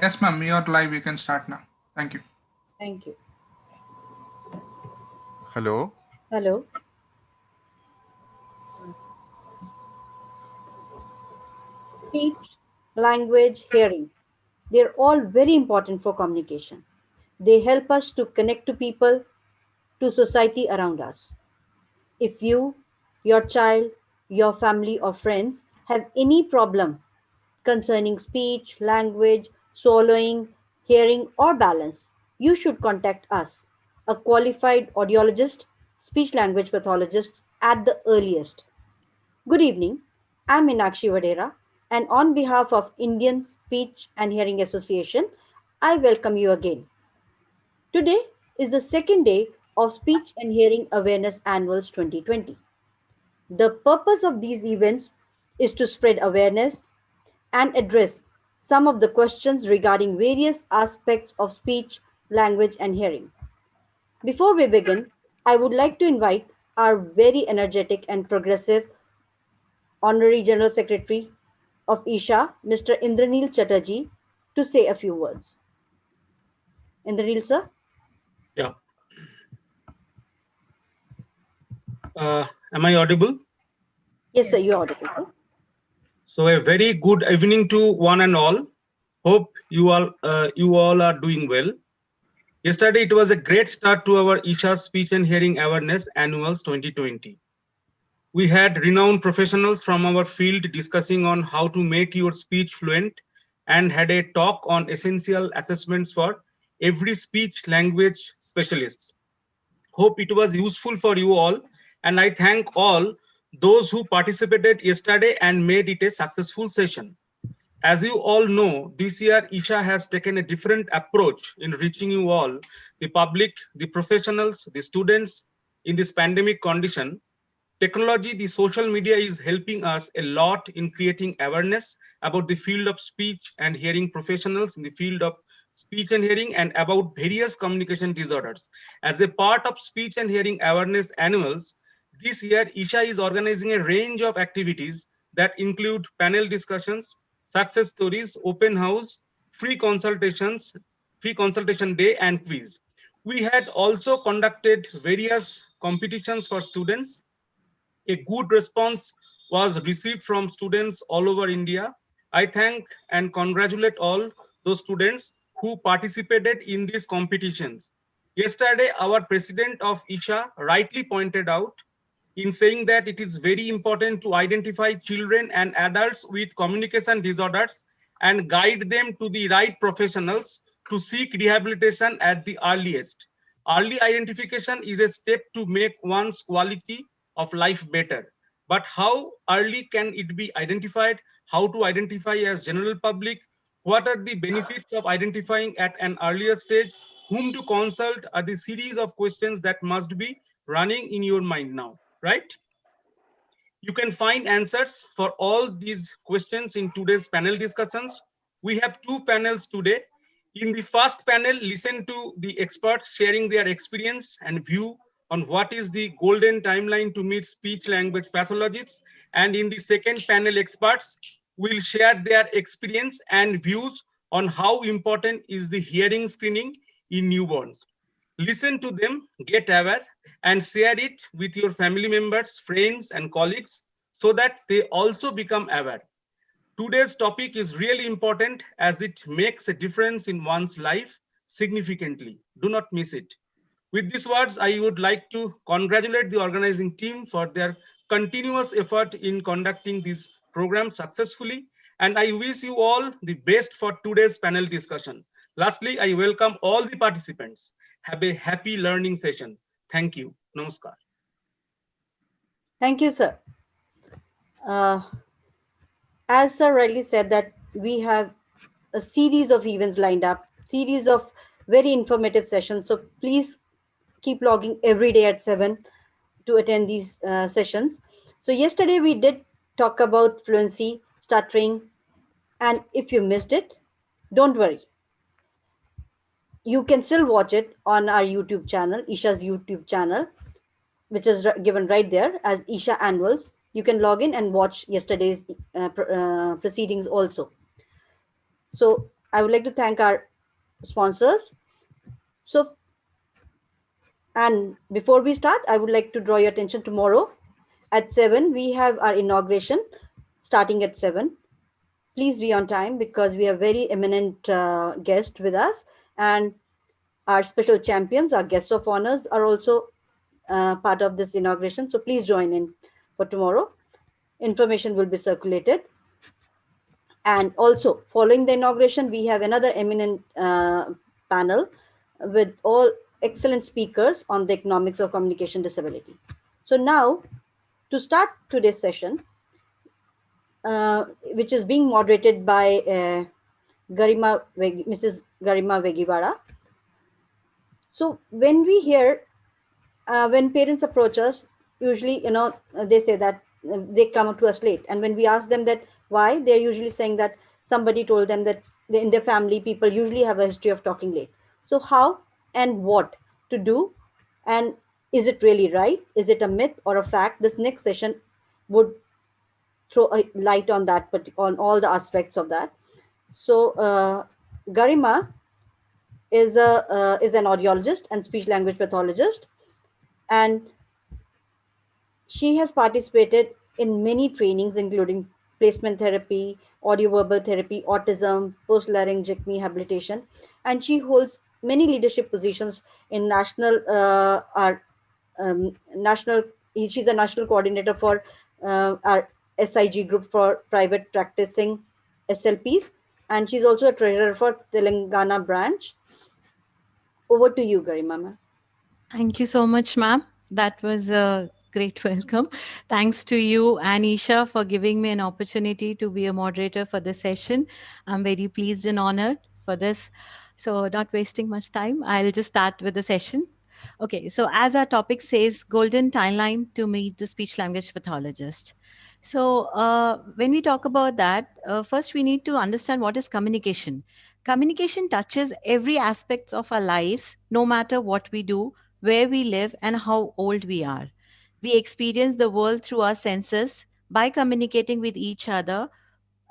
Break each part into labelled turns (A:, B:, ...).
A: Yes, ma'am, you're live. You can start now. Thank you.
B: Thank you.
C: Hello.
B: Hello. Speech, language, hearing. They're all very important for communication. They help us to connect to people, to society around us. If you, your child, your family, or friends have any problem concerning speech, language, swallowing, hearing, or balance, you should contact us, a qualified audiologist, speech language pathologist at the earliest. Good evening. I'm Meenakshi Vadera, and on behalf of Indian Speech and Hearing Association, I welcome you again. Today is the second day of Speech and Hearing Awareness Annuals 2020. The purpose of these events is to spread awareness and address some of the questions regarding various aspects of speech, language, and hearing. Before we begin, I would like to invite our very energetic and progressive Honorary General Secretary of Isha, Mr. Indranil Chatterjee, to say a few words. Indranil, sir?
D: Yeah. Am I audible?
B: Yes, sir, you are audible, sir.
D: So a very good evening to one and all. Hope you all are doing well. Yesterday it was a great start to our Isha Speech and Hearing Awareness Annuals 2020. We had renowned professionals from our field discussing on how to make your speech fluent and had a talk on essential assessments for every speech language specialist. Hope it was useful for you all, and I thank all those who participated yesterday and made it a successful session. As you all know, this year Isha has taken a different approach in reaching you all, the public, the professionals, the students in this pandemic condition. Technology, the social media is helping us a lot in creating awareness about the field of speech and hearing professionals in the field of speech and hearing and about various communication disorders. As a part of speech and hearing awareness annuals, this year Isha is organizing a range of activities that include panel discussions, success stories, open house, free consultations, free consultation day and quiz. We had also conducted various competitions for students. A good response was received from students all over India. I thank and congratulate all those students who participated in these competitions. Yesterday, our president of Isha rightly pointed out in saying that it is very important to identify children and adults with communication disorders and guide them to the right professionals to seek rehabilitation at the earliest. Early identification is a step to make one's quality of life better. But how early can it be identified? How to identify as general public? What are the benefits of identifying at an earlier stage? Whom to consult are the series of questions that must be running in your mind now, right? You can find answers for all these questions in today's panel discussions. We have two panels today. In the first panel, listen to the experts sharing their experience and view on what is the golden timeline to meet speech language pathologists. And in the second panel, experts will share their experience and views on how important is the hearing screening in newborns. Listen to them, get aware, and share it with your family members, friends, and colleagues so that they also become aware. Today's topic is really important as it makes a difference in one's life significantly. Do not miss it. With these words, I would like to congratulate the organizing team for their continuous effort in conducting this program successfully, and I wish you all the best for today's panel discussion. Lastly, I welcome all the participants. Have a happy learning session. Thank you. Namaskar.
B: Thank you, sir. Uh, as Sir rightly said, that we have a series of events lined up, series of very informative sessions. So please keep logging every day at 7 to attend these sessions. So yesterday we did talk about fluency, stuttering, and if you missed it, don't worry. You can still watch it on our YouTube channel, Isha's YouTube channel, which is given right there as Isha Annuals. You can log in and watch yesterday's proceedings also. So I would like to thank our sponsors. So, and before we start, I would like to draw your attention tomorrow at 7. We have our inauguration starting at 7. Please be on time because we have very eminent guest with us, and our special champions, our guests of honors, are also part of this inauguration. So please join in for tomorrow. Information will be circulated. And also, following the inauguration, we have another eminent panel with all excellent speakers on the economics of communication disability. So now, to start today's session, which is being moderated by Mrs. Garima Vegiwara. So when we hear, when parents approach us, usually, they say that they come to us late. And when we ask them that why, they're usually saying that somebody told them that in their family, people usually have a history of talking late. So how and what to do? And is it really right? Is it a myth or a fact? This next session would throw a light on that, but on all the aspects of that. So Garima is an audiologist and speech language pathologist, and she has participated in many trainings, including placement therapy, audioverbal therapy, autism, post-laryngectomy rehabilitation, and she holds many leadership positions in national. She's the national coordinator for our SIG group for private practicing SLPs, and she's also a treasurer for Telangana branch. Over to you, Garima ma'am.
C: Thank you so much, ma'am. That was a great welcome. Thanks to you and Isha for giving me an opportunity to be a moderator for this session. I'm very pleased and honored for this. So, not wasting much time, I'll just start with the session. Okay, so as our topic says, golden timeline to meet the speech language pathologist. So, when we talk about that, first we need to understand what is communication. Communication touches every aspect of our lives, no matter what we do, where we live, and how old we are. We experience the world through our senses by communicating with each other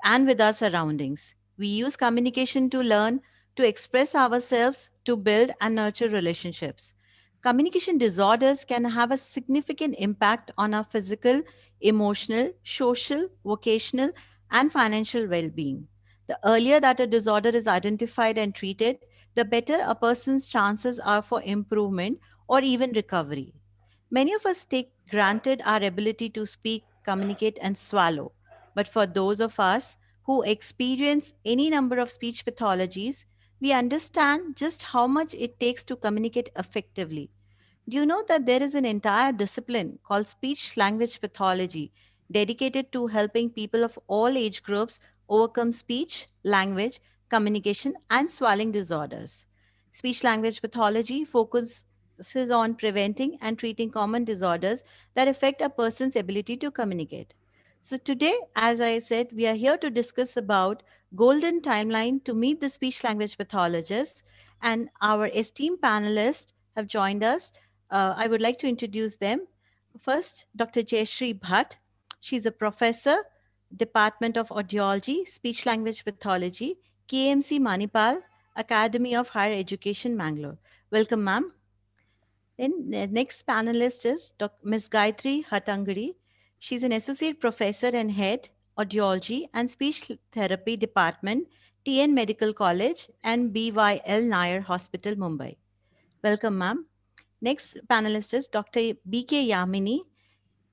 C: and with our surroundings. We use communication to learn, to express ourselves, to build and nurture relationships. Communication disorders can have a significant impact on our physical, emotional, social, vocational, and financial well being. The earlier that a disorder is identified and treated, the better a person's chances are for improvement or even recovery. Many of us take granted our ability to speak, communicate, and swallow. But for those of us who experience any number of speech pathologies, we understand just how much it takes to communicate effectively. Do you know that there is an entire discipline called speech language pathology dedicated to helping people of all age groups overcome speech, language, communication, and swallowing disorders? Speech language pathology focuses on preventing and treating common disorders that affect a person's ability to communicate. So today, as I said, we are here to discuss about golden timeline to meet the speech language pathologist, and our esteemed panelists have joined us. I would like to introduce them. First, Dr. Jayashree Bhatt. She's a professor, Department of Audiology, Speech Language Pathology, KMC Manipal, Academy of Higher Education, Mangalore. Welcome, ma'am. Then the next panelist is Ms. Gayatri Hatangadi. She's an associate professor and head audiology and speech therapy department, TN Medical College and BYL Nair Hospital, Mumbai. Welcome, ma'am. Next panelist is Dr. BK Yamini.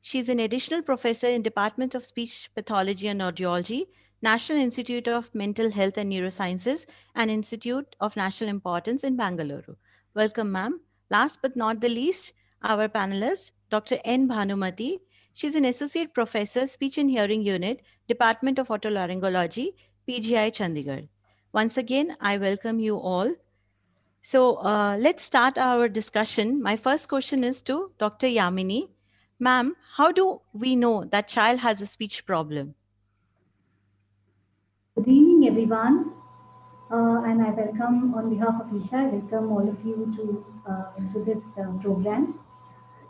C: She's an additional professor in Department of Speech Pathology and Audiology, National Institute of Mental Health and Neurosciences, and Institute of National Importance in Bangalore. Welcome, ma'am. Last but not the least, our panelist, Dr. N. Bhanumati. She's an associate professor, Speech and Hearing Unit, Department of Otolaryngology, PGI Chandigarh. Once again, I welcome you all. So let's start our discussion. My first question is to Dr. Yamini. Ma'am, how do we know that child has a speech problem?
E: Good evening, everyone. And I welcome, on behalf of Isha, I welcome all of you to this program.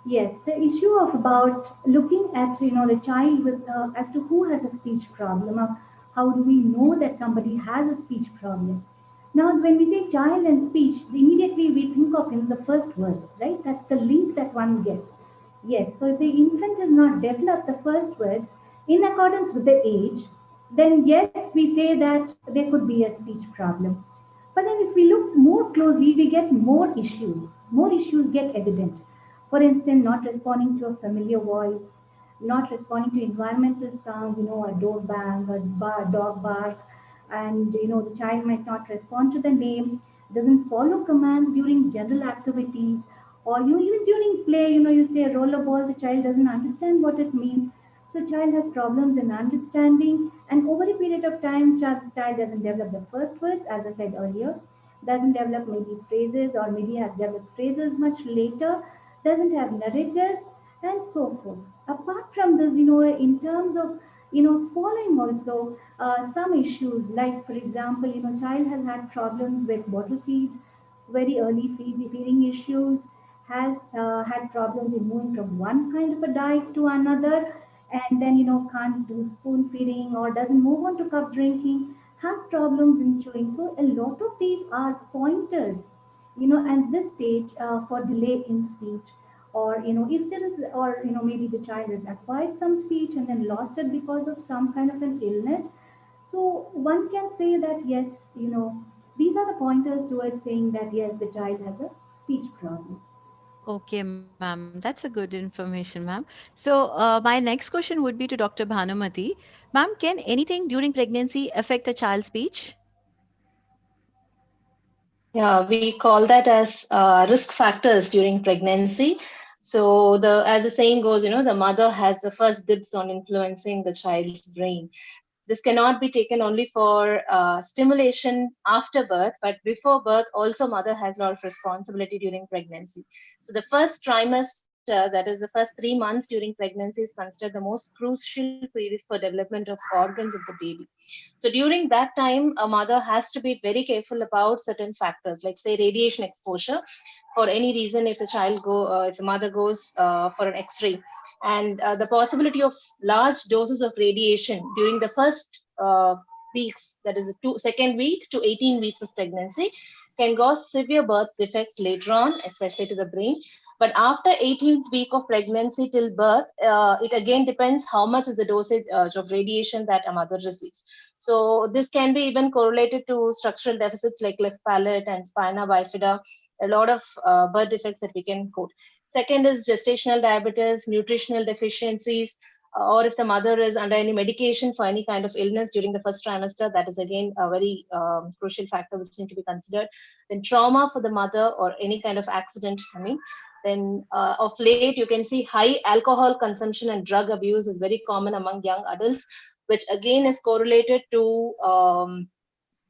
E: Yes, the issue of about looking at the child with as to who has a speech problem, How do we know that somebody has a speech problem? Now, when we say child and speech, immediately we think of in the first words, right? That's the link that one gets. Yes, so if the infant has not developed the first words in accordance with the age, then yes, we say that there could be a speech problem. But then if we look more closely, we get more issues. More issues get evident. For instance, not responding to a familiar voice, not responding to environmental sounds, a door bang, dog bark, and the child might not respond to the name, doesn't follow commands during general activities, or even during play, you say rollerball, the child doesn't understand what it means. So child has problems in understanding, and over a period of time, child doesn't develop the first words, as I said earlier, doesn't develop maybe phrases, or maybe has developed phrases much later, doesn't have narratives, and so forth. Apart from this, in terms of swallowing also, some issues like, for example, child has had problems with bottle feeds, very early feeding issues, has had problems in moving from one kind of a diet to another, and then can't do spoon feeding or doesn't move on to cup drinking, has problems in chewing. So a lot of these are pointers, at this stage, for delay in speech, or if there is, or maybe the child has acquired some speech and then lost it because of some kind of an illness. So one can say that yes, these are the pointers towards saying that yes, the child has a speech problem.
C: Okay, ma'am. That's a good information, ma'am. So, my next question would be to Dr. Bhanumati. Ma'am, can anything during pregnancy affect a child's speech?
F: Yeah, we call that as risk factors during pregnancy. So as the saying goes, the mother has the first dibs on influencing the child's brain. This cannot be taken only for stimulation after birth, but before birth, also mother has a lot of responsibility during pregnancy. So the first trimester, that is the first 3 months during pregnancy, is considered the most crucial period for development of organs of the baby. So during that time, a mother has to be very careful about certain factors, like say radiation exposure. For any reason, if the mother goes for an X-ray, and the possibility of large doses of radiation during the first weeks, that is the second week to 18 weeks of pregnancy, can cause severe birth defects later on, especially to the brain. But after 18th week of pregnancy till birth, it again depends how much is the dosage of radiation that a mother receives. So this can be even correlated to structural deficits like cleft palate and spina bifida, a lot of birth defects that we can quote. Second is gestational diabetes, nutritional deficiencies, or if the mother is under any medication for any kind of illness during the first trimester, that is again a very crucial factor which need to be considered. Then trauma for the mother or any kind of accident, then of late you can see high alcohol consumption and drug abuse is very common among young adults, which again is correlated to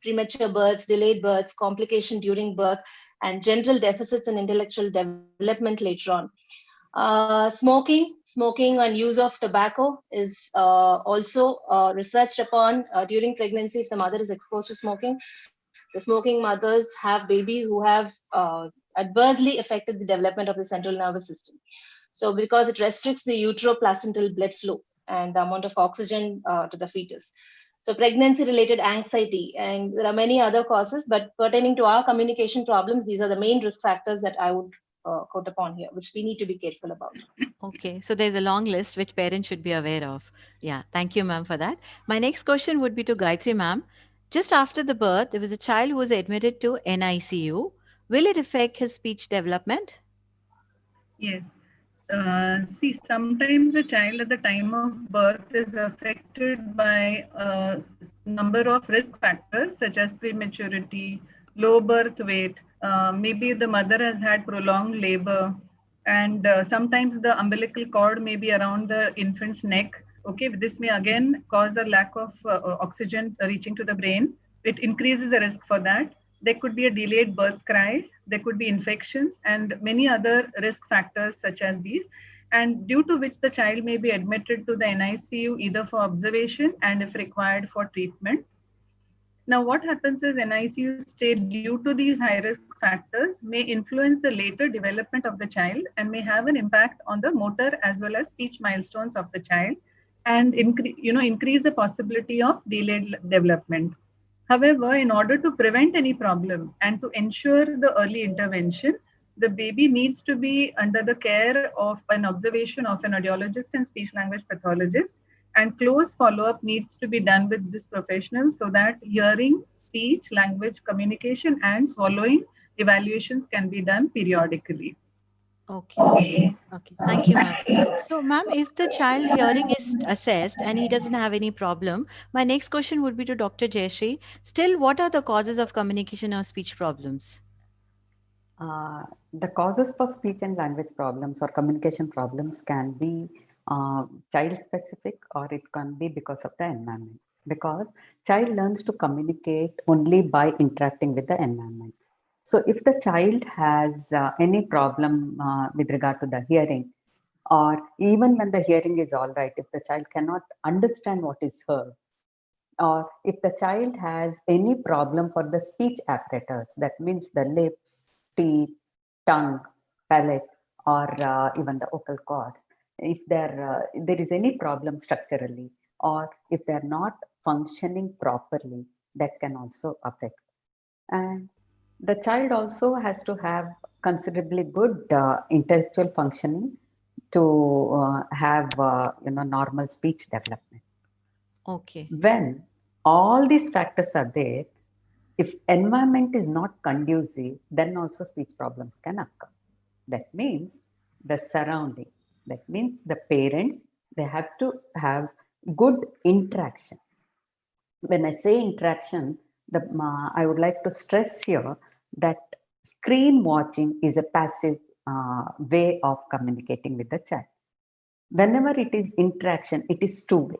F: premature births, delayed births, complication during birth, and general deficits in intellectual development later on. Smoking and use of tobacco is also researched upon during pregnancy. If the mother is exposed to smoking, the smoking mothers have babies who have adversely affected the development of the central nervous system. So because it restricts the uteroplacental blood flow and the amount of oxygen to the fetus. So pregnancy related anxiety, and there are many other causes, but pertaining to our communication problems, these are the main risk factors that I would quote upon here, which we need to be careful about.
C: Okay, so there's a long list which parents should be aware of. Yeah, thank you, ma'am, for that. My next question would be to Gayatri, ma'am. Just after the birth, there was a child who was admitted to NICU. Will it affect his speech development?
G: Yes. See, sometimes a child at the time of birth is affected by a number of risk factors such as prematurity, low birth weight, maybe the mother has had prolonged labor, and sometimes the umbilical cord may be around the infant's neck. Okay, this may again cause a lack of oxygen reaching to the brain. It increases the risk for that. There could be a delayed birth cry, there could be infections and many other risk factors such as these, and due to which the child may be admitted to the NICU either for observation and if required for treatment. Now what happens is NICU stay due to these high risk factors may influence the later development of the child and may have an impact on the motor as well as speech milestones of the child. and increase the possibility of delayed development. However, in order to prevent any problem and to ensure the early intervention, the baby needs to be under the care of an observation of an audiologist and speech language pathologist, and close follow-up needs to be done with this professional so that hearing, speech, language, communication, and swallowing evaluations can be done periodically.
C: Okay. Okay. Thank you, ma'am. So, ma'am, if the child hearing is assessed and he doesn't have any problem, my next question would be to Dr. Jayashree. Still, what are the causes of communication or speech problems?
H: Uh, the causes for speech and language problems or communication problems can be child specific, or it can be because of the environment. Because child learns to communicate only by interacting with the environment. So if the child has any problem with regard to the hearing, or even when the hearing is all right, if the child cannot understand what is heard, or if the child has any problem for the speech apparatus, that means the lips, teeth, tongue, palate, or even the vocal cords, if there is any problem structurally, or if they're not functioning properly, that can also affect. And the child also has to have considerably good intellectual functioning to have normal speech development.
C: Okay.
H: When all these factors are there, if environment is not conducive, then also speech problems can occur. That means the surrounding, that means the parents, they have to have good interaction. When I say interaction, I would like to stress here that screen watching is a passive way of communicating with the child. Whenever it is interaction, it is two-way.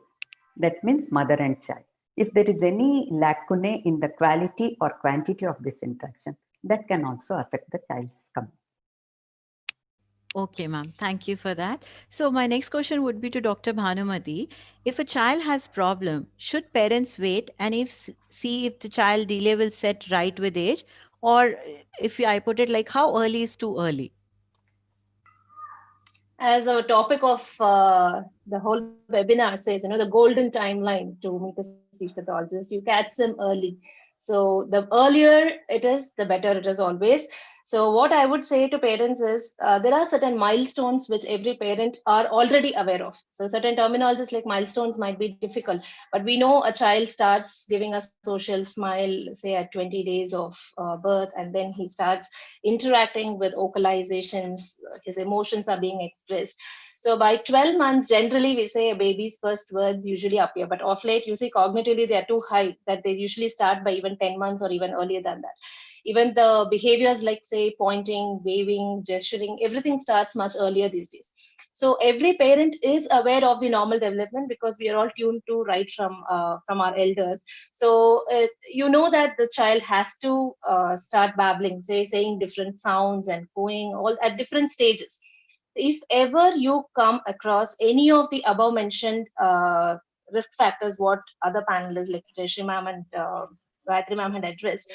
H: That means mother and child. If there is any lacunae in the quality or quantity of this interaction, that can also affect the child's communication.
C: Okay, ma'am. Thank you for that. So my next question would be to Dr. Bhanumati. If a child has problem, should parents wait and see if the child delay will set right with age? Or if I put it like, how early is too early?
F: As a topic of the whole webinar says, the golden timeline to meet a speech pathologist, you catch them early. So the earlier it is, the better it is always. So what I would say to parents is there are certain milestones which every parent are already aware of. So certain terminologies like milestones might be difficult, but we know a child starts giving a social smile, say at 20 days of birth, and then he starts interacting with vocalizations, his emotions are being expressed. So by 12 months, generally we say a baby's first words usually appear, but of late you see cognitively they are too high that they usually start by even 10 months or even earlier than that. Even the behaviors like say pointing, waving, gesturing, everything starts much earlier these days. So every parent is aware of the normal development because we are all tuned to right from our elders. So you know that the child has to start babbling, saying different sounds and cooing all at different stages. If ever you come across any of the above mentioned risk factors, what other panelists like Jayashree ma'am and Gayatri ma'am had addressed,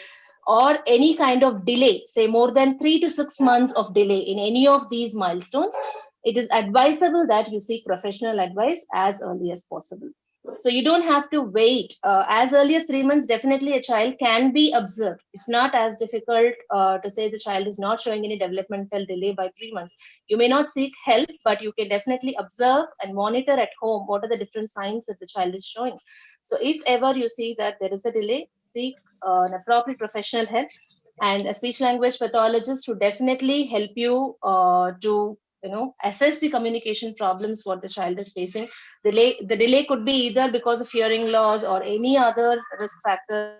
F: or any kind of delay, say more than 3 to 6 months of delay in any of these milestones, it is advisable that you seek professional advice as early as possible. So you don't have to wait. As early as 3 months, definitely a child can be observed. It's not as difficult to say the child is not showing any developmental delay by 3 months. You may not seek help, but you can definitely observe and monitor at home what are the different signs that the child is showing. So if ever you see that there is a delay, seek an appropriate professional help, and a speech language pathologist who definitely help you to assess the communication problems what the child is facing. The delay could be either because of hearing loss or any other risk factors.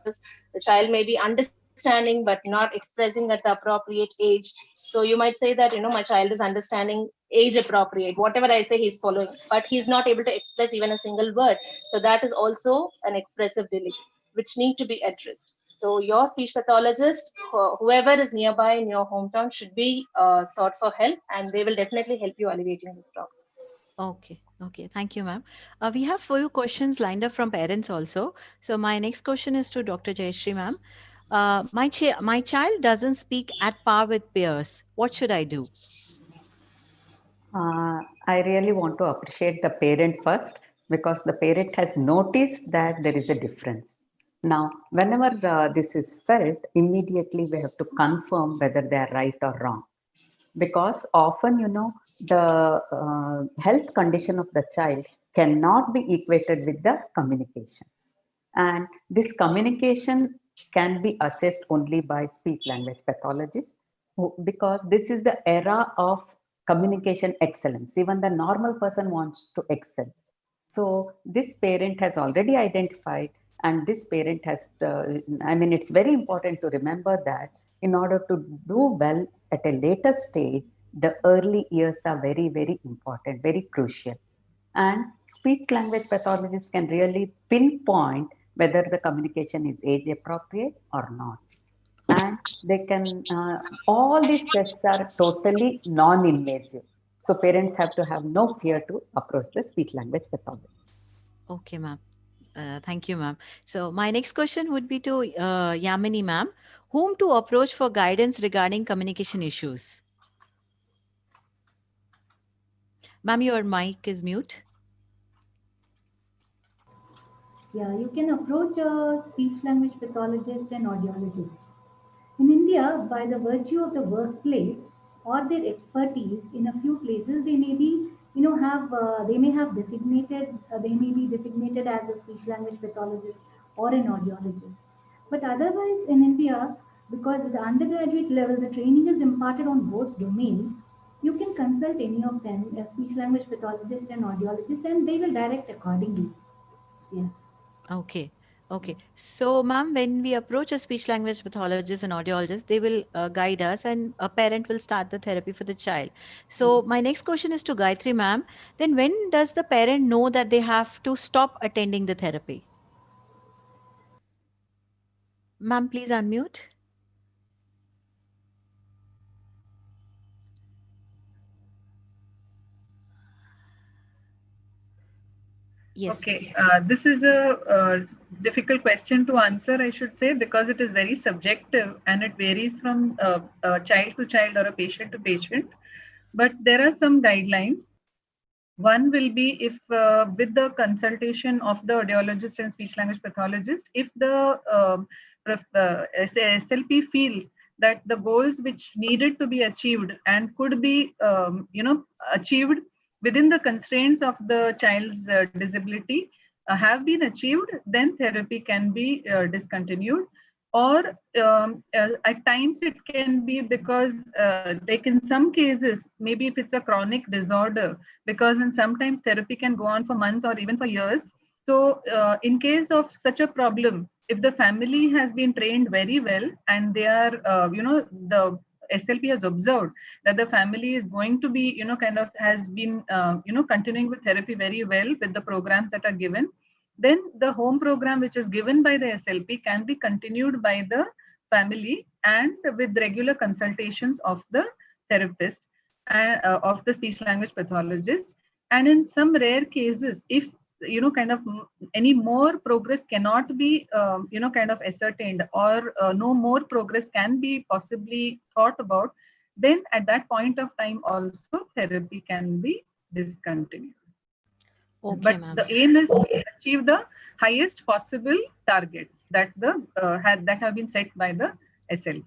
F: The child may be understanding but not expressing at the appropriate age. So you might say that my child is understanding age appropriate, whatever I say he's following, but he's not able to express even a single word. So that is also an expressive delay which need to be addressed. So your speech pathologist, whoever is nearby in your hometown, should be sought for help, and they will definitely help you alleviating these problems.
C: Okay. Okay. Thank you, ma'am. We have few questions lined up from parents also. So my next question is to Dr. Jayashree, ma'am. My child doesn't speak at par with peers. What should I do?
H: I really want to appreciate the parent first because the parent has noticed that there is a difference. Now, whenever this is felt, immediately we have to confirm whether they are right or wrong. Because often, the health condition of the child cannot be equated with the communication. And this communication can be assessed only by speech language pathologists because this is the era of communication excellence. Even the normal person wants to excel. So this parent has already identified, and this parent has, it's very important to remember that in order to do well at a later stage, the early years are very, very important, very crucial. And speech language pathologists can really pinpoint whether the communication is age appropriate or not. And they can, all these tests are totally non-invasive. So parents have to have no fear to approach the speech language pathologist.
C: Okay, ma'am. Thank you, ma'am. So my next question would be to Yamini, ma'am. Whom to approach for guidance regarding communication issues? Ma'am, your mic is mute.
E: Yeah, you can approach a speech language pathologist and audiologist. In India, by the virtue of the workplace or their expertise, in a few places they may be, they may have designated, they may be designated as a speech language pathologist or an audiologist. But otherwise, in India, because at the undergraduate level, the training is imparted on both domains, you can consult any of them, a speech language pathologist and audiologist, and they will direct accordingly. Yeah.
C: Okay. Okay. So, ma'am, when we approach a speech language pathologist and audiologist, they will guide us and a parent will start the therapy for the child. So, my next question is to Gayatri, ma'am. Then, when does the parent know that they have to stop attending the therapy? Ma'am, please unmute. Yes.
G: Okay, this is a difficult question to answer, I should say, because it is very subjective and it varies from child to child or a patient to patient. But there are some guidelines. One will be if with the consultation of the audiologist and speech language pathologist, if the SLP feels that the goals which needed to be achieved and could be achieved within the constraints of the child's disability have been achieved, then therapy can be discontinued. Or at times it can be because like in some cases, maybe if it's a chronic disorder, because in sometimes therapy can go on for months or even for years. So in case of such a problem, if the family has been trained very well and they are, the SLP has observed that the family is going to be, kind of has been, continuing with therapy very well with the programs that are given, then the home program which is given by the SLP can be continued by the family and with regular consultations of the therapist of the speech language pathologist. And in some rare cases, if kind of any more progress cannot be kind of ascertained, or no more progress can be possibly thought about, then at that point of time also therapy can be discontinued.
C: Okay,
G: But
C: ma'am.
G: the aim is to achieve the highest possible targets that that have been set by the SLP.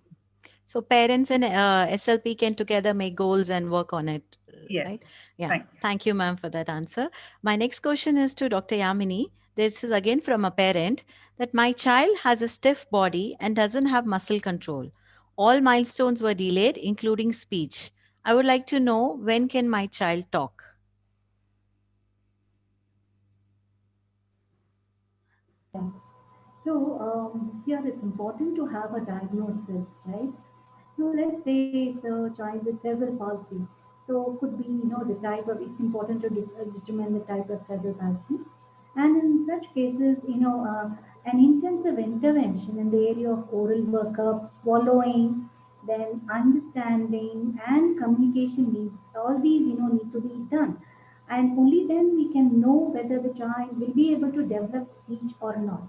C: So parents and SLP can together make goals and work on it,
G: Yes.
C: right? Yeah.
G: Thanks.
C: Thank you, ma'am, for that answer. My next question is to Dr. Yamini. This is again from a parent that my child has a stiff body and doesn't have muscle control. All milestones were delayed, including speech. I would like to know, when can my child talk?
E: Yeah. So here it's important to have a diagnosis, right? So let's say it's a child with cerebral palsy. So could be, the type of, it's important to determine the type of cerebral palsy. And in such cases, an intensive intervention in the area of oral workup, swallowing, then understanding and communication needs, all these, need to be done. And only then we can know whether the child will be able to develop speech or not.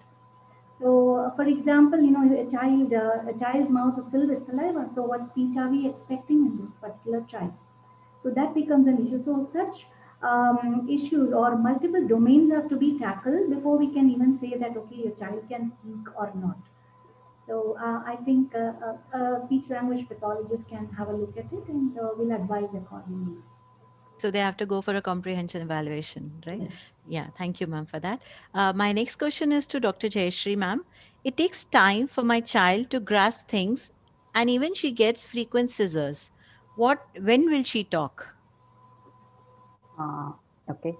E: So, for example, a child's mouth is filled with saliva. So, what speech are we expecting in this particular child? So that becomes an issue. So such issues or multiple domains have to be tackled before we can even say that, okay, your child can speak or not. So I think a speech language pathologist can have a look at it and will advise accordingly.
C: So they have to go for a comprehension evaluation, right?
E: Yes.
C: Yeah, thank you, ma'am, for that. My next question is to Dr. Jayashree, ma'am. It takes time for my child to grasp things, and even she gets frequent scissors. When will she talk?
H: Uh, okay.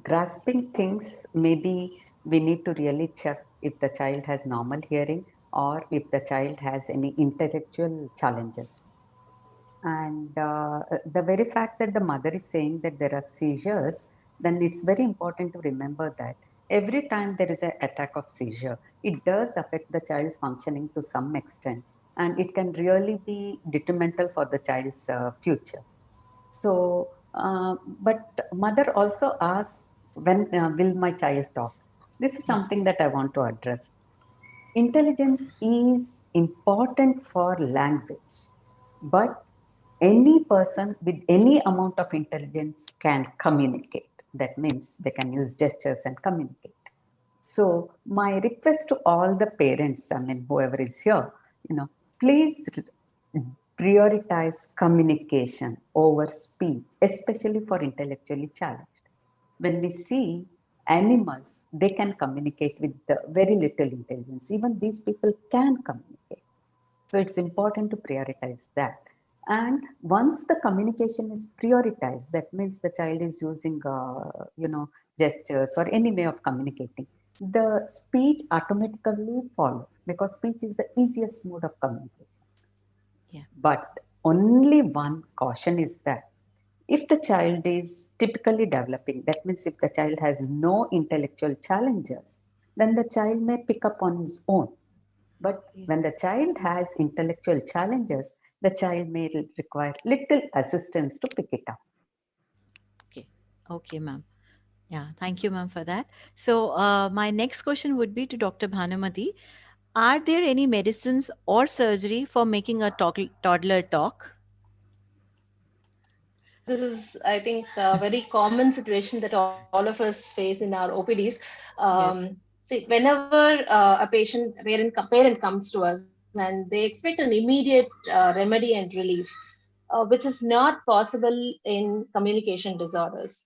H: Grasping things, maybe we need to really check if the child has normal hearing or if the child has any intellectual challenges. And the very fact that the mother is saying that there are seizures, then it's very important to remember that every time there is an attack of seizure, it does affect the child's functioning to some extent, and it can really be detrimental for the child's future. So, but mother also asks, when will my child talk? This is
C: Yes.
H: something that I want to address. Intelligence is important for language, but any person with any amount of intelligence can communicate. That means they can use gestures and communicate. So my request to all the parents, I mean, whoever is here, please prioritize communication over speech, especially for intellectually challenged. When we see animals, they can communicate with very little intelligence. Even these people can communicate. So it's important to prioritize that. And once the communication is prioritized, that means the child is using, gestures or any way of communicating. The speech automatically follows because speech is the easiest mode of communication.
C: Yeah.
H: But only one caution is that if the child is typically developing, that means if the child has no intellectual challenges, then the child may pick up on his own. But
C: Yeah.
H: when the child has intellectual challenges, the child may require little assistance to pick it up.
C: Okay. Okay, ma'am. Yeah, thank you, ma'am, for that. So, my next question would be to Dr. Bhanumati. Are there any medicines or surgery for making a toddler talk?
F: This is, I think, a very common situation that all of us face in our OPDs.
C: Yes.
F: See, whenever parent comes to us and they expect an immediate remedy and relief, which is not possible in communication disorders,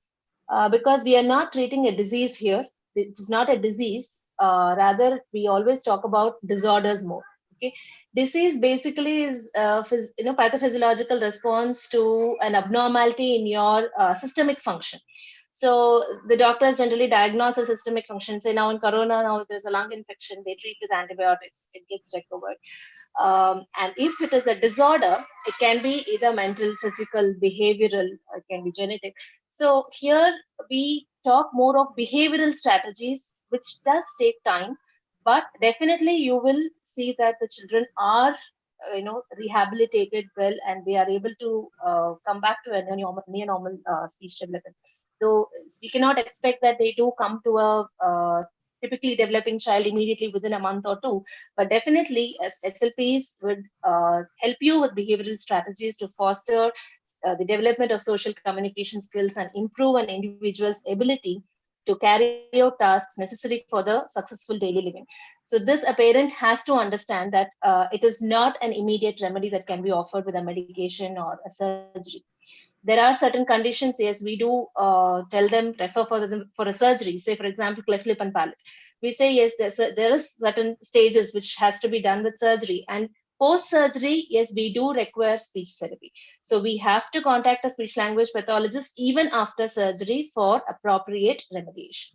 F: because we are not treating a disease here. It is not a disease. Rather, we always talk about disorders more. Okay, disease basically is pathophysiological response to an abnormality in your systemic function. So the doctors generally diagnose a systemic function. Say now in corona, now there's a lung infection, they treat with antibiotics, it gets recovered. And if it is a disorder, it can be either mental, physical, behavioral, it can be genetic. So here we talk more of behavioral strategies, which does take time, but definitely you will see that the children are rehabilitated well, and they are able to come back to a near normal speech development. So we cannot expect that they do come to a typically developing child immediately within a month or two, but definitely as SLPs would help you with behavioral strategies to foster the development of social communication skills and improve an individual's ability to carry out tasks necessary for the successful daily living. So this a parent has to understand that it is not an immediate remedy that can be offered with a medication or a surgery. There are certain conditions, yes, we do tell them refer for them for a surgery. Say, for example, cleft lip and palate. We say yes, there is certain stages which has to be done with surgery, and post surgery, yes, we do require speech therapy. So we have to contact a speech language pathologist even after surgery for appropriate remediation.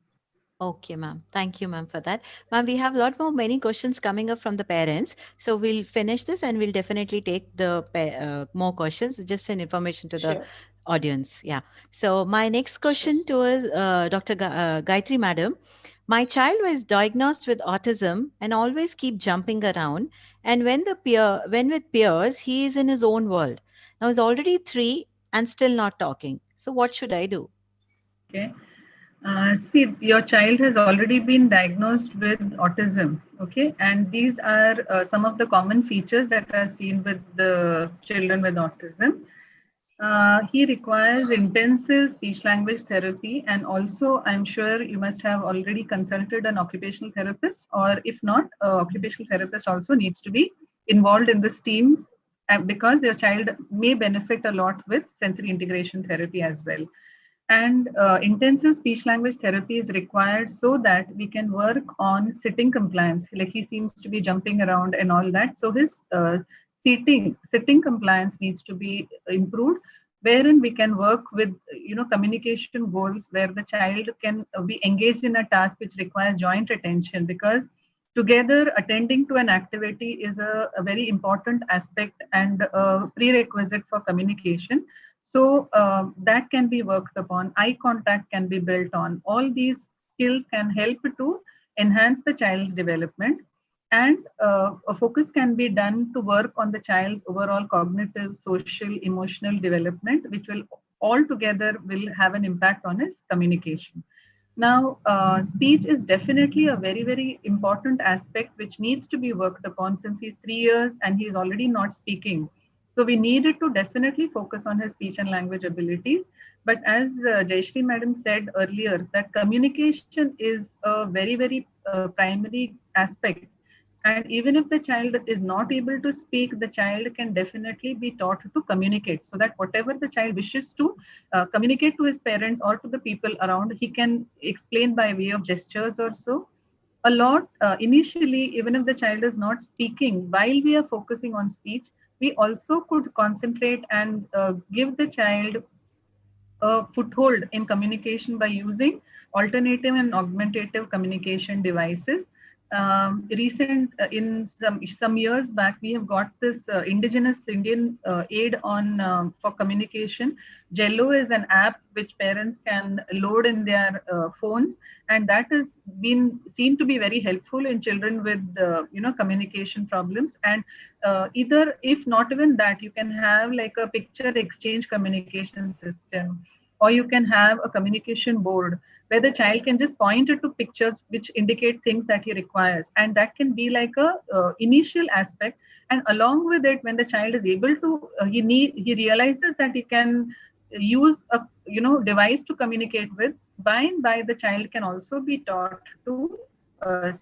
C: Okay, ma'am. Thank you, ma'am, for that. Ma'am, we have a lot many questions coming up from the parents. So we'll finish this and we'll definitely take the more questions, just an information to the
F: Sure.
C: audience. Yeah. So my next question to is Dr. Gayatri, madam. My child was diagnosed with autism and always keep jumping around. And when with peers, he is in his own world. Now he's already 3 and still not talking. So what should I do?
G: Okay. See, your child has already been diagnosed with autism, okay? And these are some of the common features that are seen with the children with autism. He requires intensive speech language therapy, and also I'm sure you must have already consulted an occupational therapist, or if not, occupational therapist also needs to be involved in this team, because your child may benefit a lot with sensory integration therapy as well. And intensive speech language therapy is required so that we can work on sitting compliance. Like he seems to be jumping around and all that, so his sitting compliance needs to be improved, wherein we can work with communication goals, where the child can be engaged in a task which requires joint attention, because together attending to an activity is a very important aspect and a prerequisite for communication. So that can be worked upon. Eye contact can be built on. All these skills can help to enhance the child's development, and a focus can be done to work on the child's overall cognitive, social, emotional development, which will all together will have an impact on his communication. Now, speech is definitely a very, very important aspect which needs to be worked upon, since he's 3 years and he's already not speaking. So we needed to definitely focus on his speech and language abilities. But as Jayashri madam said earlier, that communication is a very, very primary aspect. And even if the child is not able to speak, the child can definitely be taught to communicate, so that whatever the child wishes to communicate to his parents or to the people around, he can explain by way of gestures or so. A lot, initially, even if the child is not speaking, while we are focusing on speech, we also could concentrate and give the child a foothold in communication by using alternative and augmentative communication devices. In some years back, we have got this indigenous Indian aid on for communication. Jello is an app which parents can load in their phones, and that has been seen to be very helpful in children with communication problems. And either, if not even that, you can have like a picture exchange communication system, or you can have a communication board where the child can just point it to pictures which indicate things that he requires, and that can be like a initial aspect. And along with it, when the child is able to he realizes that he can use a device to communicate with, by and by the child can also be taught to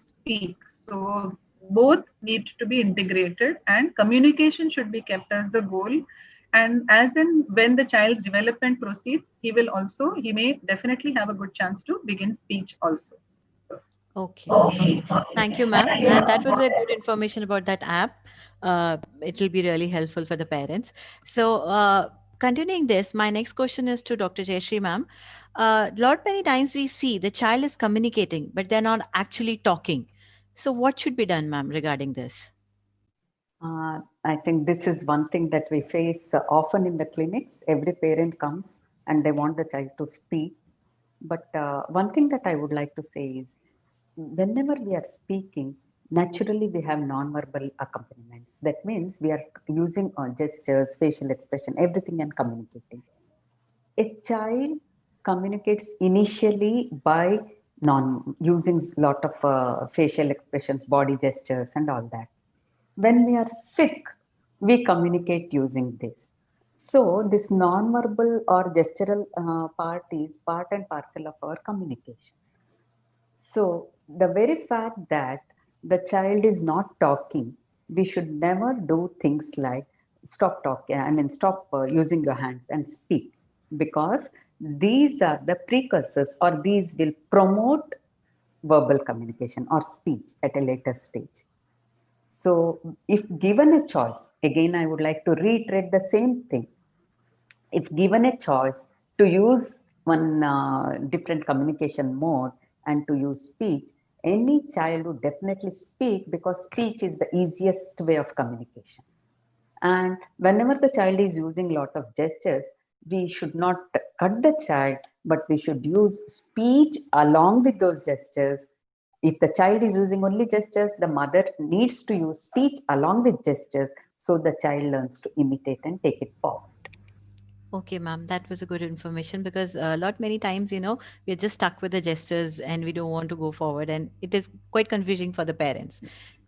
G: speak. So both need to be integrated, and communication should be kept as the goal. And as in when the child's development proceeds, he may definitely have a good chance to begin speech also.
C: Okay. Okay. Thank you, ma'am. And that was a good information about that app. It will be really helpful for the parents. So, continuing this, my next question is to Dr. Jayashri, ma'am. Lot many times we see the child is communicating, but they're not actually talking. So, what should be done, ma'am, regarding this?
H: I think this is one thing that we face often in the clinics. Every parent comes and they want the child to speak. But one thing that I would like to say is, whenever we are speaking, naturally we have non-verbal accompaniments. That means we are using gestures, facial expression, everything, and communicating. A child communicates initially by using a lot of facial expressions, body gestures, and all that. When we are sick, we communicate using this. So this non-verbal or gestural part is part and parcel of our communication. So the very fact that the child is not talking, we should never do things like stop talking, stop using your hands and speak, because these are the precursors, or these will promote verbal communication or speech at a later stage. So if given a choice, again, I would like to reiterate the same thing. If given a choice to use one different communication mode and to use speech, any child would definitely speak, because speech is the easiest way of communication. And whenever the child is using a lot of gestures, we should not cut the child, but we should use speech along with those gestures. If the child is using only gestures, the mother needs to use speech along with gestures, so the child learns to imitate and take it forward.
C: Okay, ma'am, that was a good information, because a lot many times, we're just stuck with the gestures and we don't want to go forward, and it is quite confusing for the parents.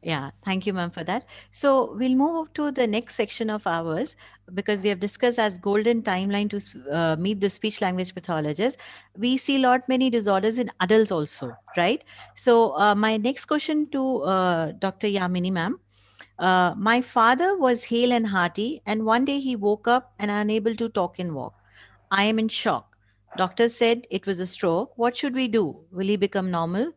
C: Yeah, thank you, ma'am, for that. So we'll move to the next section of ours because we have discussed as golden timeline to meet the speech language pathologist. We see lot many disorders in adults also, right? So my next question to Dr. Yamini, ma'am. My father was hale and hearty, and one day he woke up and unable to talk and walk. I am in shock. Doctor said it was a stroke. What should we do? Will he become normal?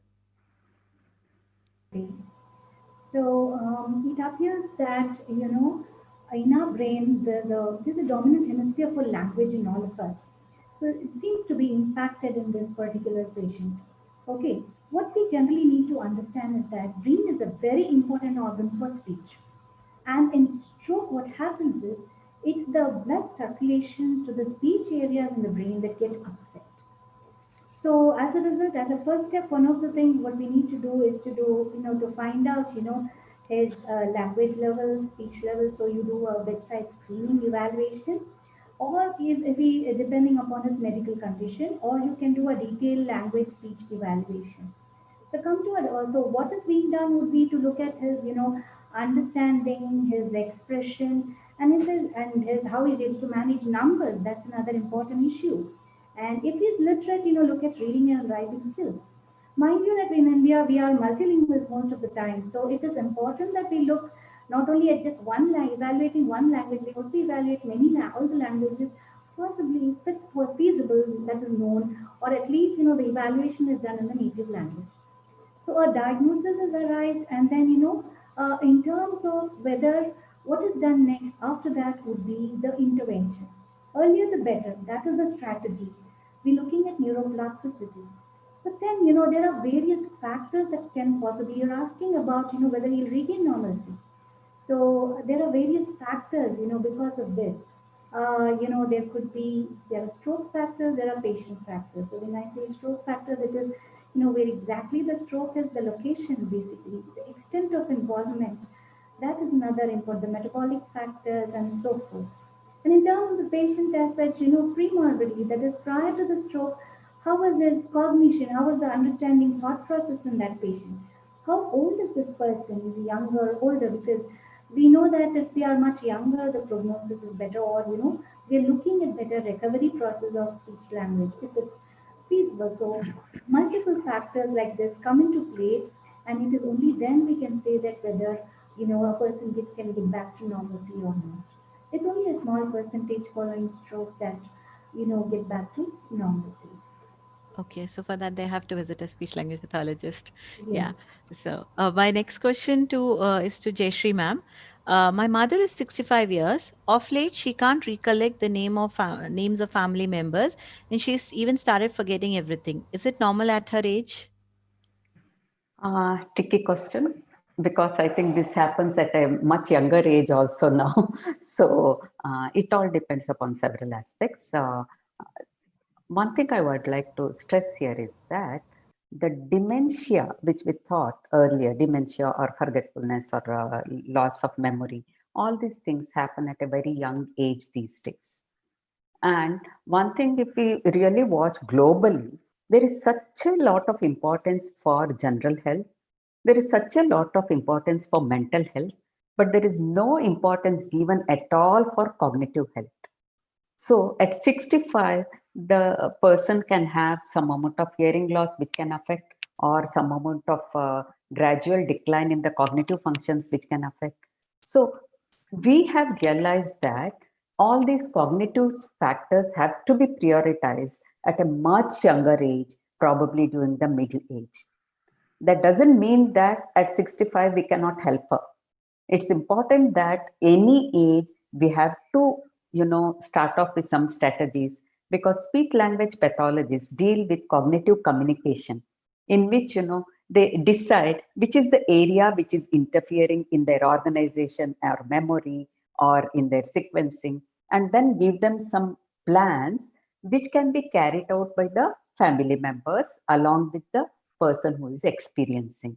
E: So it appears that in our brain there's a dominant hemisphere for language in all of us. So it seems to be impacted in this particular patient. Okay, what we generally need to understand is that brain is a very important organ for speech. And in stroke, what happens is it's the blood circulation to the speech areas in the brain that get upset. So as a result, as a first step, one of the things what we need to do is to find out, his language level, speech level. So you do a bedside screening evaluation, or if he, depending upon his medical condition, or you can do a detailed language speech evaluation. So come to it also, what is being done would be to look at his, understanding, his expression, and his how he's able to manage numbers. That's another important issue. And if he's literate, look at reading and writing skills. Mind you that in India we are multilingual most of the time, so it is important that we look not only at just one language, evaluating one language, we also evaluate all the languages, possibly if it's feasible, that is known, or at least the evaluation is done in the native language. So a diagnosis is arrived, and then in terms of whether what is done next after that would be the intervention. Earlier the better. That is the strategy. We're looking at neuroplasticity. But then there are various factors that can possibly. You're asking about whether he'll regain normalcy. So there are various factors, because of this. There are stroke factors, there are patient factors. So when I say stroke factors, it is, where exactly the stroke is, the location basically, the extent of involvement. That is another important, the metabolic factors and so forth. And in terms of the patient as such, pre-morbidly, that is prior to the stroke, how was his cognition, how was the understanding thought process in that patient? How old is this person? Is he younger or older? Because we know that if we are much younger, the prognosis is better, or we are looking at better recovery process of speech language if it's feasible. So multiple factors like this come into play, and it is only then we can say that whether a person can get back to normalcy or not. It's only a small percentage following stroke that get back to normalcy.
C: Okay, so for that they have to visit a speech language pathologist.
E: Yes.
C: Yeah. So my next question to is to Jayashree ma'am. My mother is 65 years. Of late, she can't recollect the names of family members, and she's even started forgetting everything. Is it normal at her age?
H: Tricky question, because I think this happens at a much younger age also now. So it all depends upon several aspects. One thing I would like to stress here is that the dementia, which we thought earlier, dementia or forgetfulness or loss of memory, all these things happen at a very young age these days. And one thing, if we really watch globally, there is such a lot of importance for general health. There is such a lot of importance for mental health, but there is no importance given at all for cognitive health. So at 65, the person can have some amount of hearing loss, which can affect, or some amount of gradual decline in the cognitive functions, which can affect. So we have realized that all these cognitive factors have to be prioritized at a much younger age, probably during the middle age. That doesn't mean that at 65 we cannot help her. It's important that any age we have to start off with some strategies, because speech language pathologists deal with cognitive communication, in which they decide which is the area which is interfering in their organization or memory or in their sequencing, and then give them some plans which can be carried out by the family members along with the person who is experiencing.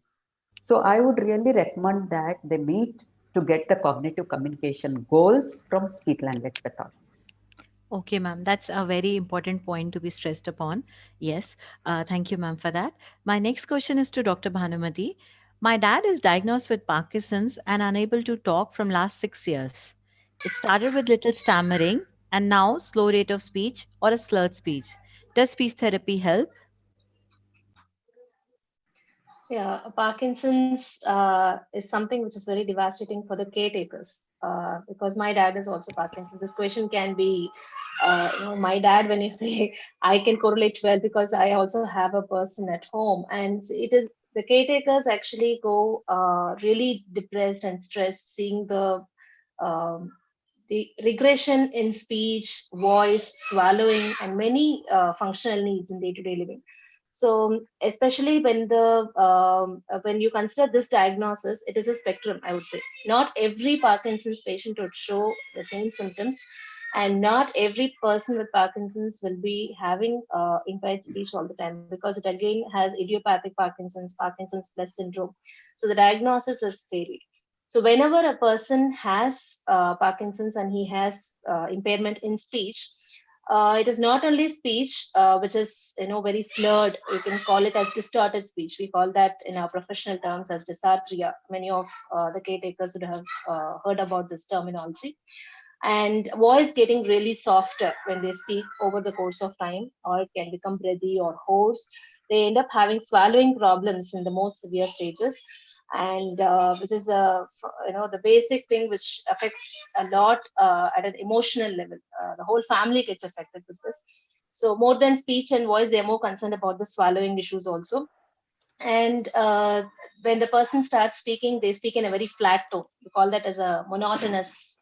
H: So I would really recommend that they meet to get the cognitive communication goals from speech language pathologists.
C: Okay, ma'am. That's a very important point to be stressed upon. Yes. Thank you, ma'am, for that. My next question is to Dr. Bhanumati. My dad is diagnosed with Parkinson's and unable to talk from last 6 years. It started with little stammering and now slow rate of speech or a slurred speech. Does speech therapy help?
F: Yeah, Parkinson's is something which is very devastating for the caretakers because my dad is also Parkinson's. This question can be, my dad, when you say, I can correlate well because I also have a person at home. And it is the caretakers actually go really depressed and stressed seeing um, the regression in speech, voice, swallowing, and many functional needs in day-to-day living. So, especially when you consider this diagnosis, it is a spectrum. I would say not every Parkinson's patient would show the same symptoms, and not every person with Parkinson's will be having impaired speech all the time because it again has idiopathic Parkinson's, Parkinson's plus syndrome. So the diagnosis is varied. So whenever a person has Parkinson's and he has impairment in speech, it is not only speech which is very slurred. You can call it as distorted speech. We call that in our professional terms as dysarthria. Many of the caretakers would have heard about this terminology. And voice getting really softer when they speak over the course of time, or it can become breathy or hoarse. They end up having swallowing problems in the most severe stages, and this is the basic thing which affects a lot at an emotional level. The whole family gets affected with this. So more than speech and voice, they're more concerned about the swallowing issues also. And when the person starts speaking, they speak in a very flat tone. We call that as a monotonous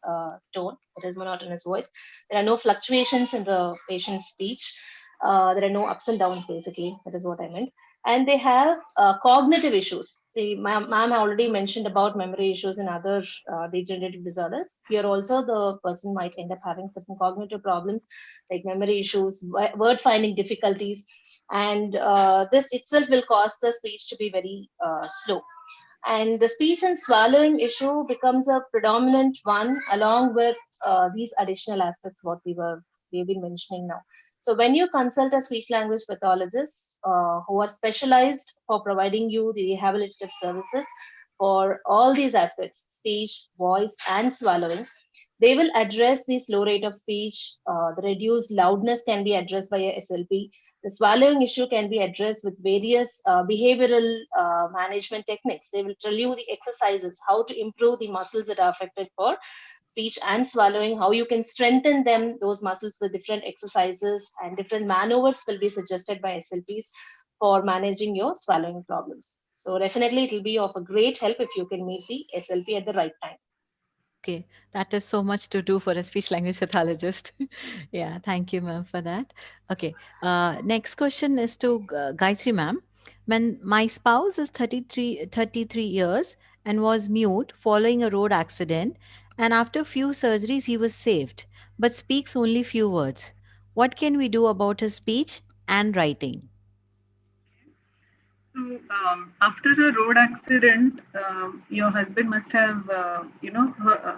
F: tone. It is monotonous voice. There are no fluctuations in the patient's speech. There are no ups and downs, basically. That is what I meant. And they have cognitive issues. See, ma'am already mentioned about memory issues and other degenerative disorders. Here also, the person might end up having certain cognitive problems like memory issues, word finding difficulties, and this itself will cause the speech to be very slow. And the speech and swallowing issue becomes a predominant one along with these additional aspects what we've been mentioning now. So when you consult a speech language pathologist who are specialized for providing you the rehabilitative services for all these aspects, speech, voice, and swallowing, they will address the slow rate of speech. The reduced loudness can be addressed by a SLP. The swallowing issue can be addressed with various behavioral management techniques. They will tell you the exercises, how to improve the muscles that are affected for speech and swallowing, how you can strengthen them, those muscles with different exercises, and different maneuvers will be suggested by SLPs for managing your swallowing problems. So definitely it will be of a great help if you can meet the SLP at the right time.
C: Okay, that is so much to do for a speech language pathologist. Yeah, thank you, ma'am, for that. Okay, next question is to Gayatri, ma'am. When my spouse is 33 years and was mute following a road accident, and after few surgeries he was saved, but speaks only few words. What can we do about his speech and writing?
G: So, after a road accident, your husband must have,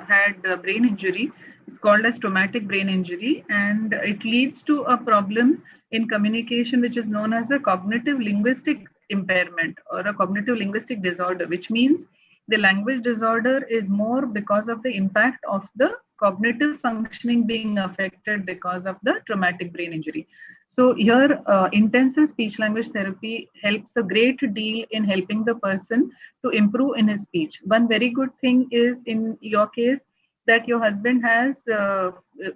G: had a brain injury. It's called as traumatic brain injury, and it leads to a problem in communication, which is known as a cognitive linguistic impairment or a cognitive linguistic disorder, which means the language disorder is more because of the impact of the cognitive functioning being affected because of the traumatic brain injury. So here, intensive speech language therapy helps a great deal in helping the person to improve in his speech. One very good thing is in your case that your husband has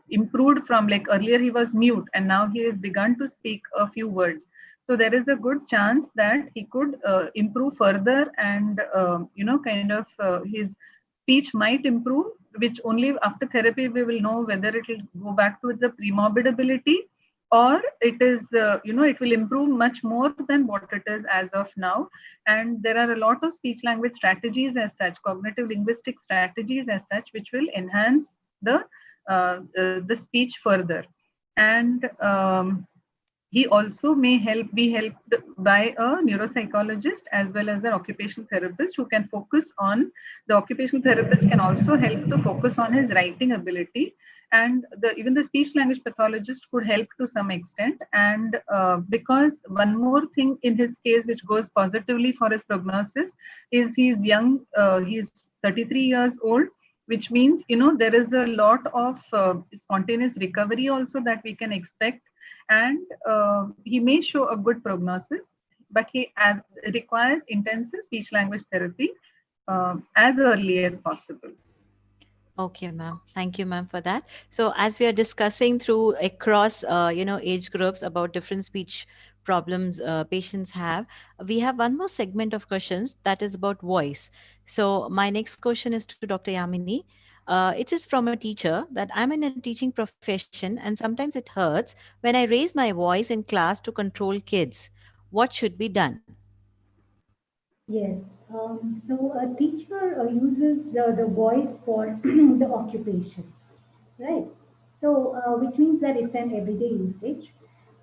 G: improved from, like, earlier he was mute and now he has begun to speak a few words. So there is a good chance that he could improve further, and his speech might improve, which only after therapy we will know whether it will go back to the premorbid ability, or it is it will improve much more than what it is as of now. And there are a lot of speech language strategies as such, cognitive linguistic strategies as such, which will enhance the speech further. And He also may be helped by a neuropsychologist as well as an occupational therapist who can focus on, the occupational therapist can also help to focus on his writing ability, and even the speech language pathologist could help to some extent. And because one more thing in his case which goes positively for his prognosis is he's young, he's 33 years old, which means there is a lot of spontaneous recovery also that we can expect, and he may show a good prognosis, but he requires intensive speech language therapy as early as possible.
C: Okay, ma'am. Thank you, ma'am, for that. So, as we are discussing through across, age groups about different speech problems patients have, we have one more segment of questions that is about voice. So, my next question is to Dr. Yamini. It is from a teacher that I'm in a teaching profession and sometimes it hurts when I raise my voice in class to control kids. What should be done?
E: Yes. So a teacher uses the voice for the occupation, right? So which means that it's an everyday usage.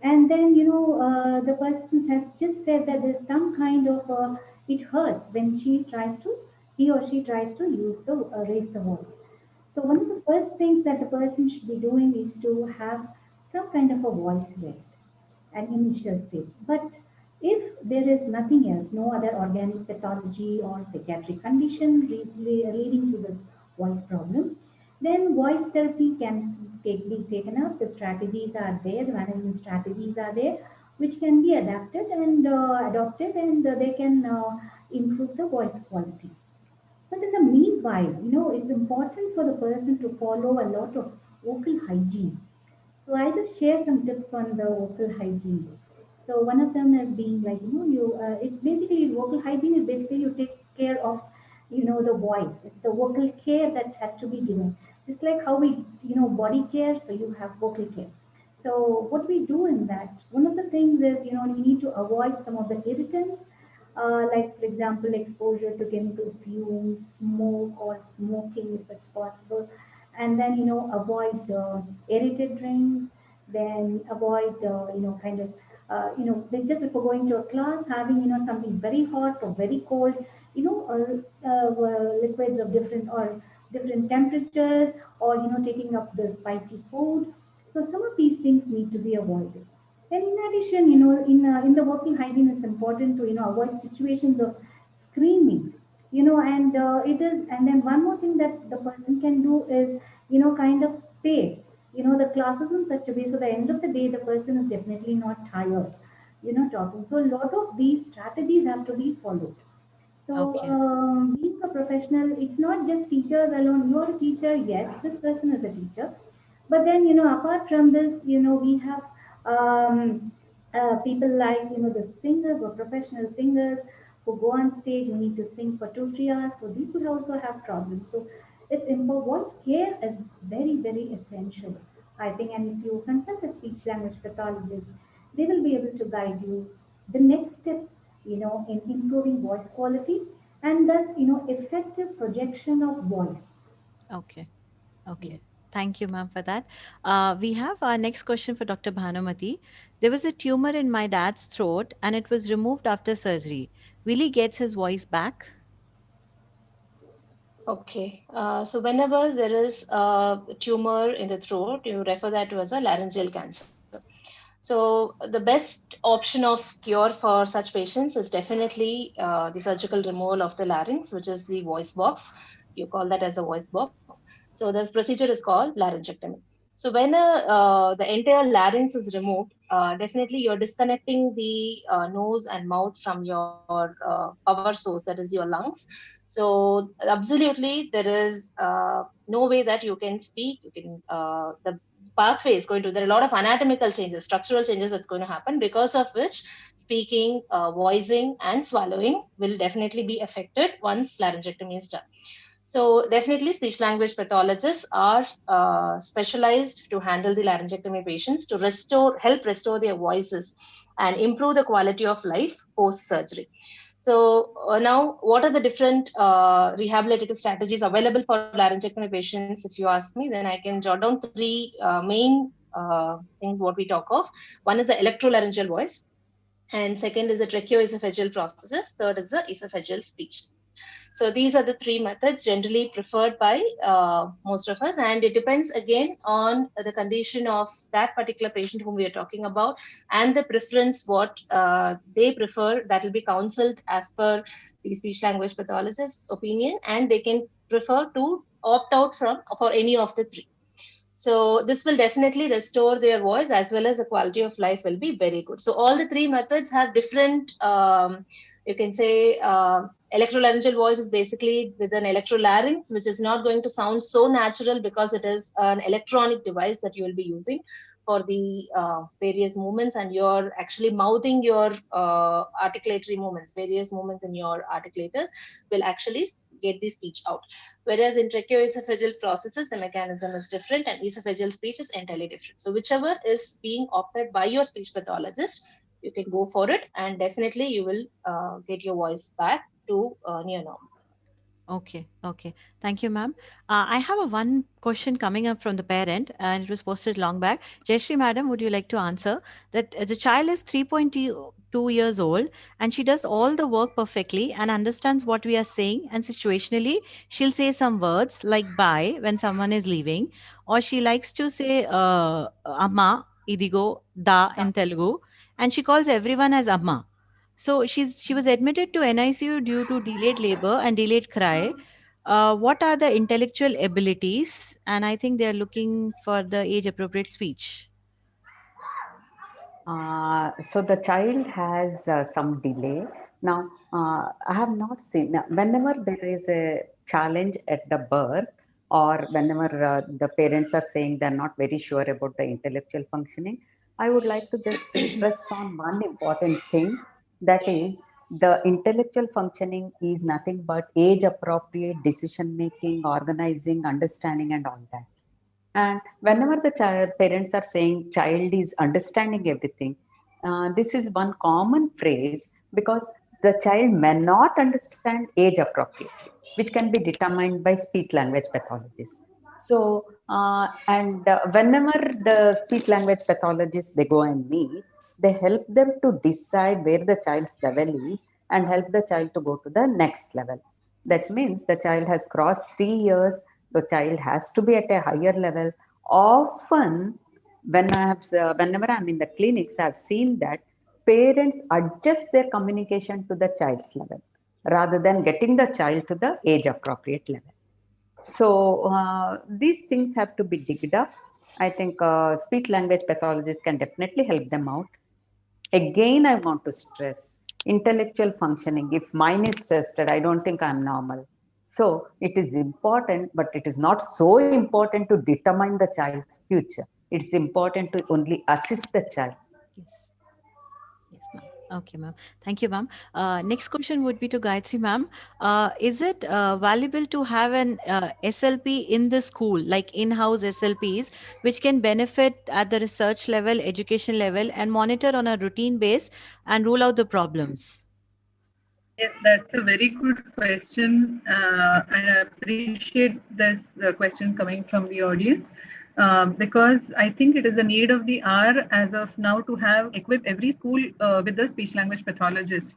E: And then, the person has just said that there's some kind of, it hurts when he or she tries to raise the voice. So one of the first things that the person should be doing is to have some kind of a voice rest, an initial stage. But if there is nothing else, no other organic pathology or psychiatric condition leading to this voice problem, then voice therapy can be taken up. The strategies are there, the management strategies are there, which can be adapted and adopted, and they can improve the voice quality. But in the meanwhile, it's important for the person to follow a lot of vocal hygiene. So I'll just share some tips on the vocal hygiene. So one of them is being like, it's basically vocal hygiene is basically you take care of, the voice. It's the vocal care that has to be given. Just like how we, body care, so you have vocal care. So what we do in that, one of the things is, you need to avoid some of the irritants, like for example, exposure to chemical fumes, smoke or smoking if it's possible, and then avoid aerated drinks, then avoid kind of just before going to a class having something very hot or very cold, liquids of different temperatures, or taking up the spicy food. So some of these things need to be avoided. And in addition, in the working hygiene, it's important to avoid situations of screaming. And it is. And then one more thing that the person can do is kind of space. The classes in such a way so the end of the day the person is definitely not tired. Talking. So a lot of these strategies have to be followed. So,
C: Okay.
E: being a professional, it's not just teachers alone. You're a teacher, yes, this person is a teacher. But then, apart from this, we have people like, the singers or professional singers who go on stage, you need to sing for 2, 3 hours. So, these could also have problems. So, it's important. Voice care is very, very essential, I think. And if you consult a speech language pathologist, they will be able to guide you the next steps, in improving voice quality and thus, effective projection of voice.
C: Okay.
E: Yes.
C: Okay. Thank you, ma'am, for that. We have our next question for Dr. Bhanumati. There was a tumor in my dad's throat and it was removed after surgery. Will he get his voice back?
F: Okay. So whenever there is a tumor in the throat, you refer that to as a laryngeal cancer. So the best option of cure for such patients is definitely the surgical removal of the larynx, which is the voice box. You call that as a voice box. So this procedure is called laryngectomy. So when the entire larynx is removed, definitely you're disconnecting the nose and mouth from your power source, that is your lungs. So absolutely, there is no way that you can speak. You can the pathway is going to, there are a lot of anatomical changes, structural changes that's going to happen, because of which speaking, voicing and swallowing will definitely be affected once laryngectomy is done. So definitely speech language pathologists are specialized to handle the laryngectomy patients to help restore their voices and improve the quality of life post surgery. So now, what are the different rehabilitative strategies available for laryngectomy patients? If you ask me, then I can jot down three main things what we talk of. One is the electrolaryngeal voice, and second is the tracheoesophageal processes, third is the esophageal speech. So these are the three methods generally preferred by most of us, and it depends again on the condition of that particular patient whom we are talking about, and the preference what they prefer. That will be counseled as per the speech language pathologist's opinion, and they can prefer to opt out from for any of the three. So this will definitely restore their voice, as well as the quality of life will be very good. So all the three methods have different, you can say, electrolaryngeal voice is basically with an electrolarynx, which is not going to sound so natural because it is an electronic device that you will be using for the various movements, and you're actually mouthing your articulatory movements. Various movements in your articulators will actually get the speech out. Whereas in tracheoesophageal processes, the mechanism is different, and esophageal speech is entirely different. So whichever is being opted by your speech pathologist, you can go for it, and definitely you will get your voice back to near normal.
C: Okay, okay. Thank you, ma'am. I have a one question coming up from the parent, and it was posted long back. Jayashree, madam, would you like to answer? That the child is 3.2 years old, and she does all the work perfectly and understands what we are saying. And situationally, she'll say some words like bye when someone is leaving, or she likes to say amma, idigo, da in Telugu, and she calls everyone as amma. So she was admitted to NICU due to delayed labor and delayed cry. What are the intellectual abilities? And I think they are looking for the age appropriate speech.
H: So the child has some delay. Now, I have not seen, now, whenever there is a challenge at the birth, or whenever the parents are saying they're not very sure about the intellectual functioning, I would like to just stress on one important thing, that is, the intellectual functioning is nothing but age appropriate decision making, organizing, understanding, and all that. And whenever the child parents are saying child is understanding everything, this is one common phrase, because the child may not understand age appropriately, which can be determined by speech language pathologists. So, whenever the speech language pathologists they go and meet, they help them to decide where the child's level is and help the child to go to the next level. That means the child has crossed 3 years, the child has to be at a higher level. Often, whenever I'm in the clinics, I've seen that parents adjust their communication to the child's level rather than getting the child to the age appropriate level. So these things have to be digged up. I think speech language pathologists can definitely help them out. Again, I want to stress intellectual functioning. If mine is tested, I don't think I'm normal. So it is important, but it is not so important to determine the child's future. It's important to only assist the child.
C: Yes. Yes, ma'am. Okay, ma'am. Thank you, ma'am. Next question would be to Gayatri, ma'am. Is it valuable to have an SLP in the school, like in-house SLPs, which can benefit at the research level, education level, and monitor on a routine base and rule out the problems?
G: Yes, that's a very good question, and I appreciate this question coming from the audience, because I think it is a need of the hour as of now to have equip every school with a speech language pathologist.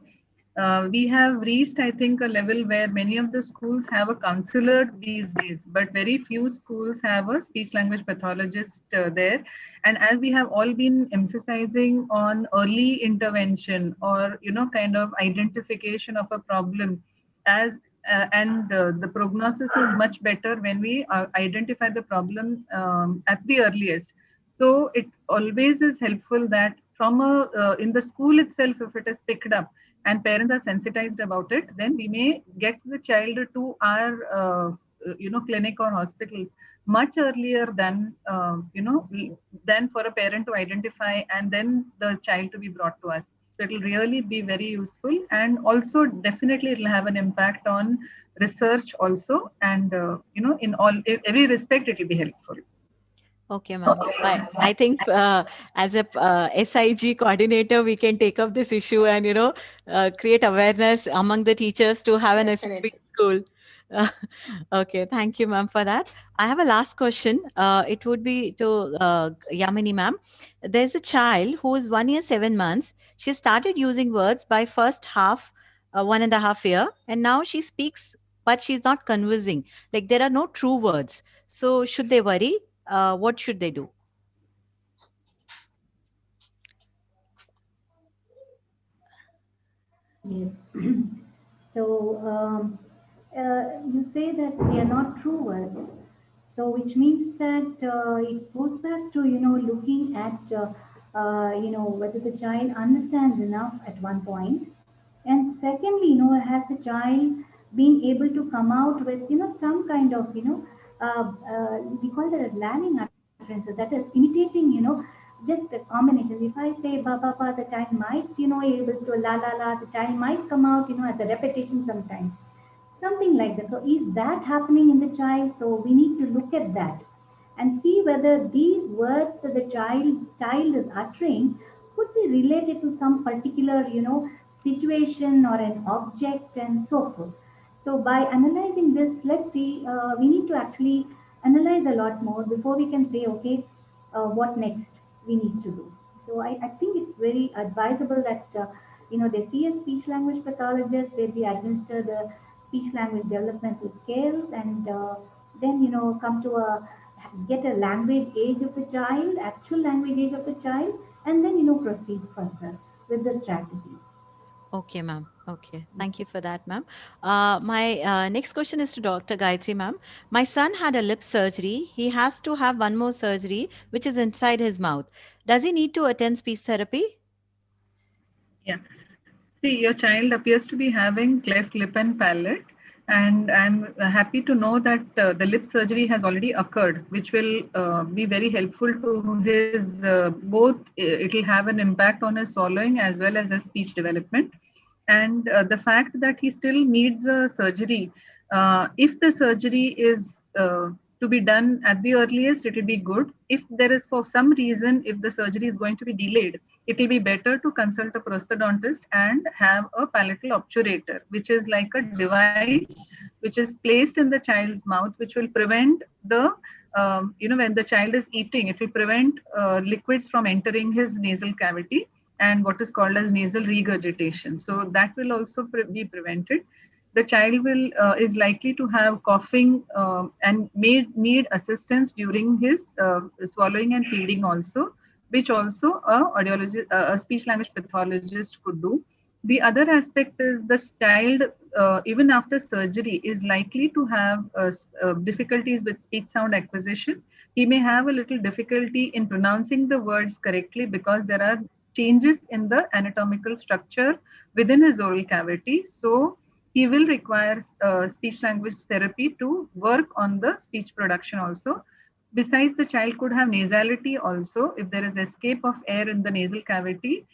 G: We have reached, I think, a level where many of the schools have a counselor these days, but very few schools have a speech language pathologist there. And as we have all been emphasizing on early intervention, or kind of identification of a problem, as and the prognosis is much better when we identify the problem at the earliest. So it always is helpful that from in the school itself, if it is picked up and parents are sensitized about it, then we may get the child to our clinic or hospitals much earlier than than for a parent to identify and then the child to be brought to us. So it will really be very useful, and also definitely it will have an impact on research also, and in every respect it will be helpful.
C: Okay, ma'am. So I think as a SIG coordinator, we can take up this issue and create awareness among the teachers to have an SLP
F: Definitely.
C: school. Okay, thank you, ma'am, for that. I have a last question. It would be to Yamini, ma'am. There's a child who is 1 year 7 months. She started using words by first half, 1.5 year, and now she speaks, but she's not conversing. Like there are no true words. So should they worry? What should they do?
E: Yes. So you say that they are not true words. So which means that it goes back to looking at whether the child understands enough at one point, and secondly, has the child been able to come out with some kind of we call that as learning utterances, that is imitating just a combination. If I say ba ba ba, the child might able to la la la, the child might come out as a repetition sometimes, something like that. So is that happening in the child? So we need to look at that and see whether these words that the child is uttering could be related to some particular situation or an object and so forth. So by analyzing this, let's see, we need to actually analyze a lot more before we can say, okay, what next we need to do. So I think it's very advisable that they see a speech language pathologist, they be administer the speech language developmental scales, and then come to a get a language age of the child, actual language age of the child, and then proceed further with the strategies.
C: Okay, ma'am. Okay, thank you
E: Yes.
C: for that, ma'am. My next question is to Dr. Gayatri, ma'am. My son had a lip surgery. He has to have one more surgery, which is inside his mouth. Does he need to attend speech therapy?
G: Yeah. See, your child appears to be having cleft lip and palate, and I'm happy to know that the lip surgery has already occurred, which will be very helpful to his both. It will have an impact on his swallowing as well as his speech development. And the fact that he still needs a surgery, if the surgery is to be done at the earliest, it will be good. If there is for some reason, if the surgery is going to be delayed, it will be better to consult a prosthodontist and have a palatal obturator, which is like a device which is placed in the child's mouth, which will prevent the when the child is eating, it will prevent liquids from entering his nasal cavity and what is called as nasal regurgitation. So that will also be prevented. The child will is likely to have coughing and may need assistance during his swallowing and feeding also, which also a speech language pathologist could do. The other aspect is the child, even after surgery, is likely to have difficulties with speech sound acquisition. He may have a little difficulty in pronouncing the words correctly because there are changes in the anatomical structure within his oral cavity. So he will require speech language therapy to work on the speech production also. Besides, the child could have nasality also. If there is escape of air in the nasal cavity,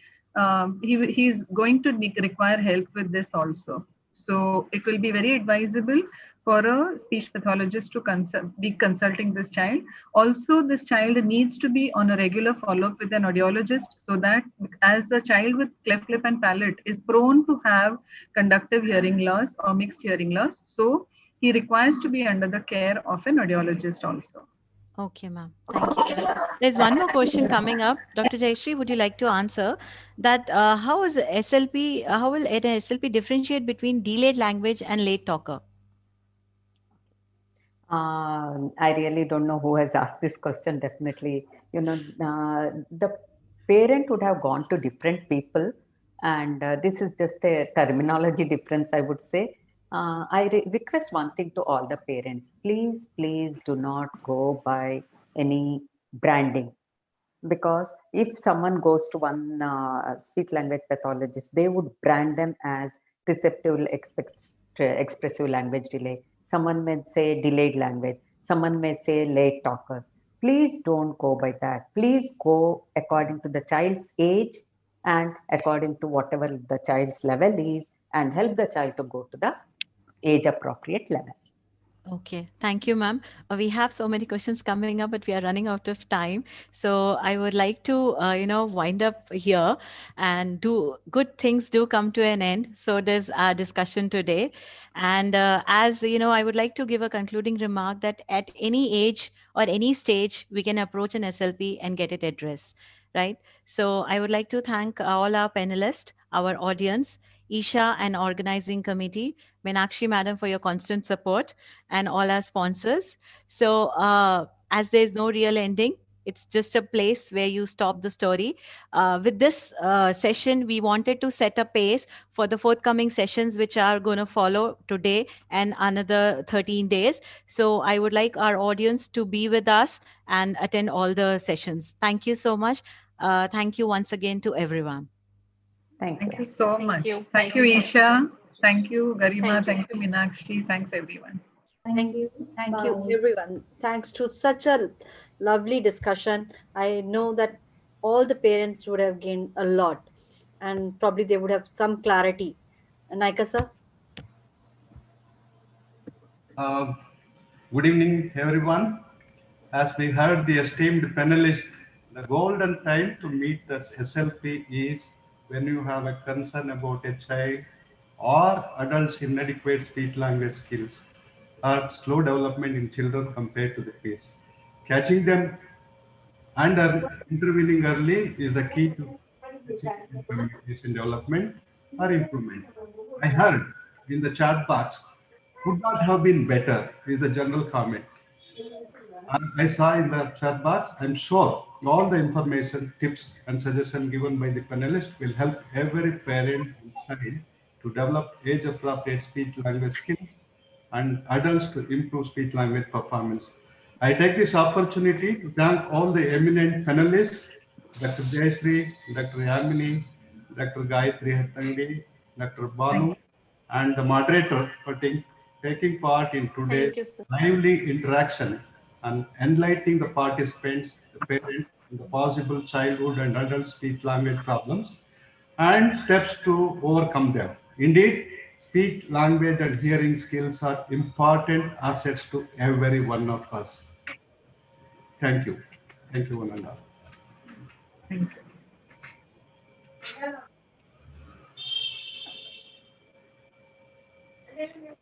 G: he is going to require help with this also. So it will be very advisable for a speech pathologist to be consulting this child. Also, this child needs to be on a regular follow-up with an audiologist, so that as a child with cleft lip and palate is prone to have conductive hearing loss or mixed hearing loss, so he requires to be under the care of an audiologist also.
C: Okay, ma'am. Thank you for that. There's one more question coming up. Dr. Jayashree, would you like to answer that? How is SLP? How will an SLP differentiate between delayed language and late talker?
H: I really don't know who has asked this question. Definitely, the parent would have gone to different people, and this is just a terminology difference, I would say. I request one thing to all the parents: please do not go by any branding, because if someone goes to one speech language pathologist, they would brand them as receptive expressive language delay. Someone may say delayed language, someone may say late talkers. Please don't go by that. Please go according to the child's age and according to whatever the child's level is, and help the child to go to the age appropriate level.
C: Okay, thank you, ma'am. We have so many questions coming up, but we are running out of time. So I would like to, wind up here and do good things do come to an end. So does our discussion today. And as you know, I would like to give a concluding remark that at any age or any stage, we can approach an SLP and get it addressed, right? So I would like to thank all our panelists, our audience, Isha and organizing committee, Meenakshi madam for your constant support and all our sponsors. So, as there's no real ending, it's just a place where you stop the story. With this session, we wanted to set a pace for the forthcoming sessions, which are going to follow today and another 13 days. So, I would like our audience to be with us and attend all the sessions. Thank you so much. Thank you once again to everyone.
H: Thank
G: Thank
H: you.
G: you so
F: Thank
G: much.
F: you.
G: Thank you, Isha. Thank you, Garima.
F: Thank you.
G: Thank you, Meenakshi. Thanks, everyone.
B: Thank
E: Thank you.
B: thank you,
E: Bye.
B: everyone. Thanks to such a lovely discussion. I know that all the parents would have gained a lot and probably they would have some clarity. Naika sir?
I: Uh, Good evening, everyone. As we heard the esteemed panelist, the golden time to meet the SLP is when you have a concern about a child or adults inadequate speech language skills or slow development in children compared to the kids. Catching them and intervening early is the key to achieving communication development or improvement. I heard in the chat box, could not have been better, is the general comment. I saw in the chat box. I'm sure all the information, tips, and suggestions given by the panelists will help every parent and child to develop age-appropriate speech language skills and adults to improve speech language performance. I take this opportunity to thank all the eminent panelists, Dr. Jayashree, Dr. Yamini, Dr. Gayatri Hattandi, Dr.
G: Thank
I: Banu, and the moderator for taking part in today's
F: Thank you, sir.
I: lively interaction and enlightening the participants, the parents, and the possible childhood and adult speech language problems and steps to overcome them. Indeed, speech, language, and hearing skills are important assets to every one of us. Thank you. Thank you, one and all.
G: you.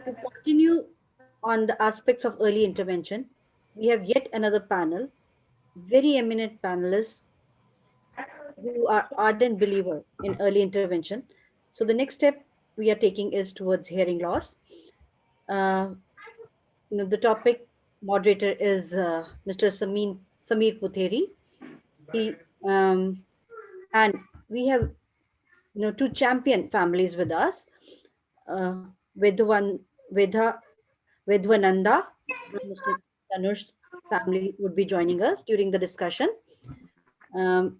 B: To continue on the aspects of early intervention, we have yet another panel, very eminent panelists who are ardent believer in early intervention. So the next step we are taking is towards hearing loss. Uh, the topic moderator is Mr. Samir Putheri. He and we have two champion families with us. Vedwan Vedha Vedwananda and Mr. Tanush's family would be joining us during the discussion. Um,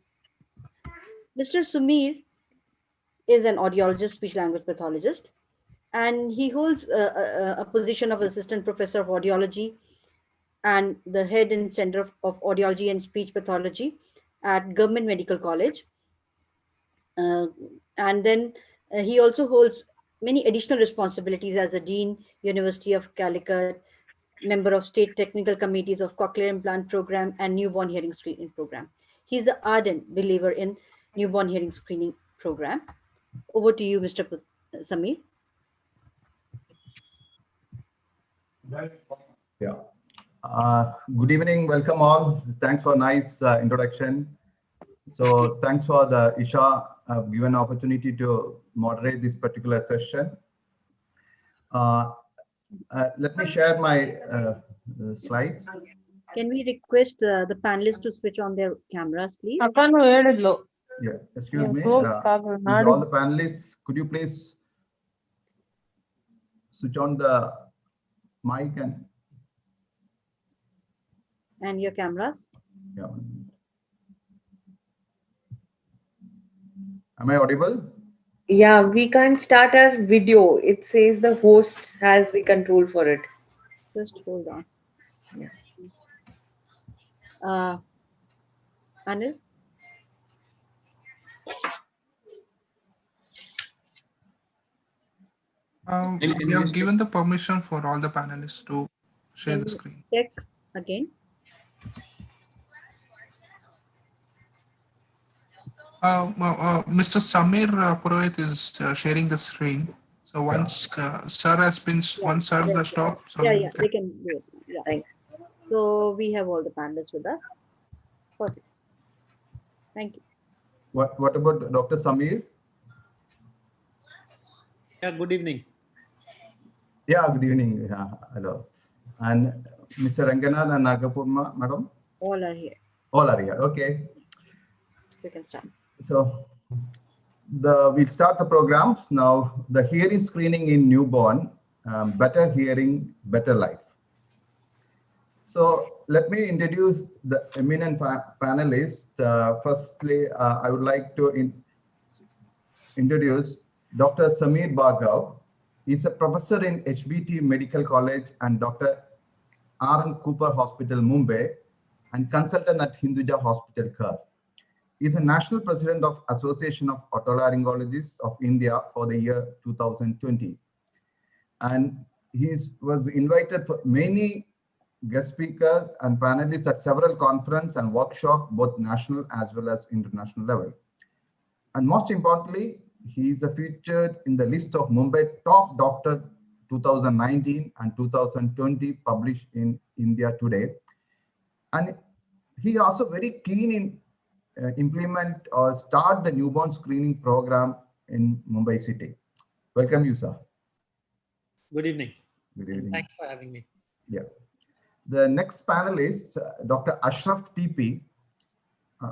B: Mr. Sumir is an audiologist, speech language pathologist, and he holds a position of assistant professor of audiology and the head and center of audiology and speech pathology at Government Medical College. And then he also holds many additional responsibilities as a dean, University of Calicut, member of state technical committees of cochlear implant program and newborn hearing screening program. He's an ardent believer in newborn hearing screening program. Over to you, Mr. Samir.
J: Yeah. Good evening. Welcome all. Thanks for nice introduction. So thanks for the Isha given opportunity to moderate this particular session. Let me share my slides.
B: Can we request the panelists to switch on their cameras, please?
J: Yeah, excuse me. All the panelists, could you please switch on the mic
B: and your cameras?
J: Yeah. Am I audible?
K: Yeah, we can't start our video. It says the host has the control for it.
B: Just hold on.
K: Yeah.
B: Anil?
A: We have given the permission for all the panelists to share
B: Can
A: the
B: you
A: screen.
B: check again?
A: Mr. Samir Purohit is sharing the screen. So once sir has been, once sir has stopped, so
B: Yeah, they can do it. Yeah.
K: Thanks.
B: So we have all the panelists with us. Perfect. Thank you.
J: What about Dr. Samir?
L: Yeah, good evening.
J: Yeah, good evening. Yeah, hello. And Mr. Ranganath and Nagapurma, madam?
B: All are here.
J: All are here. Okay.
B: So you can start.
J: So we'll start the program now. The hearing screening in newborn, better hearing, better life. So let me introduce the eminent panelists. Firstly, I would like to introduce Dr. Samir Bhargav. He's a professor in HBT Medical College and Dr. R.N. Cooper Hospital, Mumbai, and consultant at Hinduja Hospital, Kar. He's a national president of Association of Otolaryngologists of India for the year 2020. And he was invited for many guest speakers and panelists at several conferences and workshops, both national as well as international level. And most importantly, he is featured in the list of Mumbai Top Doctor 2019 and 2020 published in India Today. And he also very keen in implement or start the newborn screening program in Mumbai city. Welcome you, sir.
L: Good evening.
J: Good evening.
L: Thanks for having me.
J: Yeah. The next panelist, Dr. Ashraf TP.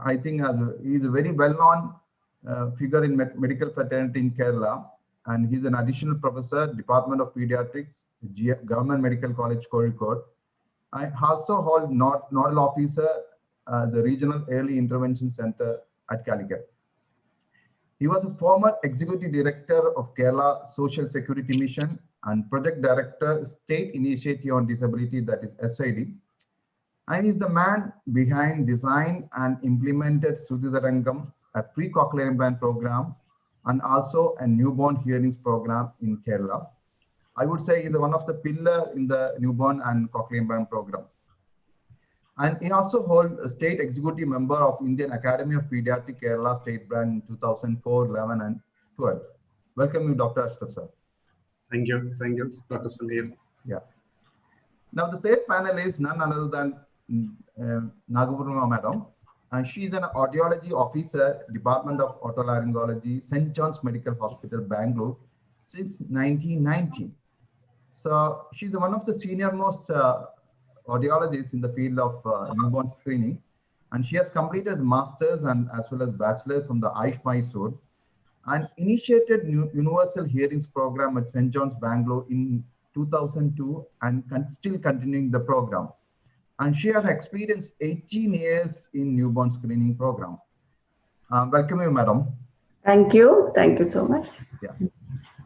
J: I think he is a very well-known figure in medical fraternity in Kerala, and he's an additional professor, Department of Pediatrics, Government Medical College, Kozhikode. I also hold nodal officer, the Regional Early Intervention Center at Calicut. He was a former executive director of Kerala Social Security Mission and project director, State Initiative on Disability, that is SID. And he's the man behind design and implemented Sudhidarangam, a pre-cochlear implant program, and also a newborn hearings program in Kerala. I would say he's one of the pillars in the newborn and cochlear implant program. And he also holds a state executive member of Indian Academy of Pediatric Kerala State Branch in 2004, 11, and 12. Welcome you, Dr. Ashraf, sir.
I: Thank you, Dr. Samir.
J: Yeah. Now the third panel is none other than Nagapurma madam, and she is an audiology officer, Department of Otolaryngology, St. John's Medical Hospital, Bangalore, since 1990. So she's one of the senior most audiologists in the field of newborn screening, and she has completed master's and as well as bachelor from the Ayush Mysore, and initiated universal hearings program at St. John's, Bangalore in 2002, and still continuing the program. And she has experienced 18 years in newborn screening program. Welcome you, madam.
K: Thank you so much.
J: Yeah.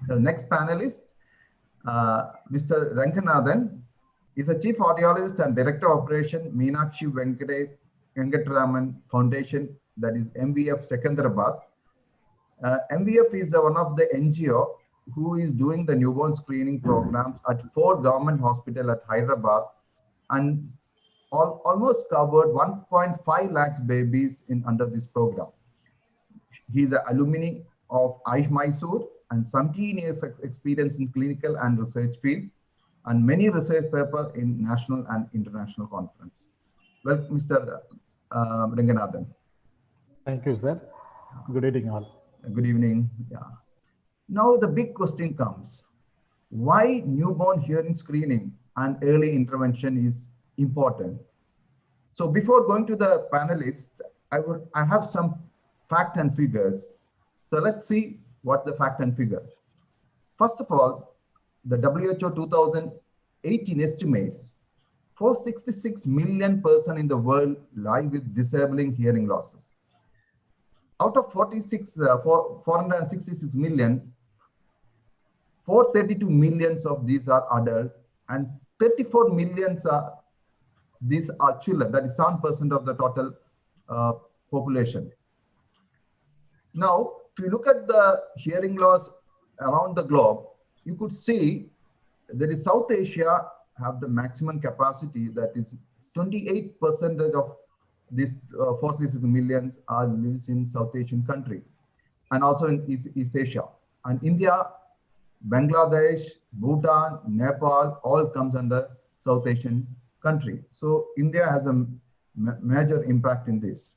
J: The next panelist, Mr. Ranganathan, is a chief audiologist and director of operation Meenakshi Venkataraman Foundation, that is MVF Secunderabad. MVF is one of the NGO who is doing the newborn screening programs at 4 government hospitals at Hyderabad, and almost covered 1.5 lakhs babies under this program. He is an alumni of Ayush Mysore and 17 years experience in clinical and research field, and many research papers in national and international conference. Well, Mr. Ranganathan.
M: Thank you, sir. Good evening, all.
J: Good evening. Yeah. Now the big question comes: why newborn hearing screening and early intervention is important? So before going to the panelists, I have some fact and figures. So let's see what's the fact and figure. First of all, the WHO 2018 estimates 466 million persons in the world live with disabling hearing losses. Out of 466 million, 432 millions of these are adult, and 34 millions are these are children. That is 7% of the total population. Now, if you look at the hearing loss around the globe, you could see that is South Asia have the maximum capacity, that is 28% of these 466 millions are lives in South Asian country and also in East Asia. And India, Bangladesh, Bhutan, Nepal all comes under South Asian country. So India has a major impact in this.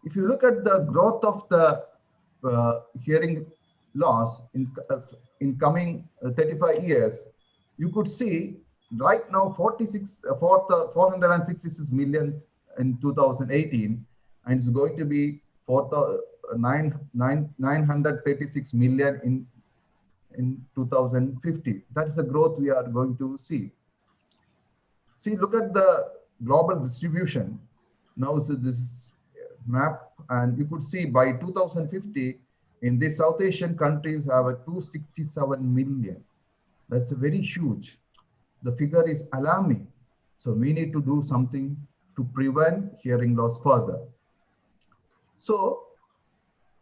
J: If you look at the growth of the hearing loss in coming 35 years, you could see right now 466 million in 2018, and it's going to be 936 million in 2050. That's the growth we are going to see. See, look at the global distribution. Now, so this map, and you could see by 2050, in the South Asian countries have a 267 million. That's very huge. The figure is alarming. So we need to do something to prevent hearing loss further. So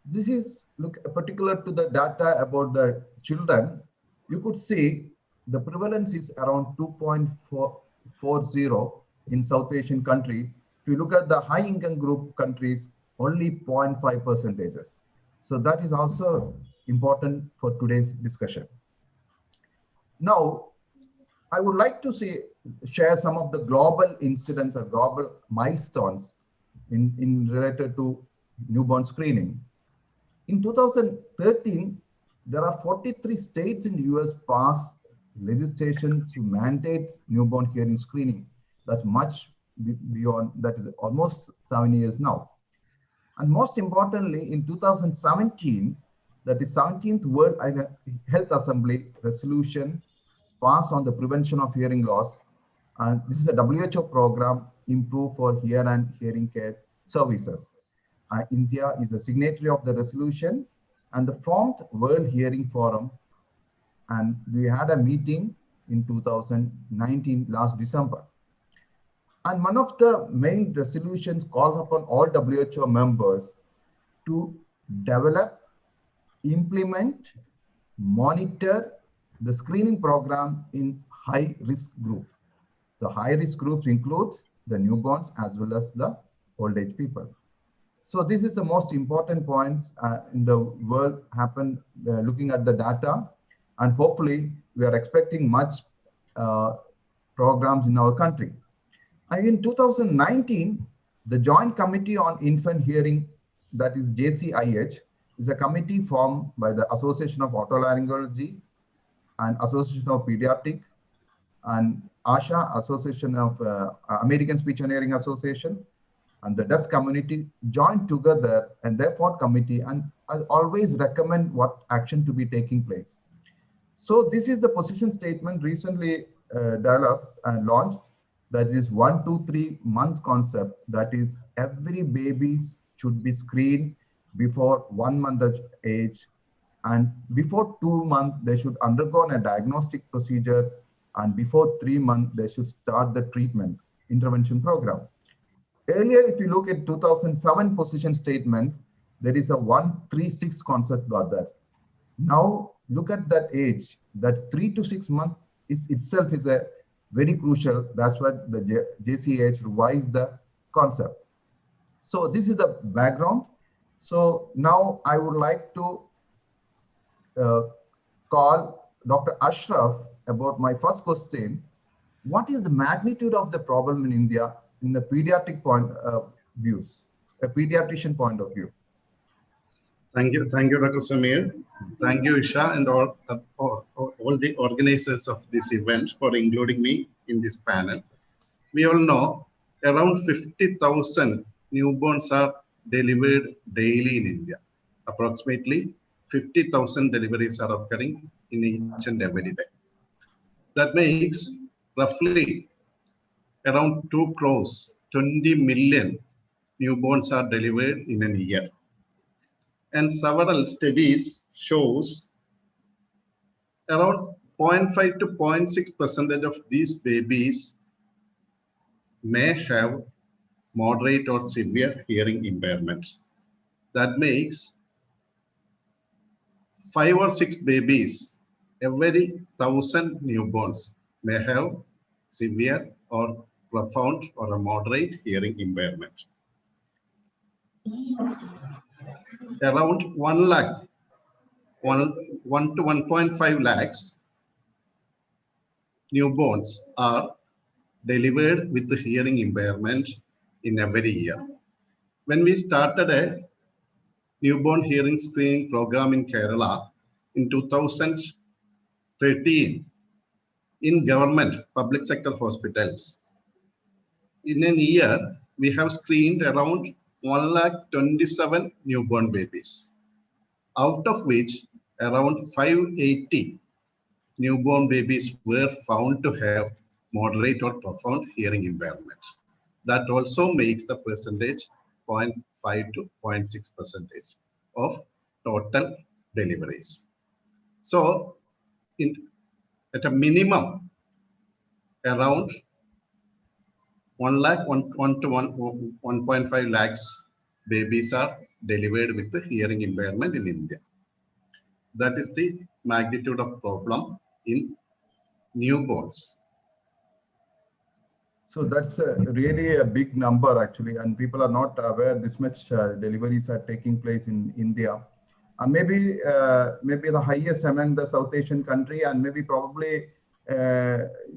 J: this is particular to the data about the children. You could see the prevalence is around 2.40 in South Asian country. If you look at the high income group countries, only 0.5%. So that is also important for today's discussion. Now, I would like to share some of the global incidents or global milestones in related to newborn screening. In 2013, there are 43 states in the US passed legislation to mandate newborn hearing screening. That's much beyond, that is almost 7 years now. And most importantly, in 2017, that is 17th World Health Assembly resolution passed on the prevention of hearing loss. And this is a WHO program, Improve for Hear and Hearing Care Services. India is a signatory of the resolution and the formed World Hearing Forum. And we had a meeting in 2019, last December. And one of the main resolutions calls upon all WHO members to develop, implement, monitor the screening program in high-risk group. The high-risk groups include the newborns as well as the old age people. So this is the most important point in the world happened looking at the data, and hopefully we are expecting much programs in our country. And in 2019, the Joint Committee on Infant Hearing, that is JCIH, is a committee formed by the Association of Otolaryngology and Association of Pediatric and ASHA, Association of American Speech and Hearing Association, and the deaf community joined together, and they fought committee and always recommend what action to be taking place. So this is the position statement recently developed and launched. That is 1, 2, 3 month concept. That is every baby should be screened before 1 month of age, and before 2 months they should undergo a diagnostic procedure, and before 3 months they should start the treatment intervention program. Earlier, if you look at 2007 position statement, there is a 136 concept about that. Now look at that age, that 3 to 6 months is itself is a very crucial. That's what the JCH revised the concept. So this is the background. So now I would like to call Dr. Ashraf about my first question. What is the magnitude of the problem in India in the pediatric point of views, a pediatrician point of view?
I: Thank you, Dr. Samir. Thank you, Isha, and all the organizers of this event for including me in this panel. We all know around 50,000 newborns are delivered daily in India. Approximately 50,000 deliveries are occurring in each and every day. That makes roughly around 2 crores, 20 million newborns are delivered in a year. And several studies shows around 0.5 to 0.6% of these babies may have moderate or severe hearing impairment. That makes 5 or 6 babies every 1,000 newborns may have severe or profound or a moderate hearing impairment. Around 1 lakh, 1 to 1.5 lakhs newborns are delivered with the hearing impairment in every year. When we started a newborn hearing screening program in Kerala in 2013 in government public sector hospitals, in a year we have screened around 1,27,000 newborn babies, out of which around 580 newborn babies were found to have moderate or profound hearing impairment. That also makes the percentage 0.5 to 0.6% of total deliveries. So at a minimum, around 1 lakh, 1 to 1.5 lakhs babies are delivered with the hearing impairment in India. That is the magnitude of problem in newborns.
J: So that's really a big number actually, and people are not aware this much deliveries are taking place in India. Maybe the highest among the South Asian country, and maybe probably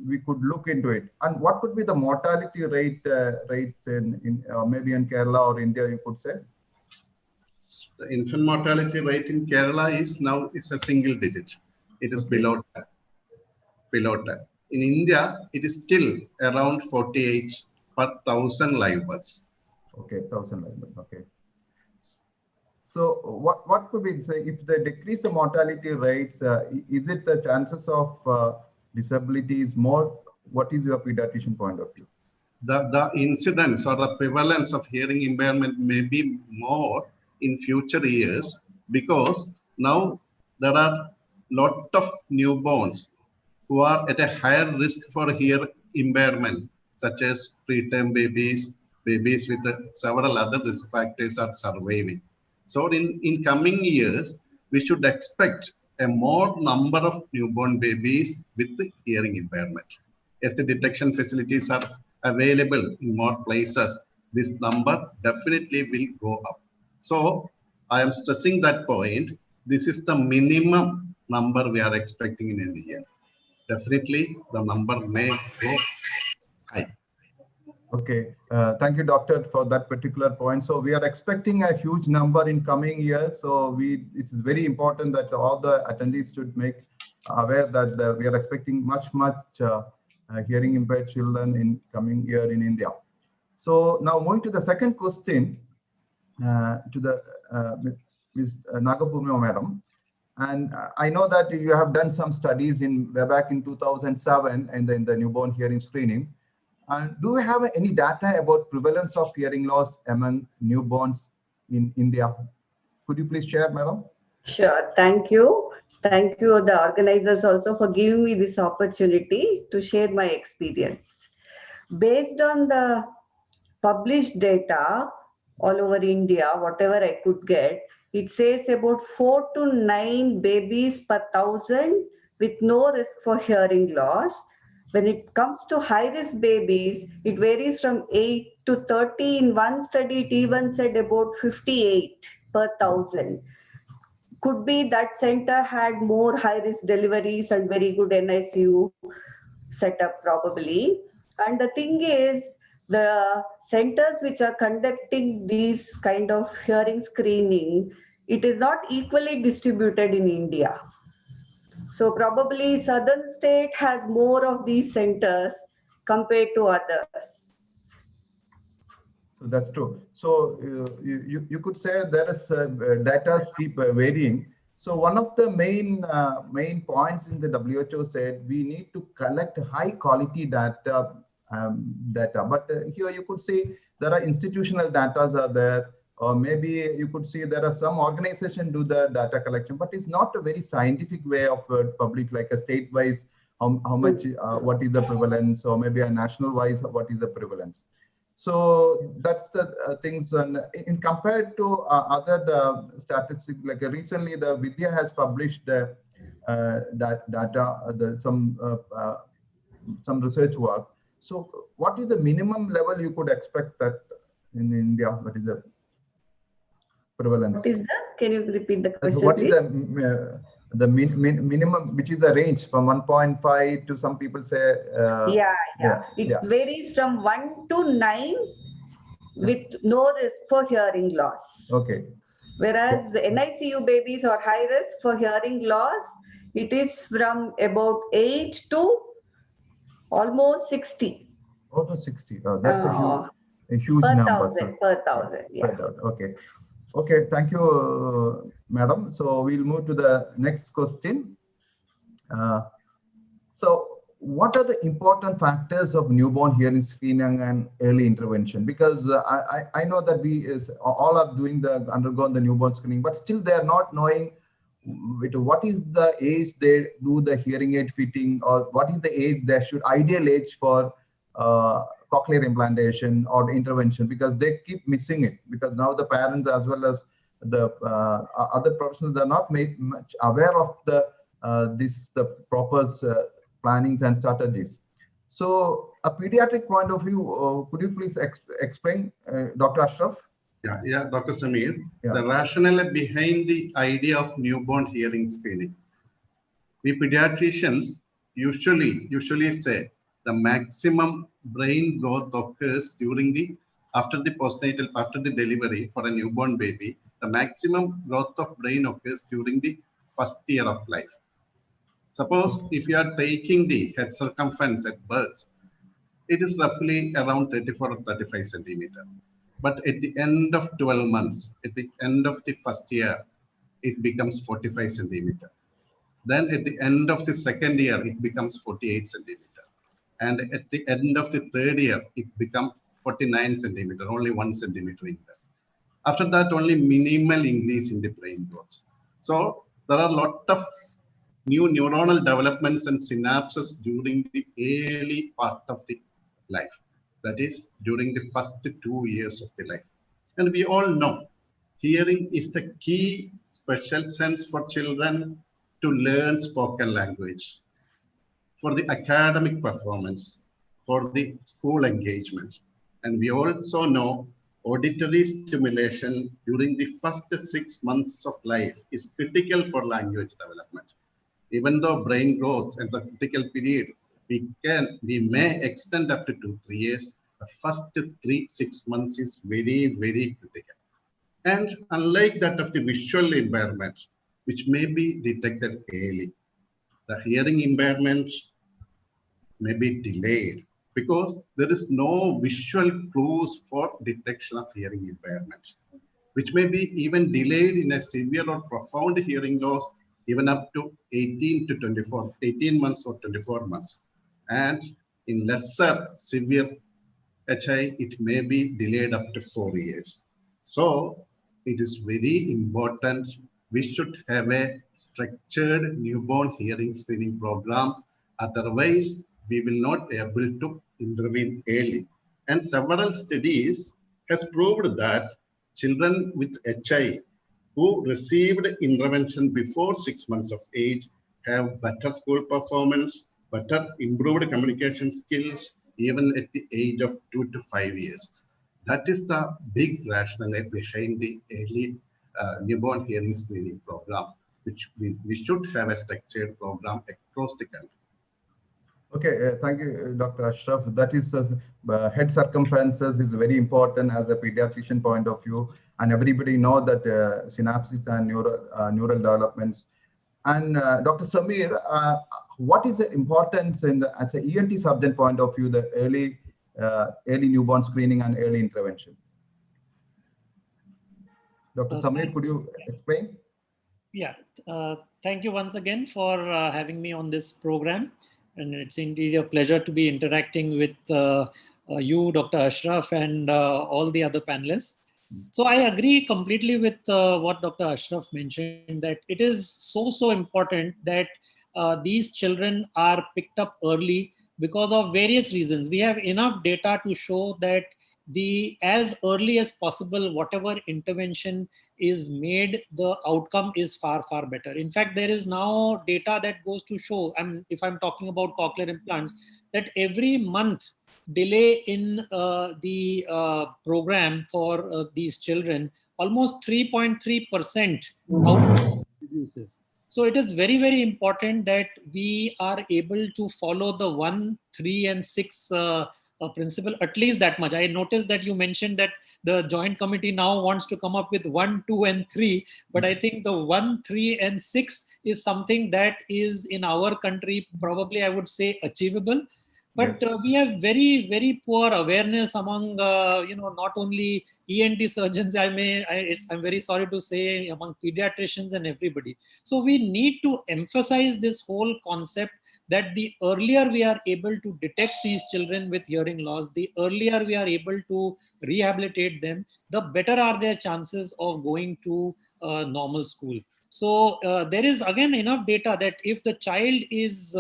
J: we could look into it. And what could be the mortality rates in maybe in Kerala or India, you could say?
I: The infant mortality rate in Kerala is now a single digit. It is below 10. Below 10. In India, it is still around 48 per 1,000 live births.
J: Okay, 1,000 live births. Okay. So what could we say if they decrease the mortality rates? Is it the chances of disability is more? What is your pediatrician point of view?
I: The incidence or the prevalence of hearing impairment may be more in future years, because now there are lot of newborns who are at a higher risk for hearing impairment, such as preterm babies, babies with several other risk factors are surviving. So in coming years, we should expect a more number of newborn babies with the hearing impairment. As the detection facilities are available in more places, this number definitely will go up. So I am stressing that point. This is the minimum number we are expecting in a year. Definitely the number may go high.
J: Okay, thank you, doctor, for that particular point. So we are expecting a huge number in coming years. So it is very important that all the attendees should make aware that we are expecting much hearing impaired children in coming year in India. So now moving to the second question to the Ms. Nagapurma madam. And I know that you have done some studies way back in 2007 in the newborn hearing screening. And do you have any data about prevalence of hearing loss among newborns in India? Could you please share, madam?
N: Sure. Thank you. Thank you, the organizers, also for giving me this opportunity to share my experience. Based on the published data all over India, whatever I could get, it says about 4 to 9 babies per 1,000 with no risk for hearing loss. When it comes to high-risk babies, it varies from 8 to 30. In one study, it even said about 58 per 1,000. Could be that center had more high-risk deliveries and very good NICU setup probably. And the thing is, the centers which are conducting these kind of hearing screening, it is not equally distributed in India. So probably southern state has more of these centers compared to others.
J: So that's true. So you could say there is data keep varying. So one of the main points in the WHO said we need to collect high quality data. But here you could see there are institutional data are there, or maybe you could see there are some organizations do the data collection, but it's not a very scientific way of public, like a state-wise, how much, what is the prevalence, or maybe a national-wise, what is the prevalence. So that's the things. And in compared to other statistics, like recently the Vidya has published data, some research work. So what is the minimum level you could expect that in India? What is the prevalence?
N: What is the? Can you repeat the question?
J: So what
N: please?
J: is the minimum, which is the range from 1.5 to some people say?
N: It varies from 1 to 9 with no risk for hearing loss.
J: Okay.
N: Whereas NICU babies are high risk for hearing loss. It is from about 8 to almost 60.
J: Almost 60. That's a huge
N: per
J: number.
N: Thousand, per thousand. Yeah.
J: Per thousand. Okay. Okay. Thank you, madam. So we'll move to the next question. So what are the important factors of newborn hearing screening and early intervention? Because I know that we all are undergone the newborn screening, but still they are not knowing what is the age they do the hearing aid fitting, or what is the age they should, ideal age for cochlear implantation or intervention, because they keep missing it, because now the parents as well as the other professionals are not made much aware of the proper plannings and strategies. So a pediatric point of view, could you please explain, Dr. Ashraf?
I: Yeah, Dr. Samir. Yeah. The rationale behind the idea of newborn hearing screening. We pediatricians usually say the maximum brain growth occurs after the delivery for a newborn baby. The maximum growth of brain occurs during the first year of life. Suppose if you are taking the head circumference at birth, it is roughly around 34 or 35 centimeters. But at the end of 12 months, at the end of the first year, it becomes 45 centimeters. Then at the end of the second year, it becomes 48 centimeters. And at the end of the third year, it becomes 49 centimeters, only 1 centimeter increase. After that, only minimal increase in the brain growth. So there are a lot of new neuronal developments and synapses during the early part of the life. That is during the first 2 years of the life. And we all know hearing is the key special sense for children to learn spoken language, for the academic performance, for the school engagement. And we also know auditory stimulation during the first 6 months of life is critical for language development. Even though brain growth at the critical period, we may extend up to 2-3 years. The first 3-6 months is very, very critical. And unlike that of the visual impairment, which may be detected early, the hearing impairment may be delayed because there is no visual clues for detection of hearing impairment, which may be even delayed in a severe or profound hearing loss, even up to 18 months or 24 months. And in lesser severe HI, it may be delayed up to 4 years. So it is very important. We should have a structured newborn hearing screening program. Otherwise, we will not be able to intervene early. And several studies has proved that children with HI who received intervention before 6 months of age have better school performance, better improved communication skills, even at the age of 2 to 5 years. That is the big rationale behind the early newborn hearing screening program, which we should have a structured program across the country.
J: Okay, thank you, Dr. Ashraf. That is head circumferences is very important as a pediatrician point of view, and everybody know that synapses and neural developments. And Dr. Samir, what is the importance as an ENT surgeon point of view, the early newborn screening and early intervention? Dr. Samir, could you explain?
L: Yeah, thank you once again for having me on this program. And it's indeed a pleasure to be interacting with you, Dr. Ashraf, and all the other panelists. So I agree completely with what Dr. Ashraf mentioned, that it is so important that these children are picked up early because of various reasons. We have enough data to show that as early as possible, whatever intervention is made, the outcome is far, far better. In fact, there is now data that goes to show, if I'm talking about cochlear implants, that every month delay in the program for these children, almost 3.3% reduces. So it is very, very important that we are able to follow the 1, 3, and 6 principle, at least that much. I noticed that you mentioned that the joint committee now wants to come up with 1, 2, and 3, but I think the 1, 3, and 6 is something that is in our country probably, I would say, achievable. But we have very, very poor awareness among, not only ENT surgeons, I'm very sorry to say, among pediatricians and everybody. So we need to emphasize this whole concept that the earlier we are able to detect these children with hearing loss, the earlier we are able to rehabilitate them, the better are their chances of going to normal school. So there is again enough data that if the child is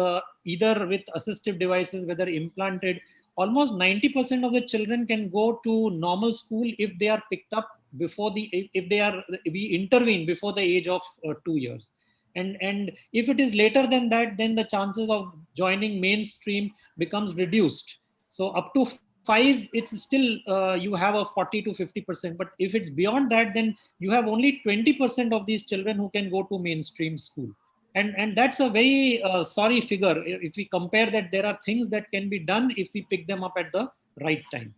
L: either with assistive devices, whether implanted, almost 90% of the children can go to normal school if they are picked up before we intervene before the age of 2 years. And if it is later than that, then the chances of joining mainstream becomes reduced. So up to 5, it's still you have a 40 to 50%. But if it's beyond that, then you have only 20% of these children who can go to mainstream school. And that's a very sorry figure if we compare that. There are things that can be done if we pick them up at the right time.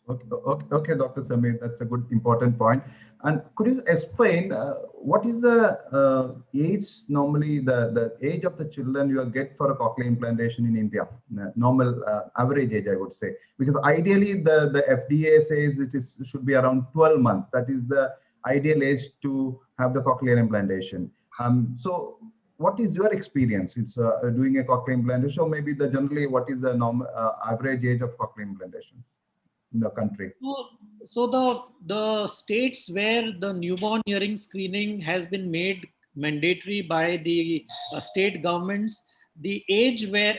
J: Okay, Dr. Samir, that's a good important point. And could you explain what is the age, normally the age of the children you get for a cochlear implantation in India? Normal average age, I would say, because ideally the FDA says it should be around 12 months. That is the ideal age to have the cochlear implantation. So what is your experience? It's doing a cochlear implantation, or maybe generally what is the normal average age of cochlear implantation in the country?
L: So the states where the newborn hearing screening has been made mandatory by the state governments, the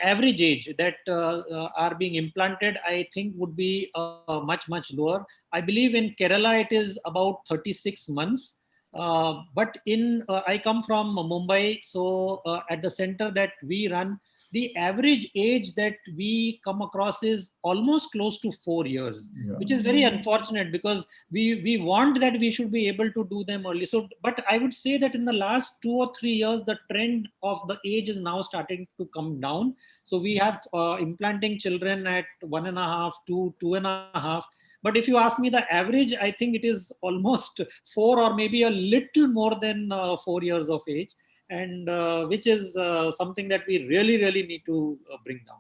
L: average age that are being implanted, I think would be much, much lower. I believe in Kerala it is about 36 months. But I come from Mumbai, so at the center that we run, the average age that we come across is almost close to 4 years, which is very unfortunate because we want that we should be able to do them early. So, but I would say that in the last 2 or 3 years, the trend of the age is now starting to come down. So we have implanting children at 1.5 to 2.5. But if you ask me the average, I think it is almost 4 or maybe a little more than 4 years of age, and which is something that we really, really need to bring down.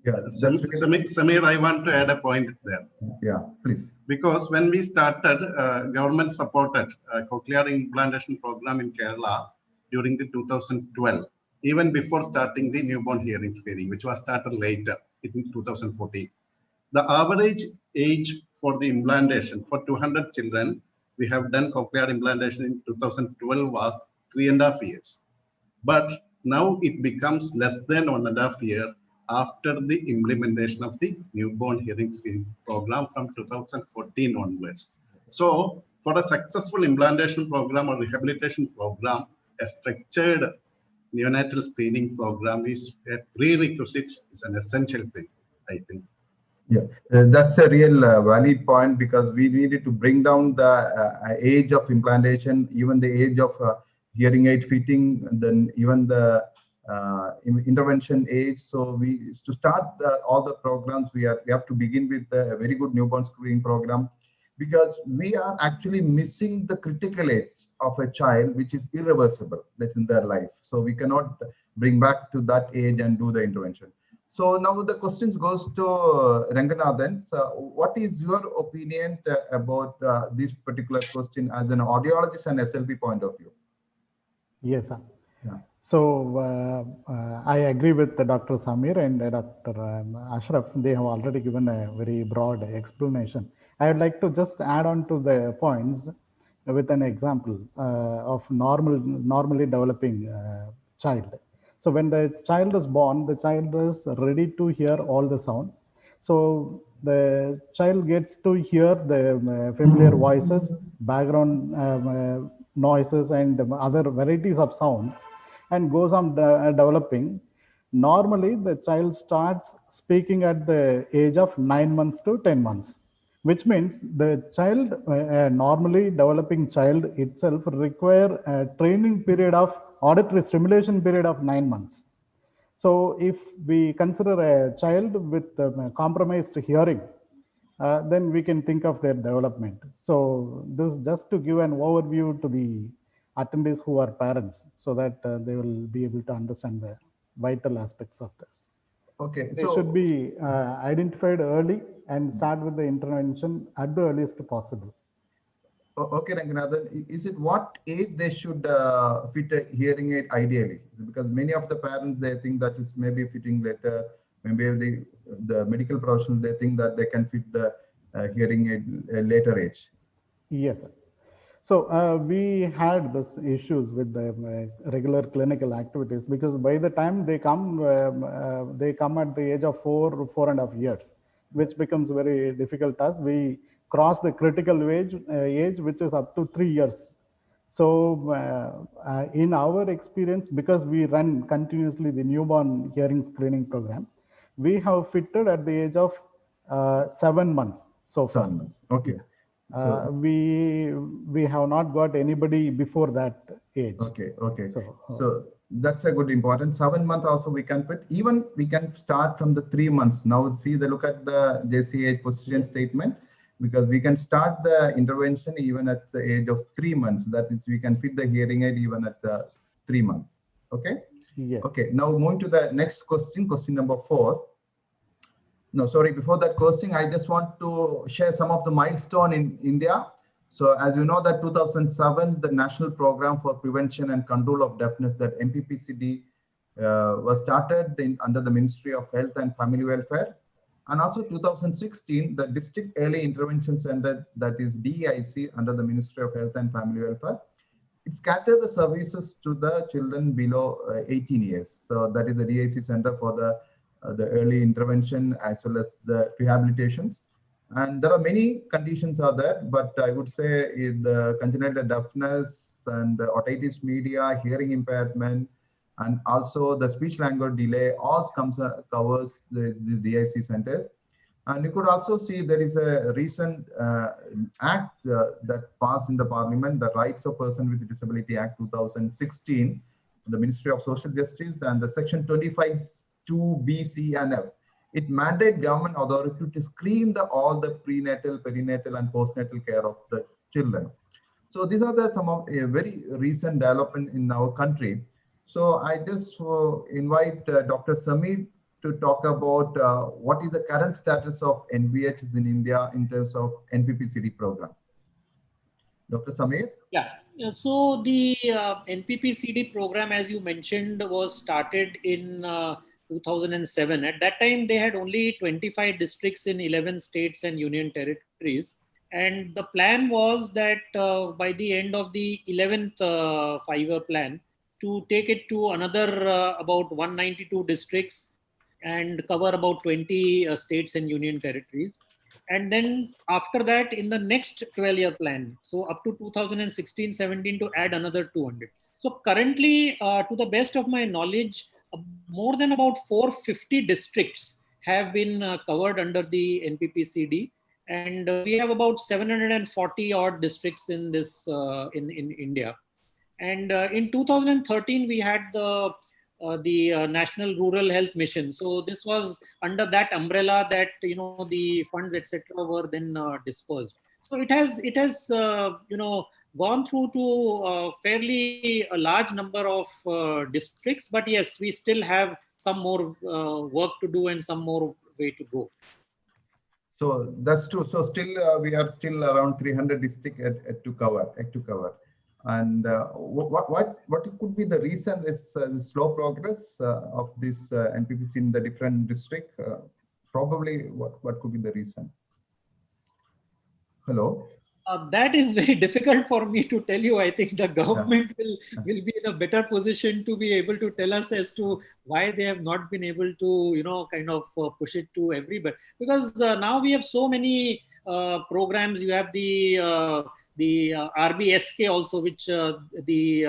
J: Yeah,
I: Samir, I want to add a point there.
J: Yeah, please.
I: Because when we started, government supported cochlear implantation program in Kerala during the 2012, even before starting the newborn hearing screening, which was started later in 2014. The average age for the implantation for 200 children, we have done cochlear implantation in 2012 was 3.5 years. But now it becomes less than 1.5 years after the implementation of the newborn hearing screening program from 2014 onwards. So for a successful implantation program or rehabilitation program, a structured neonatal screening program is a prerequisite, is an essential thing, I think.
J: Yeah, that's a real valid point, because we needed to bring down the age of implantation, even the age of hearing aid fitting, and then even the intervention age. So to start all the programs, we have to begin with a very good newborn screening program, because we are actually missing the critical age of a child, which is irreversible, that's in their life. So we cannot bring back to that age and do the intervention. So now the questions goes to Ranganathan. So what is your opinion about this particular question as an audiologist and SLP point of view?
M: Yes, sir.
J: Yeah.
M: So I agree with Dr. Samir and Dr. Ashraf. They have already given a very broad explanation. I would like to just add on to the points with an example of normally developing child. So when the child is born, the child is ready to hear all the sound. So the child gets to hear the familiar voices, background noises, and other varieties of sound, and goes on developing. Normally, the child starts speaking at the age of 9 months to 10 months, which means the child, normally developing child itself, require a training period of auditory stimulation period of 9 months. So if we consider a child with compromised hearing, then we can think of their development. So this is just to give an overview to the attendees who are parents, so that they will be able to understand the vital aspects of this.
J: Okay,
M: They should be identified early and start with the intervention at the earliest possible.
J: Okay, Ranganathan, is it what age they should fit a hearing aid ideally? Because many of the parents, they think that is maybe fitting later, maybe the medical professionals, they think that they can fit the hearing aid later age.
M: Yes, sir. So we had this issues with the regular clinical activities, because by the time they come at the age of 4.5 years, which becomes very difficult as we cross the critical age, which is up to 3 years. So in our experience, because we run continuously the newborn hearing screening program, we have fitted at the age of 7 months so far.
J: 7 months. Okay.
M: So we have not got anybody before that age.
J: Okay. So that's a good important. 7 months also we can put. Even we can start from the 3 months. Now see the look at the JCH position statement, because we can start the intervention even at the age of 3 months. That means we can fit the hearing aid even at the 3 months. Okay.
M: Yes.
J: Okay. Now moving to the next question. Question number 4. No, sorry, before that question, I just want to share some of the milestone in India. So as you know that 2007, the National Program for Prevention and Control of Deafness, that NPPCD, was started under the Ministry of Health and Family Welfare. And also 2016, the District Early Intervention Center, that is DEIC, under the Ministry of Health and Family Welfare. It scatters the services to the children below 18 years. So that is the DEIC Center for the early intervention as well as the rehabilitations. And there are many conditions are there, but I would say the congenital deafness and the otitis media, hearing impairment, and also the speech language delay, all covers the DIC centers. And you could also see there is a recent act that passed in the Parliament, the Rights of Person with Disability Act 2016, the Ministry of Social Justice, and the Section 25(2)B, C, and F. It mandates government authority to screen all the prenatal, perinatal, and postnatal care of the children. So these are some of a very recent development in our country. So I just invite Dr. Samir to talk about what is the current status of NVHs in India in terms of NPPCD program. Dr. Samir?
L: Yeah. So the NPPCD program, as you mentioned, was started in 2007. At that time, they had only 25 districts in 11 states and union territories. And the plan was that by the end of the 11th 5-year plan, to take it to another about 192 districts and cover about 20 states and union territories. And then after that, in the next 12-year plan, so up to 2016-17, to add another 200. So currently, to the best of my knowledge, more than about 450 districts have been covered under the NPPCD. And we have about 740 odd districts in this in India. And in 2013, we had the National Rural Health Mission. So this was under that umbrella that the funds etc. were then dispersed. So it has gone through to fairly a large number of districts. But yes, we still have some more work to do and some more way to go.
J: So that's true. So still we are still around 300 districts to cover. And what could be the reason is slow progress of this NPPC in the different district? Probably what could be the reason? Hello?
L: That is very difficult for me to tell you. I think the government will be in a better position to be able to tell us as to why they have not been able to, kind of push it to everybody. Because now we have so many programs. You have the RBSK also, which the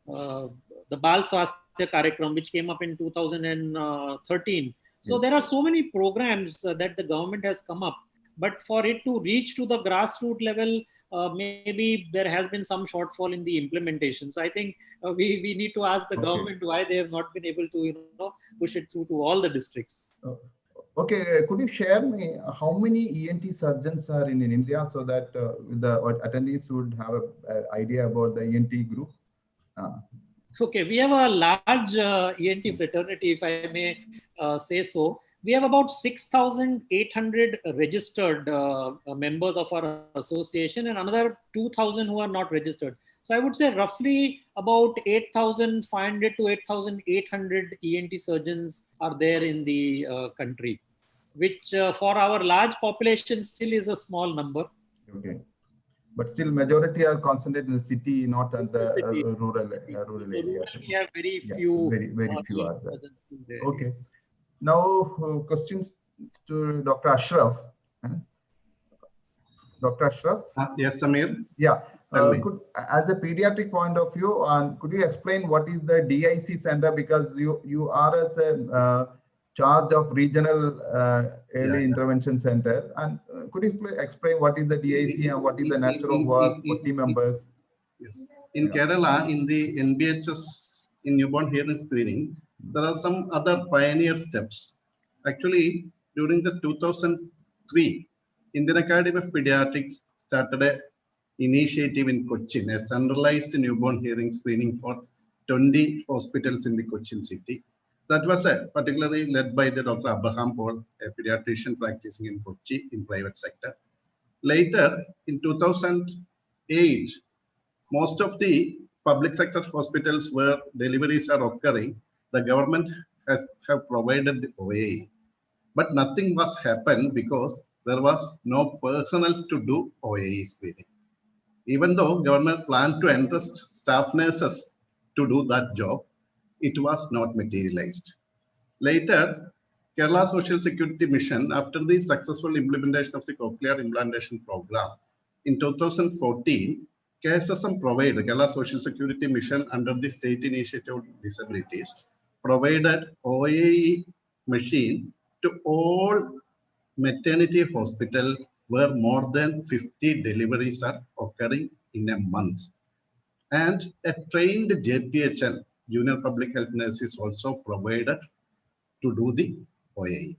L: Bal Swasthya Karyakram, which came up in 2013. So there are so many programs that the government has come up. But for it to reach to the grassroots level, maybe there has been some shortfall in the implementation. So I think we need to ask the government why they have not been able to push it through to all the districts.
J: Okay, could you share me how many ENT surgeons are in India so that the attendees would have an idea about the ENT group?
L: Okay, we have a large ENT fraternity, if I may say so. We have about 6,800 registered members of our association and another 2,000 who are not registered. So I would say roughly about 8,500 to 8,800 ENT surgeons are there in the country, which for our large population still is a small number.
J: Okay. But still majority are concentrated in the city, not at the rural area.
L: We have very few.
J: Very few are there. Okay. Now questions to Dr. Ashraf. Dr. Ashraf?
I: Yes, Samir.
J: Yeah. As a pediatric point of view, could you explain what is the DIC center? Because you are as a charge of regional early intervention center, and could you explain what is the DIC and what is the nature of work, what team members?
I: Yes, in Kerala, in the NBHS in newborn hearing screening, there are some other pioneer steps. Actually, during the 2003, Indian Academy of Pediatrics started an initiative in Cochin, a centralized newborn hearing screening for 20 hospitals in the Cochin city. That was particularly led by the Dr. Abraham Paul, a pediatrician practicing in Kochi in private sector. Later, in 2008, most of the public sector hospitals where deliveries are occurring, the government have provided the OAE. But nothing was happened because there was no personnel to do OAE screening. Even though government planned to entrust staff nurses to do that job, it was not materialized. Later, Kerala Social Security Mission, after the successful implementation of the cochlear implantation program, in 2014, KSSM provided, Kerala Social Security Mission under the State Initiative on Disabilities, provided OAE machine to all maternity hospital where more than 50 deliveries are occurring in a month. And a trained JPHN, Junior Public Health Nurse, is also provided to do the OAE.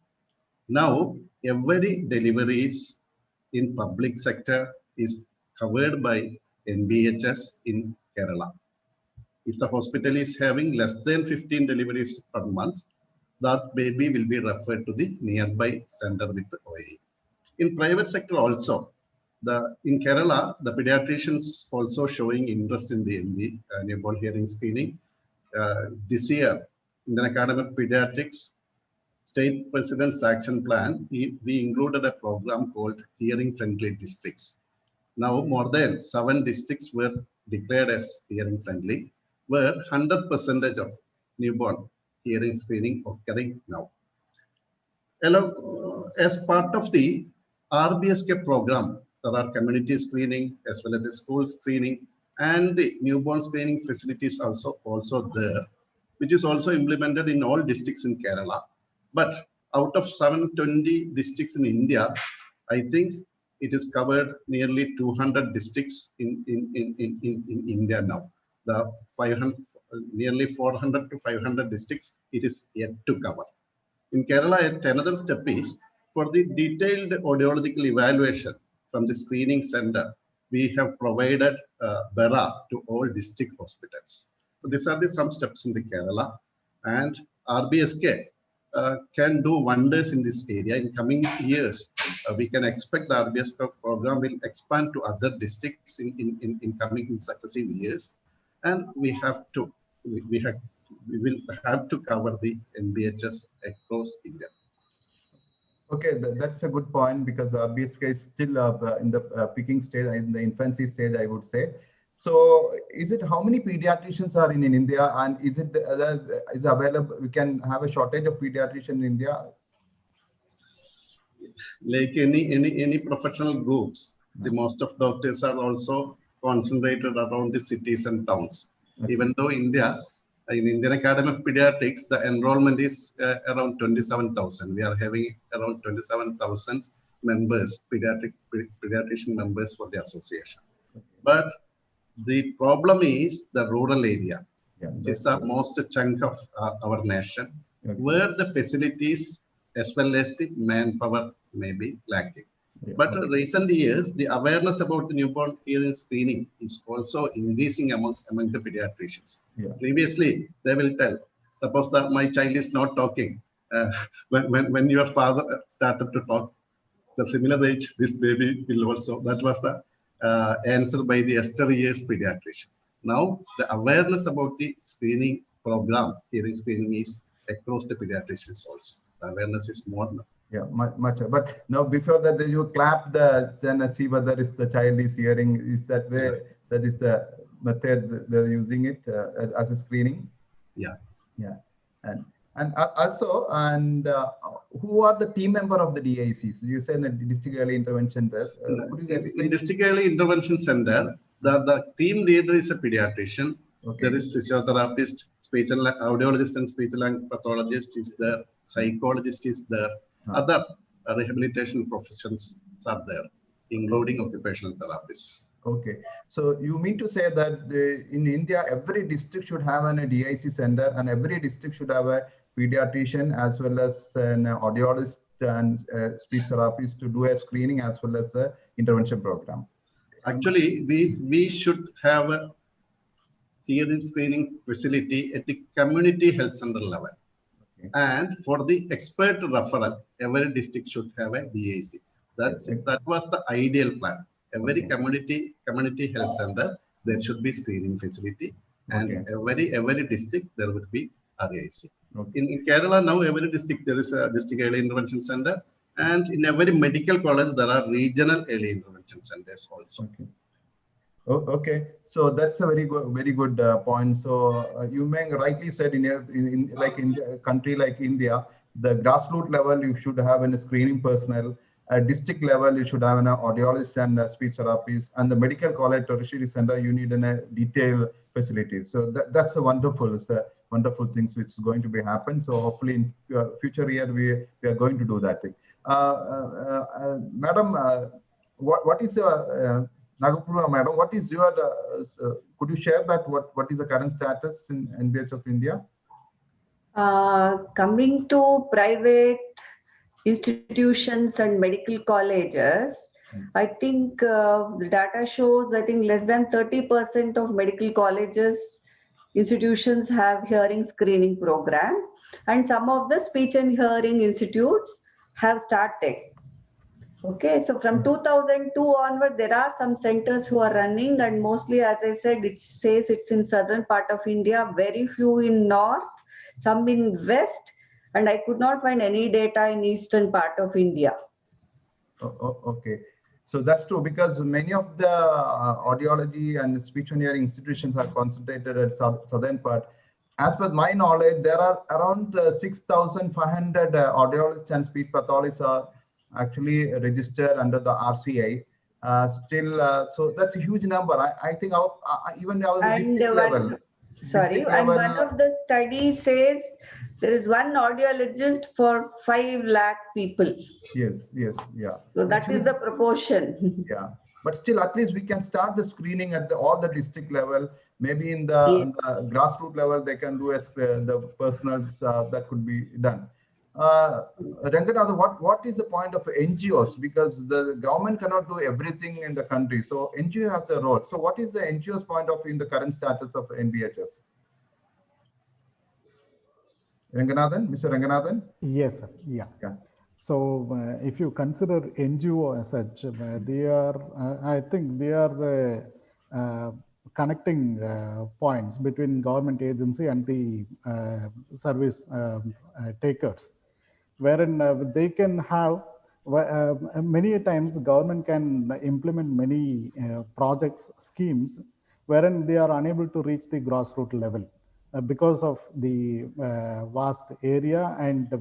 I: Now, every deliveries in public sector is covered by NBHS in Kerala. If the hospital is having less than 15 deliveries per month, that baby will be referred to the nearby center with the OAE. In private sector also, in Kerala, the pediatricians also showing interest in the newborn hearing screening. This year, in the Academy of Pediatrics State President's Action Plan, we included a program called Hearing Friendly Districts. Now, more than 7 districts were declared as hearing friendly, where 100% of newborn hearing screening occurring now. As part of the RBSK program, there are community screening as well as the school screening, and the newborn screening facilities also there, which is also implemented in all districts in Kerala. But out of 720 districts in India, I think it is covered nearly 200 districts in India now. The nearly 400 to 500 districts, it is yet to cover. In Kerala, another step is for the detailed audiological evaluation from the screening center, we have provided BERA to all district hospitals. So these are some steps in the Kerala, and RBSK can do wonders in this area. In coming years, we can expect the RBSK program will expand to other districts in coming successive years, and we will have to cover the NBHS across India.
J: Okay, that's a good point because BSK is still in the picking stage, in the infancy stage, I would say. So, is it how many pediatricians are in India, and is it is available? We can have a shortage of pediatricians in India.
I: Like any professional groups, the most of doctors are also concentrated around the cities and towns. Okay. Even though in Indian Academy of Pediatrics, the enrollment is around 27,000. We are having around 27,000 members, pediatrician members for the association. Okay. But the problem is the rural area, which is the most chunk of our nation, okay, where the facilities as well as the manpower may be lacking. Yeah, but recent years, the awareness about the newborn hearing screening is also increasing among the pediatricians. Yeah. Previously, they will tell, suppose that my child is not talking, when your father started to talk, the similar age, this baby will also, that was the answer by the yesteryear's pediatrician. Now, the awareness about the screening program, hearing screening, is across the pediatricians also. The awareness is more now.
J: Yeah, much. But now, before that, you clap then see whether the child is hearing. Is that way? Yeah. That is the method they're using it as a screening.
I: Yeah.
J: Yeah, and also, who are the team member of the DICs? You said the District Early Intervention Center.
I: In District Early Intervention Center, the team leader is a pediatrician. Okay. There is physiotherapist, speech and audiologist, and speech and pathologist is there. Psychologist is there. Other rehabilitation professions are there, including occupational therapists.
J: Okay, so you mean to say that in India, every district should have a DIC center, and every district should have a pediatrician as well as an audiologist and speech therapist to do a screening as well as the intervention program.
I: Actually, we should have a hearing screening facility at the community health center level. Okay. And for the expert referral, every district should have a DIC. That was the ideal plan. Every community health center, there should be screening facility, and every district there would be RIC. Okay. In Kerala now, every district there is a district early intervention center, and in every medical college there are regional early intervention centers also.
J: Okay. Okay, so that's a very good point. So you may rightly said in a country like India, the grassroots level you should have a screening personnel. At district level, you should have an audiologist and a speech therapist, and the medical college tertiary center, you need a detailed facilities. So that's a wonderful things which is going to be happen. So hopefully in future year we are going to do that thing. Madam, what is your Nagapura, madam? What is your? Could you share that? What is the current status in NBH of India?
N: Coming to private institutions and medical colleges, I think the data shows, I think less than 30% of medical colleges, institutions have hearing screening program, and some of the speech and hearing institutes have started. Okay, so from 2002 onward, there are some centers who are running, and mostly, as I said, it says it's in southern part of India, very few in north, some in west, and I could not find any data in eastern part of India.
J: Okay, so that's true because many of the audiology and speech and hearing institutions are concentrated at southern part. As per my knowledge, there are around 6,500 audiologists and speech pathologists are actually registered under the RCI. So that's a huge number. I think even our district level.
N: Sorry, and one of the studies says there is one audiologist for 5 lakh people.
J: Yes, yeah.
N: So that is the proportion.
J: Yeah, but still, at least we can start the screening at all the district level. Maybe in the grassroots level, they can do the personals that could be done. Ranganathan, what is the point of NGOs? Because the government cannot do everything in the country. So NGO has a role. So what is the NGO's point of view in the current status of NBHS? Ranganathan, Mr. Ranganathan?
M: Yes, sir. Yeah. So if you consider NGO as such, they are, I think they are connecting points between government agency and the service takers. wherein they can have many times government can implement many projects, schemes, wherein they are unable to reach the grassroots level because of the vast area and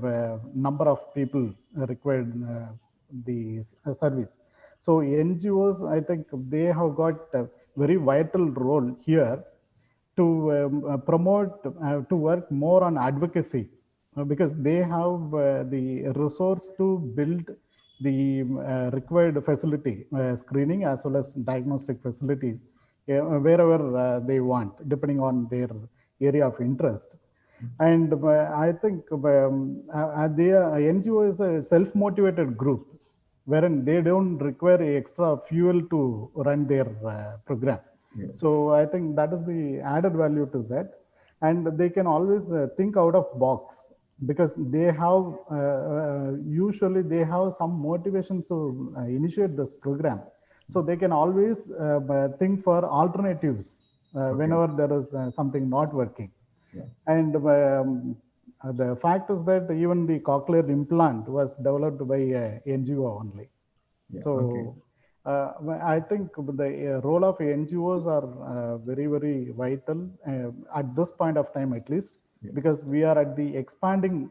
M: number of people required the service. So NGOs, I think they have got a very vital role here to promote, to work more on advocacy, because they have the resource to build the required facility, screening as well as diagnostic facilities, wherever they want, depending on their area of interest. And I think NGO is a self-motivated group, wherein they don't require extra fuel to run their program.
J: Yes.
M: So I think that is the added value to that. And they can always think out of box, because they have usually they have some motivation to initiate this program. So they can always think for alternatives whenever there is something not working.
J: Yeah.
M: And the fact is that even the cochlear implant was developed by NGO only.
J: Yeah,
M: So
J: okay.
M: I think the role of NGOs are very, very vital at this point of time, at least, because we are at the expanding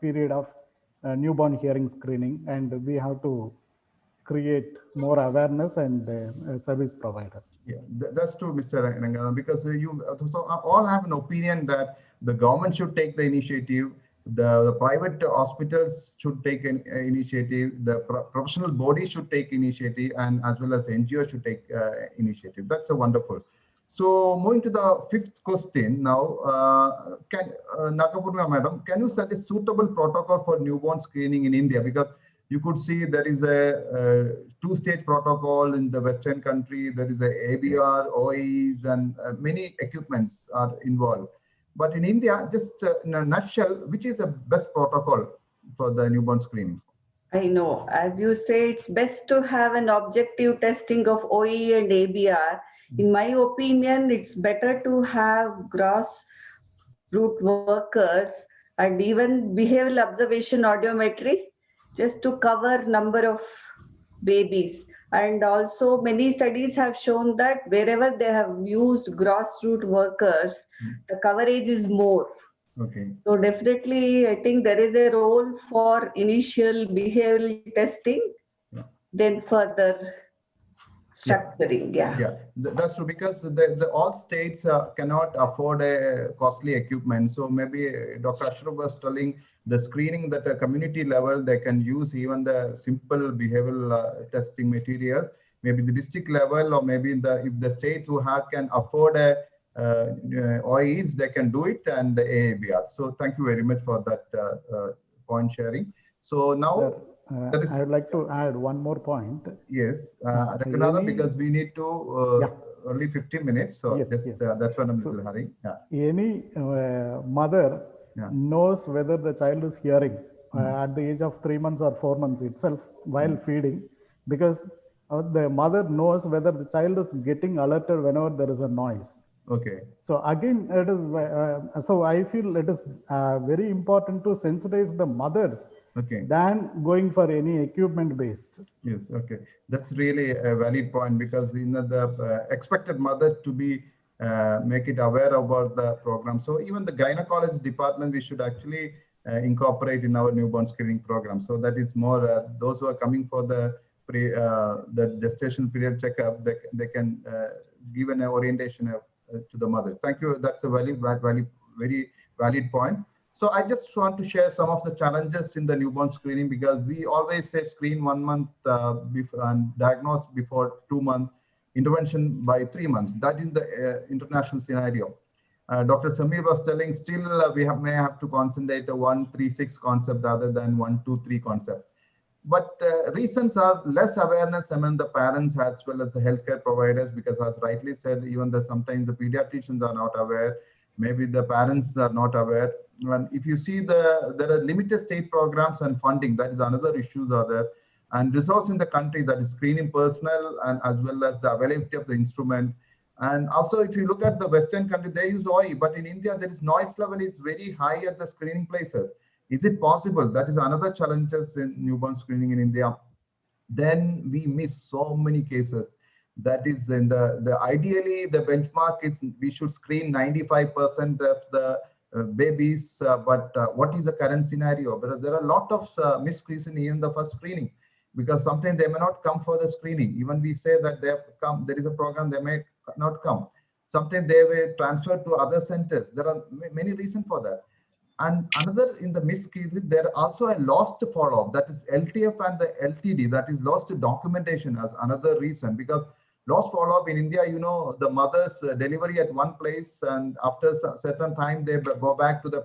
M: period of newborn hearing screening, and we have to create more awareness and service providers.
J: Yeah, that's true, Mr. Rangana, because so all have an opinion that the government should take the initiative, the private hospitals should take an initiative, the professional bodies should take initiative, and as well as the NGO should take initiative. That's a wonderful. So moving to the fifth question now, Nakapurna madam, can you suggest suitable protocol for newborn screening in India? Because you could see there is a two-stage protocol in the Western country. There is a ABR, OEs, and many equipments are involved. But in India, just in a nutshell, which is the best protocol for the newborn screening?
N: I know, as you say, it's best to have an objective testing of OE and ABR. In my opinion, it's better to have gross root workers and even behavioral observation audiometry, just to cover number of babies. And also many studies have shown that wherever they have used grassroots workers, the coverage is more.
J: Okay.
N: So definitely, I think there is a role for initial behavioral testing, then further structuring.
J: Yeah, that's true, because all states cannot afford a costly equipment. So maybe Dr. Ashraf was telling the screening that a community level, they can use even the simple behavioral testing materials. Maybe the district level, or maybe if the states who can afford a OEs, they can do it, and the AABR. So thank you very much for that point sharing. So now
M: I would like to add one more point.
J: Yes, because we need to only 15 minutes. So that's what I'm little hurrying. Yeah.
M: Any mother knows whether the child is hearing at the age of 3 months or 4 months itself while feeding, because the mother knows whether the child is getting alerted whenever there is a noise.
J: Okay.
M: So again, it is so I feel it is very important to sensitize the mothers than going for any equipment based.
J: Yes. Okay. That's really a valid point, because the expected mother to be make it aware about the program. So even the gynecology department, we should actually incorporate in our newborn screening program. So that is more those who are coming for the gestation period checkup, they can give an orientation to the mother. Thank you. That's a very valid point. So I just want to share some of the challenges in the newborn screening, because we always say screen 1 month and diagnose before 2 months, intervention by 3 months. That is the international scenario. Dr. Samir was telling, still we may have to concentrate a 1-3-6 concept rather than 1-2-3 concept. But reasons are less awareness among the parents as well as the healthcare providers, because as rightly said, even sometimes the pediatricians are not aware, maybe the parents are not aware. And if you see there are limited state programs and funding, that is another issues are there, and resource in the country, that is screening personnel and as well as the availability of the instrument. And also, if you look at the Western country, they use OI, but in India, there is noise level is very high at the screening places. Is it possible? That is another challenges in newborn screening in India. Then we miss so many cases. That is in the ideally the benchmark is we should screen 95% of the babies, but what is the current scenario? Because there are a lot of misscreening in the first screening, because sometimes they may not come for the screening. Even we say that they have come, there is a program, they may not come. Sometimes they were transferred to other centers. There are many reasons for that. And another in the missed cases, there are also a lost follow-up, that is LTF and the LTD, that is lost documentation as another reason. Because lost follow-up in India, you know, the mother's delivery at one place, and after a certain time they go back to the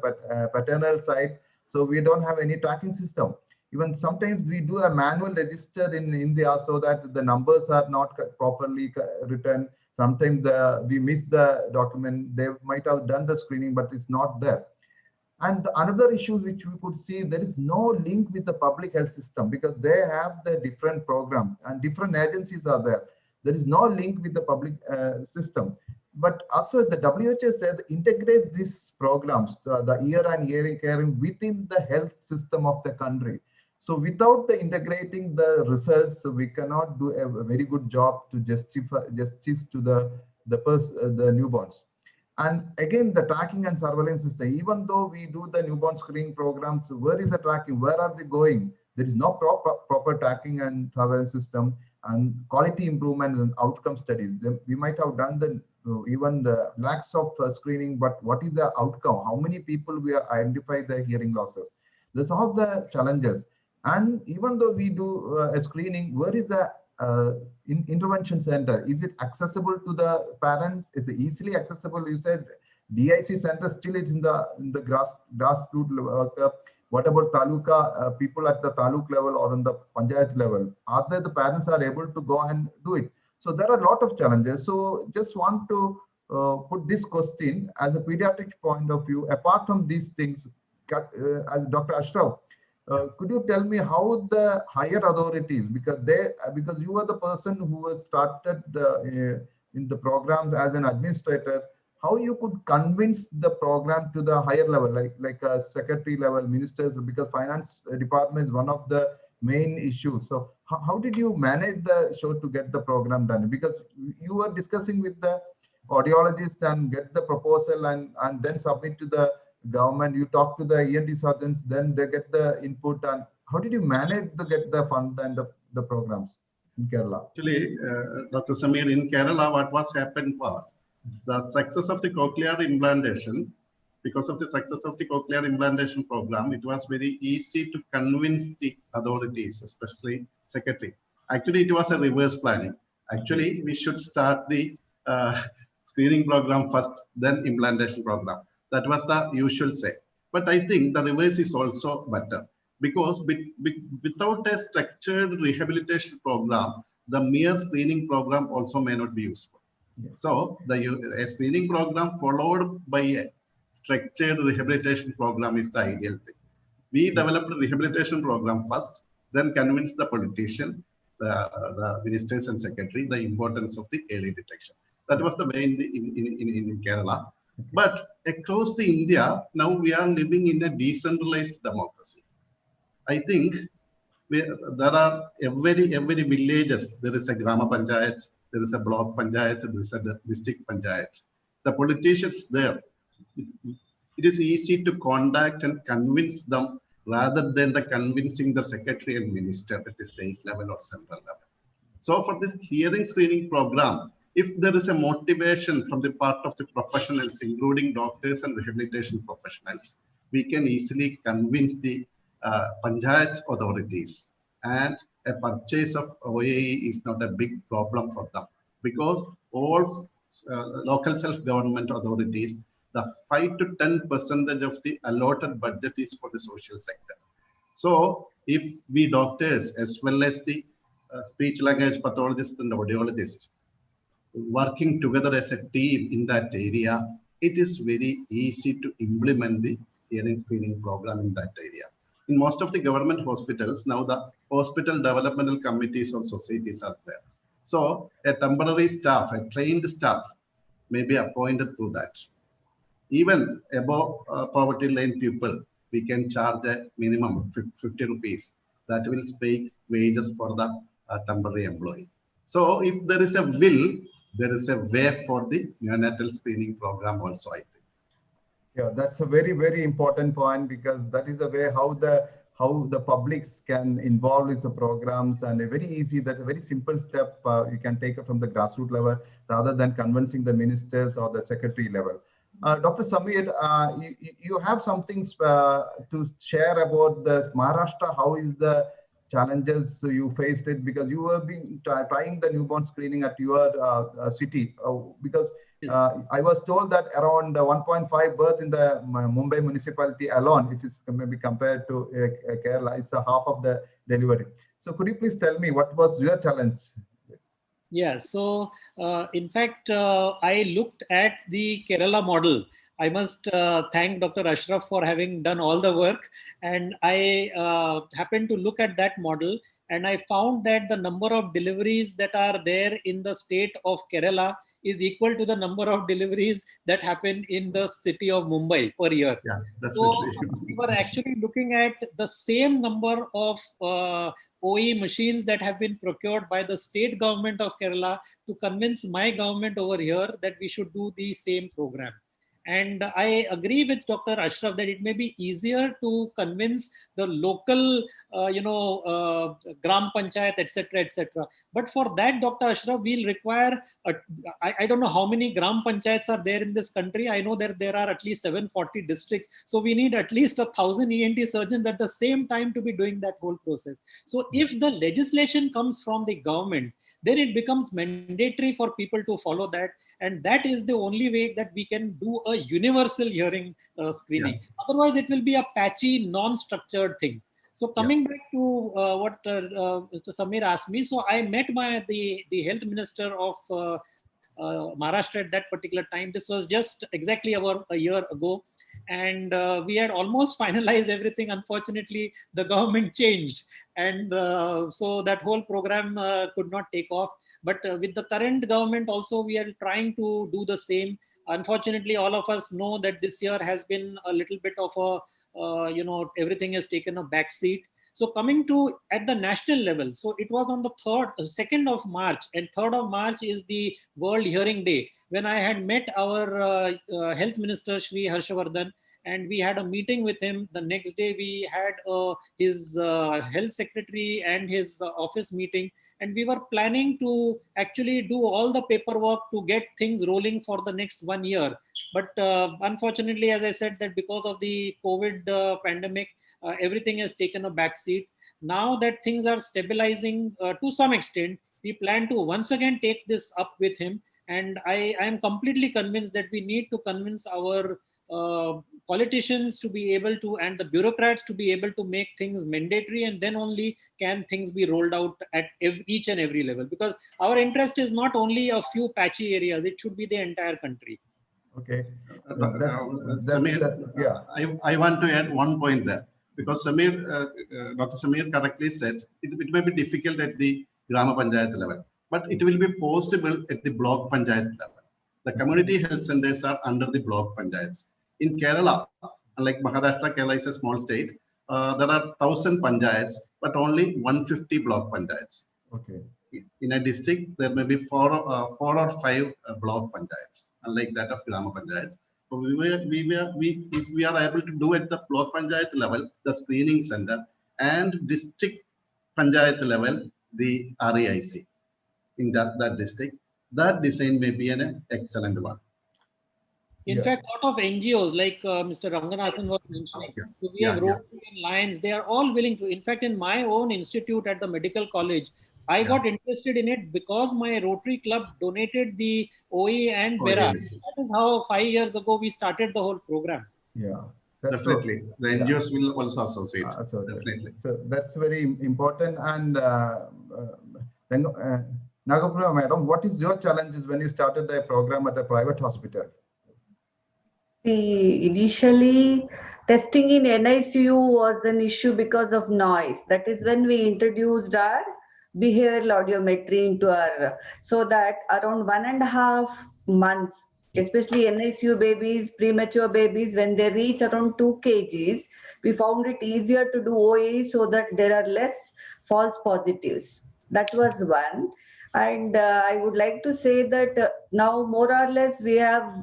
J: paternal side. So we don't have any tracking system. Even sometimes we do a manual register in India so that the numbers are not properly written. Sometimes we miss the document. They might have done the screening, but it's not there. And another issue which we could see, there is no link with the public health system, because they have the different programs and different agencies are there. There is no link with the public system. But also the WHO said integrate these programs, the ear and hearing caring within the health system of the country. So without the integrating the results, we cannot do a very good job to justify justice to the newborns. And again, the tracking and surveillance system, even though we do the newborn screening programs, where is the tracking? Where are they going? There is no proper tracking and surveillance system and quality improvement and outcome studies. We might have done the even the lakhs of screening, but what is the outcome? How many people we are identify the hearing losses? That's all the challenges. And even though we do a screening, where is the intervention center? Is it accessible to the parents? Is it easily accessible? You said DIC center still is in the grassroots level. What about taluka people at the taluk level or on the panchayat level? Are there the parents are able to go and do it? So there are a lot of challenges. So just want to put this question as a pediatric point of view. Apart from these things, as Dr. Ashraf, could you tell me how the higher authorities, because you are the person who has started in the programs as an administrator, how you could convince the program to the higher level, like a secretary level, ministers, because finance department is one of the main issues. So how did you manage the show to get the program done? Because you were discussing with the audiologist and get the proposal and then submit to the government. You talk to the ENT surgeons, then they get the input. And how did you manage to get the fund and the programs in Kerala?
I: Actually, Dr. Samir, in Kerala, what was happened was the success of the cochlear implantation. Because of the success of the cochlear implantation program, it was very easy to convince the authorities, especially secretary. Actually, it was a reverse planning. Actually, we should start the screening program first, then implantation program. That was the usual say. But I think the reverse is also better, because without a structured rehabilitation program, the mere screening program also may not be useful. Yes. So a screening program followed by a structured rehabilitation program is the ideal thing. We developed a rehabilitation program first, then convinced the politician, the ministers and secretary, the importance of the early detection. That was the main in Kerala. But across the India, now we are living in a decentralized democracy. I think there are every villages, there is a Grama Panchayat, there is a block Panchayat, there is a district Panchayat. The politicians there, it is easy to contact and convince them rather than convincing the secretary and minister at the state level or central level. So for this hearing screening program, if there is a motivation from the part of the professionals, including doctors and rehabilitation professionals, we can easily convince the panchayat authorities, and a purchase of OAE is not a big problem for them, because all local self-government authorities, the 5 to 10% of the allotted budget is for the social sector. So if we doctors, as well as the speech language pathologists and audiologists, working together as a team in that area, it is very easy to implement the hearing screening program in that area. In most of the government hospitals, now the hospital developmental committees or societies are there. So a temporary staff, a trained staff may be appointed to that. Even above poverty line people, we can charge a minimum 50 rupees. That will speak wages for the temporary employee. So if there is a will, there is a way for the neonatal screening program also, I think.
J: Yeah, that's a very, very important point, because that is the way how the publics can involve with the programs, and a very easy, that's a very simple step you can take it from the grassroots level rather than convincing the ministers or the secretary level. Dr. Samir, you have something to share about the Maharashtra. How is the challenges you faced it, because you have been trying the newborn screening at your city, because I was told that around 1.5 births in the Mumbai municipality alone, if it's maybe compared to Kerala, is half of the delivery. So could you please tell me what was your challenge?
L: Yeah, so in fact, I looked at the Kerala model. I must thank Dr. Ashraf for having done all the work. And I happened to look at that model, and I found that the number of deliveries that are there in the state of Kerala is equal to the number of deliveries that happen in the city of Mumbai per year.
I: Yeah,
L: so
I: definitely.
L: we were actually looking at the same number of OE machines that have been procured by the state government of Kerala to convince my government over here that we should do the same program. And I agree with Dr. Ashraf that it may be easier to convince the local, Gram Panchayat, etc., etc. But for that, Dr. Ashraf, we'll require, I don't know how many Gram Panchayats are there in this country. I know that there are at least 740 districts. So we need at least 1,000 ENT surgeons at the same time to be doing that whole process. So if the legislation comes from the government, then it becomes mandatory for people to follow that. And that is the only way that we can do a universal hearing screening. Yeah. Otherwise, it will be a patchy, non-structured thing. So coming back to what Mr. Samir asked me, so I met the health minister of Maharashtra at that particular time. This was just exactly about a year ago. And we had almost finalized everything. Unfortunately, the government changed. And so that whole program could not take off. But with the current government also, we are trying to do the same. Unfortunately, all of us know that this year has been a little bit of a, everything has taken a back seat. So coming to at the national level, so it was on the 2nd of March, and 3rd of March is the World Hearing Day, when I had met our health minister, Shri Harshavardhan, and we had a meeting with him. The next day we had his health secretary and his office meeting, and we were planning to actually do all the paperwork to get things rolling for the next 1 year. But unfortunately, as I said, that because of the COVID pandemic, everything has taken a backseat. Now that things are stabilizing to some extent, we plan to once again take this up with him. And I am completely convinced that we need to convince our politicians to be able to, and the bureaucrats to be able to make things mandatory, and then only can things be rolled out at each and every level. Because our interest is not only a few patchy areas, it should be the entire country.
J: Okay.
I: Samir, yeah. I want to add one point there, because Dr. Samir correctly said it may be difficult at the Grama Panchayat level, but it will be possible at the block Panchayat level. The community health centers are under the block Panchayats. In Kerala, unlike Maharashtra, Kerala is a small state. There are 1,000 Panchayats, but only 150 block Panchayats.
J: Okay.
I: In a district, there may be four or five block Panchayats, unlike that of Grama Panchayats. So if we are able to do at the block Panchayat level, the screening center, and district Panchayat level, the RAIC in that district, that design may be an excellent one.
L: In fact, a lot of NGOs, like Mr. Ranganathan was mentioning, so we have Rotary and Lions, they are all willing to. In fact, in my own institute at the medical college, I got interested in it because my Rotary Club donated the OE and BERA. That is how 5 years ago we started the whole program.
J: Yeah.
I: Definitely. The NGOs will also associate. Definitely.
J: So that's very important. And Nagapura madam, what is your challenges when you started the program at a private hospital?
N: Initially, testing in NICU was an issue because of noise. That is when we introduced our behavioral audiometry into our, so that around 1.5 months especially NICU babies, premature babies, when they reach around 2 kgs, we found it easier to do OA so that there are less false positives. That was one. And I would like to say that now more or less we have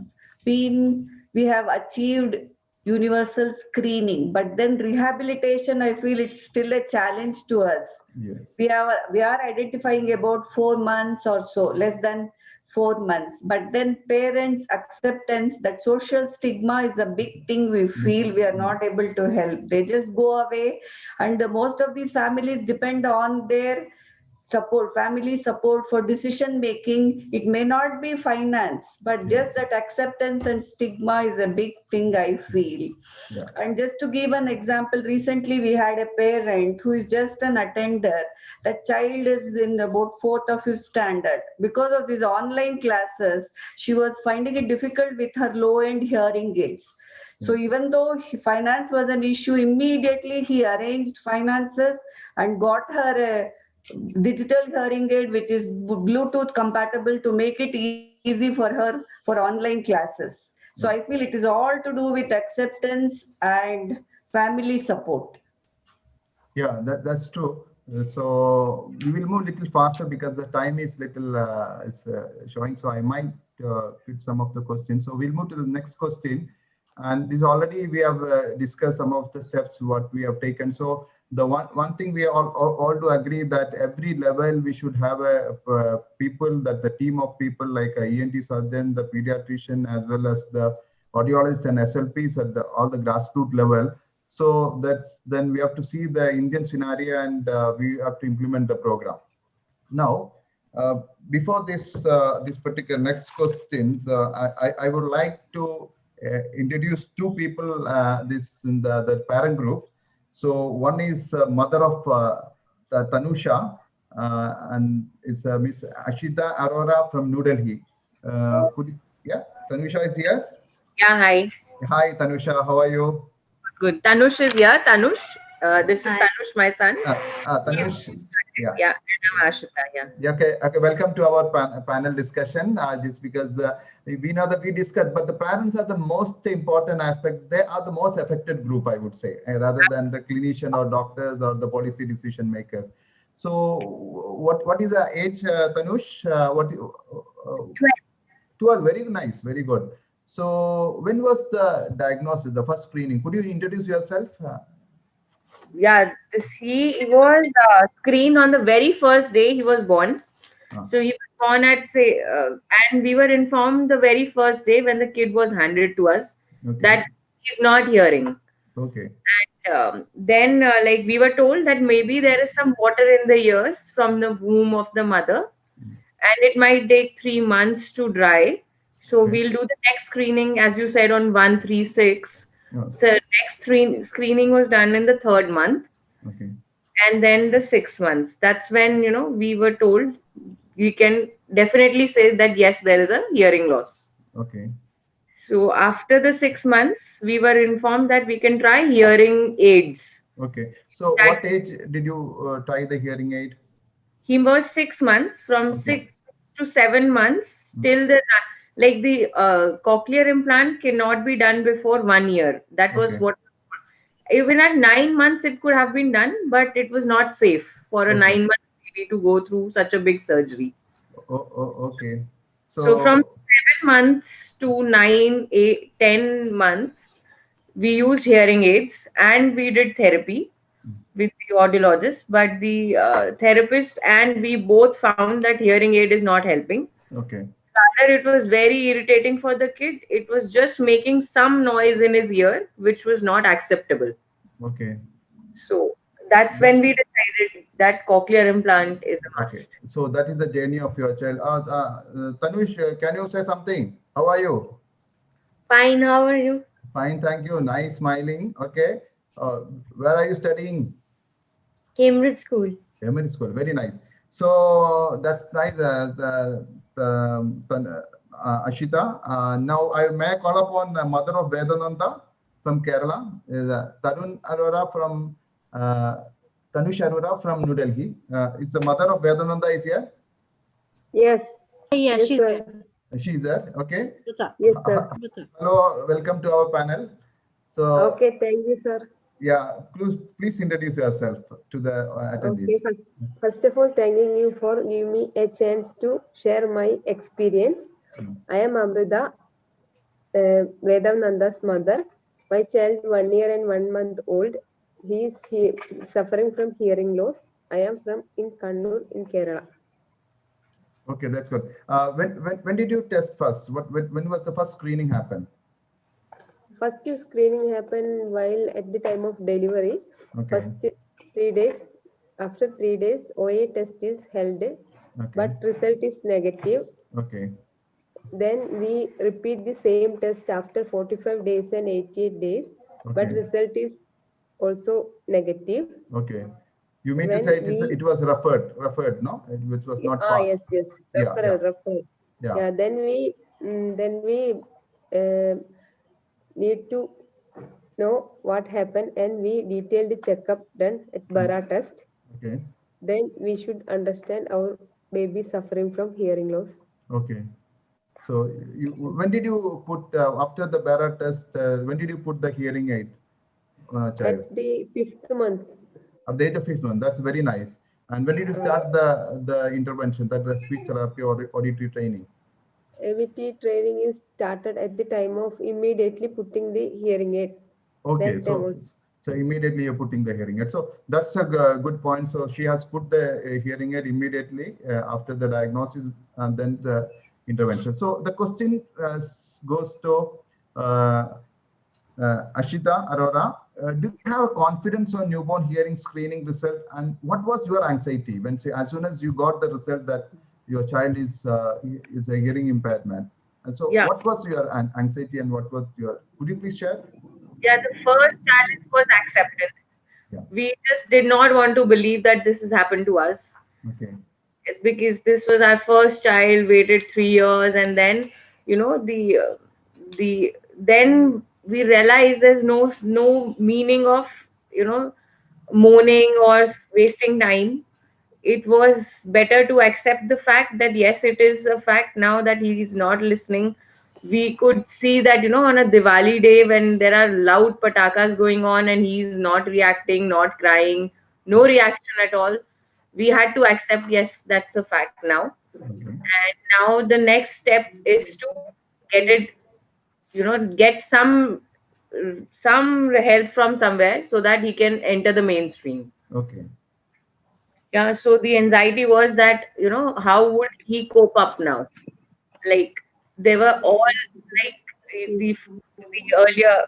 N: achieved universal screening, but then rehabilitation, I feel it's still a challenge to us.
J: Yes.
N: We are identifying about 4 months or so, less than 4 months, but then parents' acceptance, that social stigma is a big thing. We feel we are not able to help. They just go away, and most of these families depend on their support, family support for decision making. It may not be finance, but just that acceptance and stigma is a big thing, I feel.
J: Yeah.
N: And just to give an example, recently we had a parent who is just an attender. That child is in about 4th or 5th standard. Because of these online classes, she was finding it difficult with her low-end hearing aids. So even though finance was an issue, immediately he arranged finances and got her a digital hearing aid which is Bluetooth compatible to make it easy for her for online classes. So I feel it is all to do with acceptance and family support.
J: Yeah, that's true. So we will move a little faster because the time is little it's showing. So I might quit some of the questions. So we'll move to the next question. And this already we have discussed some of the steps what we have taken. So the one thing we all do agree that every level we should have a people, that the team of people like a ENT surgeon, the pediatrician, as well as the audiologists and SLPs at all the grassroots level. So then we have to see the Indian scenario, and we have to implement the program. Now, before this particular next question, I would like to introduce two people this in the parent group. So one is mother of Tanusha, and it's Miss Ashita Arora from New Delhi. Tanusha is here.
K: Yeah, hi.
J: Hi, Tanusha. How are you?
K: Good. Tanush is here. Tanush. This is Tanush, my son.
J: Tanush. Yeah.
K: Yeah, and I'm Ashita. Yeah.
J: Okay. Welcome to our panel discussion. Just because we know that we discussed, but the parents are the most important aspect. They are the most affected group, I would say, rather than the clinician or doctors or the policy decision makers. So, what is the age, Tanush? 12. Very nice. Very good. So, when was the diagnosis, the first screening? Could you introduce yourself?
K: Yeah, he was screened on the very first day he was born. So he was born at and we were informed the very first day when the kid was handed to us that he's not hearing.
J: Okay.
K: And then like we were told that maybe there is some water in the ears from the womb of the mother, and it might take 3 months to dry. So we'll do the next screening, as you said, on 136. So next screening was done in the 3rd month.
J: Okay.
K: And then the 6 months. That's when, we were told we can definitely say that, yes, there is a hearing loss.
J: Okay.
K: So after the 6 months, we were informed that we can try hearing aids.
J: Okay. So what age did you try the hearing aid?
K: He was 6 months, from 6 to 7 months till the cochlear implant cannot be done before 1 year. That was what. Even at 9 months, it could have been done, but it was not safe for a 9-month baby to go through such a big surgery.
J: Okay.
K: So from 7 months to 9, 8, 10 months, we used hearing aids and we did therapy with the audiologist, but the therapist and we both found that hearing aid is not helping.
J: Okay.
K: Rather, it was very irritating for the kid. It was just making some noise in his ear, which was not acceptable.
J: Okay.
K: So that's when we decided that cochlear implant is a must.
J: Okay. So that is the journey of your child. Tanush, can you say something? How are you?
O: Fine. How are you?
J: Fine, thank you. Nice smiling. Okay. Where are you studying?
O: Cambridge School.
J: Cambridge School. Very nice. So that's nice, Ashita. Now I may call upon the mother of Vedananda from Kerala, Tarun Arora from Tanush Arora from New Delhi. It's the mother of Vedananda is here.
O: Yes.
B: Yeah, she's there.
J: She's there. Okay.
P: Yes, sir.
J: Hello, welcome to our panel. So,
P: Okay, thank you, sir.
J: yeah, please introduce yourself to the attendees.
P: Okay, first of all, thanking you for giving me a chance to share my experience. I am Amrita, Vedananda's mother. My child, 1 year and 1 month old, he is suffering from hearing loss. I am from in Kannur in Kerala.
J: Okay, that's good. When did you test first? When was the first screening happen?
P: First screening happened while at the time of delivery.
J: Okay.
P: First 3 days. After 3 days, OA test is held, but result is negative.
J: Okay.
P: Then we repeat the same test after 45 days and 88 days, but result is also negative.
J: Okay. You mean to say it was referred, no? Which was not passed.
P: Yes. Referral. Yeah. Then we need to know what happened, and we detailed checkup done at Bara test.
J: Okay.
P: Then we should understand our baby suffering from hearing loss.
J: Okay. So when did you put after the Bara test? When did you put the hearing aid on a child?
P: At the 5th month.
J: At the age of 5th month. That's very nice. And when did you start the intervention, that the speech therapy or auditory training?
P: AVT training is started at the time of immediately putting the hearing aid.
J: Okay, so immediately you're putting the hearing aid. So that's a good point. So she has put the hearing aid immediately after the diagnosis and then the intervention. So the question goes to Ashita Arora. Do you have a confidence on newborn hearing screening result? And what was your anxiety when, say, as soon as you got the result that your child is a hearing impairment? And so what was your anxiety and what was your, could you please share?
K: Yeah, the first challenge was acceptance. Yeah. We just did not want to believe that this has happened to us.
J: Okay.
K: Because this was our first child, waited 3 years, and then, you know, then we realized there's no meaning of, you know, moaning or wasting time. It was better to accept the fact that yes, it is a fact now that he is not listening. We could see that, you know, on a Diwali day when there are loud patakas going on and he's not reacting, not crying, no reaction at all. We had to accept, yes, that's a fact now. And now the next step is to get it, you know, get some help from somewhere so that he can enter the mainstream.
J: Okay.
K: Yeah, so the anxiety was that, you know, how would he cope up now? Like, they were all like the earlier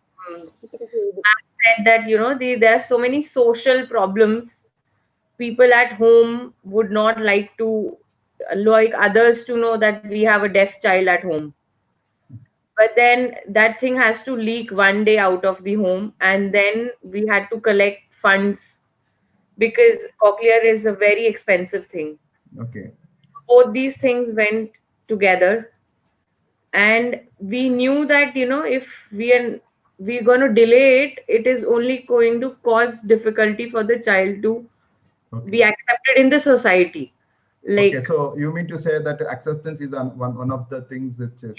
K: said that, you know, there are so many social problems. People at home would not like others to know that we have a deaf child at home. But then that thing has to leak one day out of the home, and then we had to collect funds because cochlear is a very expensive thing.
J: Okay.
K: Both these things went together, and we knew that, you know, if we're going to delay it, it is only going to cause difficulty for the child to be accepted in the society. Like,
J: okay, so you mean to say that acceptance is one of the things which is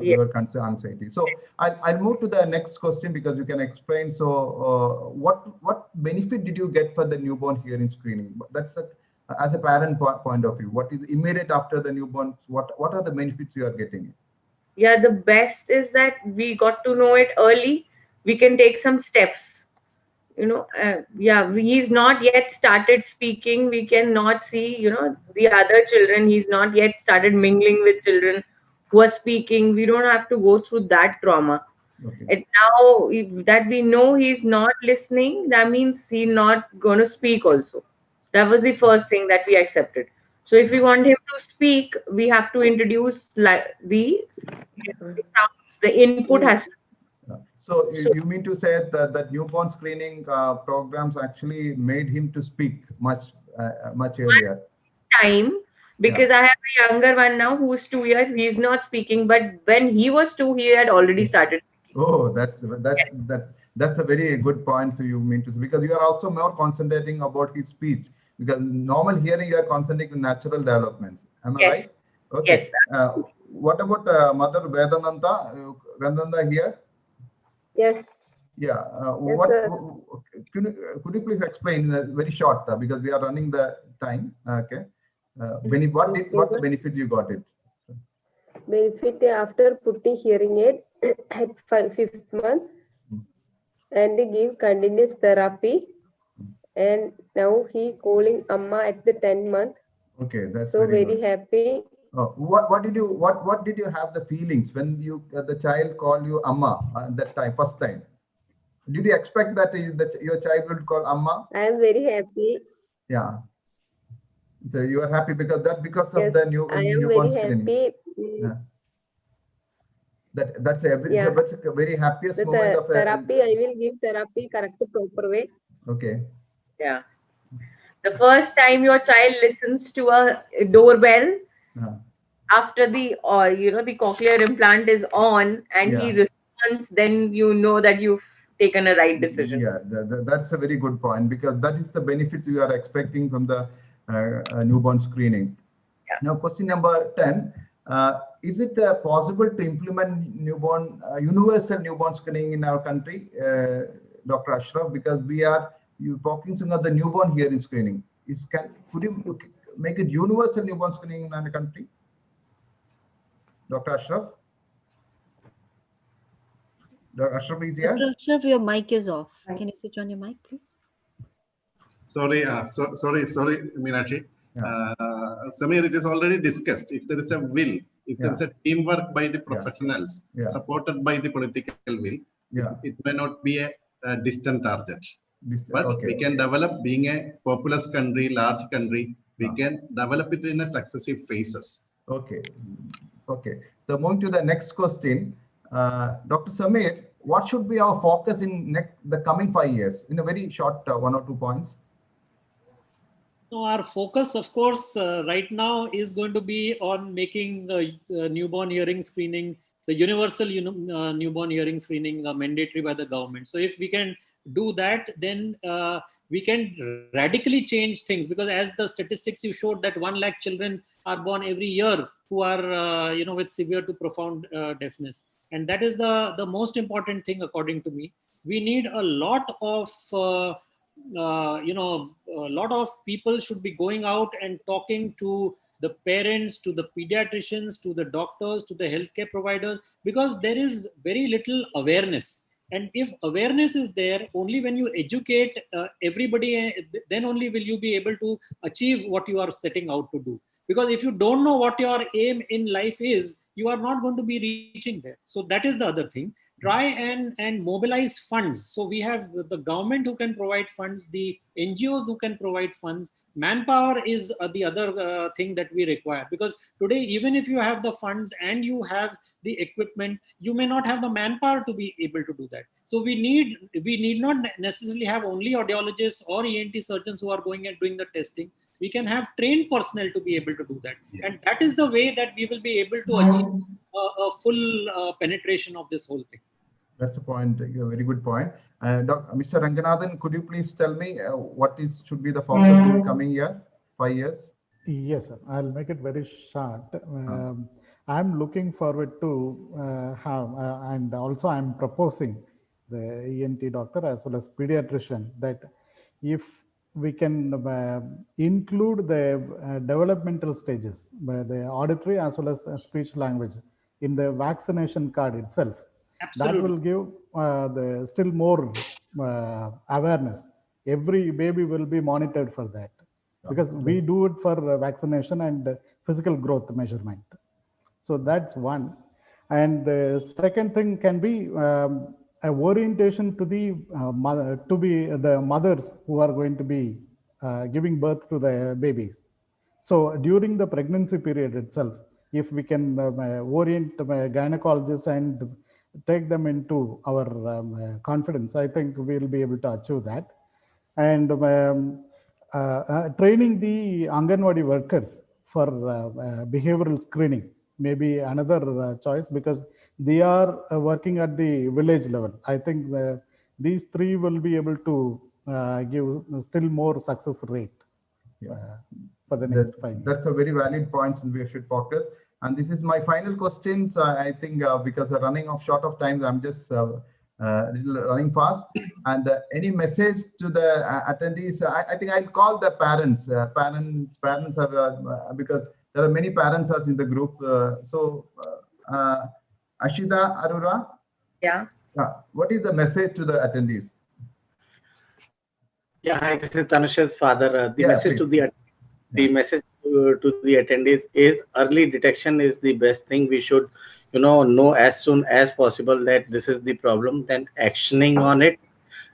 J: your concern, anxiety. So I'll move to the next question because you can explain. So what benefit did you get for the newborn hearing screening? That's as a parent point of view. What is immediate after the newborn? What are the benefits you are getting?
K: Yeah, the best is that we got to know it early. We can take some steps. You know, he's not yet started speaking. We cannot see, you know, the other children. He's not yet started mingling with children who are speaking. We don't have to go through that trauma. And now that we know he's not listening, that means he's not going to speak also. That was the first thing that we accepted. So if we want him to speak, we have to introduce the sounds, the input has to.
J: So you mean to say that newborn screening programs actually made him to speak much earlier?
K: Time, because I have a younger one now who's 2 years. He's not speaking, but when he was 2, he had already started speaking.
J: Oh, that's a very good point. So you mean to say, because you are also more concentrating about his speech, because normal hearing you are concentrating on natural developments. Am I right? Okay.
K: Yes.
J: what about Mother Vedananda? Vedananda here?
P: Yes.
J: Yeah.
P: Yes,
J: What
P: sir.
J: could you please explain very short because we are running the time? Okay. What the benefit you got it?
P: Benefit after putting hearing aid at 5th month and give continuous therapy, and now he calling Amma at the 10th month.
J: Okay, that's
P: so very
J: good.
P: happy.
J: What did you have the feelings when you the child called you Amma that time, first time? Did you expect that your child would call Amma?
P: I am very happy.
J: Yeah. So you are happy because
P: Yes,
J: of the
P: I am
J: newborn
P: very
J: screening.
P: happy.
J: Yeah. That's a
P: Yeah.
J: very happiest
P: The
J: moment of
P: therapy, I will give therapy correct proper way.
J: Okay.
K: Yeah. The first time your child listens to a doorbell after the the cochlear implant is on and he responds, then you know that you've taken a right decision.
J: Yeah, that's a very good point because that is the benefits we are expecting from the newborn screening.
K: Yeah.
J: Now, question number 10. Is it possible to implement universal newborn screening in our country, Dr. Ashraf? Because you focusing on the newborn hearing screening. Could you make it universal newborn screening in our country, Dr. Ashraf? Dr. Ashraf is here.
B: Dr. Ashraf, your mic is off. Can you switch on your mic, please?
Q: Sorry, Meenakshi. Samir, it is already discussed. If there is a will, if there is a teamwork by the professionals, supported by the political will, it may not be a distant target. But we can develop, being a populous country, large country, we can develop it in a successive phases.
J: Okay. Okay. So moving to the next question, Dr. Samir, what should be our focus in the coming 5 years? In a very short 1 or 2 points.
L: So our focus, of course, right now is going to be on making the newborn hearing screening, the universal newborn hearing screening mandatory by the government. So if we can do that, then we can radically change things, because as the statistics you showed that 1 lakh children are born every year who are with severe to profound deafness. And that is the most important thing according to me. We need a lot of a lot of people should be going out and talking to the parents, to the pediatricians, to the doctors, to the healthcare providers, because there is very little awareness. And if awareness is there, only when you educate everybody, then only will you be able to achieve what you are setting out to do. Because if you don't know what your aim in life is, you are not going to be reaching there. So that is the other thing. Try and mobilize funds. So we have the government who can provide funds, the NGOs who can provide funds. Manpower is the other thing that we require, because today, even if you have the funds and you have the equipment, you may not have the manpower to be able to do that. So we need not necessarily have only audiologists or ENT surgeons who are going and doing the testing. We can have trained personnel to be able to do that. And that is the way that we will be able to achieve a full penetration of this whole thing.
J: That's a point, a very good point. Mr. Ranganathan, could you please tell me what should be the focus in coming year, 5 years?
M: Yes, sir. I'll make it very short. I'm looking forward to have, and also I'm proposing the ENT doctor as well as pediatrician that if we can include the developmental stages, the auditory as well as speech language in the vaccination card itself. Absolutely. That will give the still more awareness. Every baby will be monitored for that, because we do it for vaccination and physical growth measurement. So that's one. And the second thing can be a orientation to the mothers who are going to be giving birth to the babies. So during the pregnancy period itself, if we can orient gynecologists and take them into our confidence, I think we'll be able to achieve that. And training the Anganwadi workers for behavioral screening may be another choice, because they are working at the village level. I think these three will be able to give still more success rate for the next 5 years.
J: That's a very valid point, and we should focus. And this is my final questions. I think because we're running off short of time, I'm just running fast. And any message to the attendees? I think I'll call the parents. Parents have because there are many parents as in the group. Ashita Arora.
K: Yeah.
J: What is the message to the attendees?
R: Yeah, hi. This is Tanusha's father. The message to the message to the attendees is early detection is the best thing. We should, know as soon as possible that this is the problem, then actioning on it,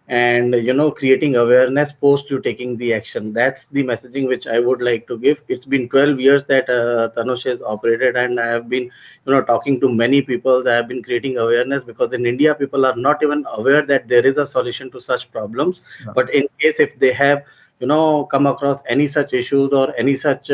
R: and creating awareness post you taking the action. That's the messaging which I would like to give. It's been 12 years that Tanush has operated, and I have been talking to many people. I have been creating awareness because in India people are not even aware that there is a solution to such problems. But in case if they have come across any such issues or any such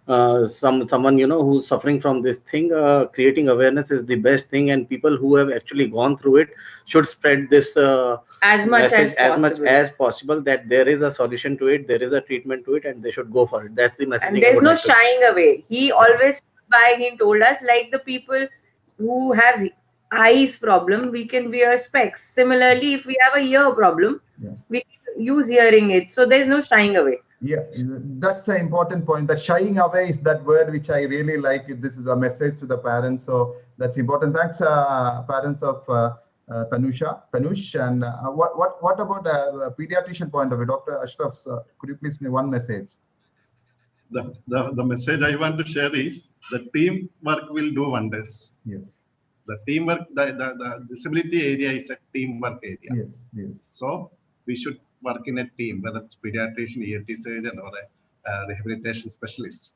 R: someone who's suffering from this thing, creating awareness is the best thing, and people who have actually gone through it should spread this
K: as much
R: as possible that there is a solution to it, there is a treatment to it, and they should go for it. That's the message.
K: And there's no shying away. He always stood by. He told us, like the people who have eyes problem, we can wear specs. Similarly, if we have a ear problem, we can use hearing aids. So there's no shying away.
J: Yeah, that's the important point. That shying away is that word which I really like. This is a message to the parents. So that's important. Thanks, parents of Tanush. And what about a pediatrician point of view? Dr. Ashraf, could you please give me one message?
Q: The message I want to share is the teamwork will do wonders.
J: Yes.
Q: The teamwork, the disability area is a teamwork area.
J: Yes.
Q: So we should work in a team, whether it's pediatrician, ENT surgeon, or a rehabilitation specialist,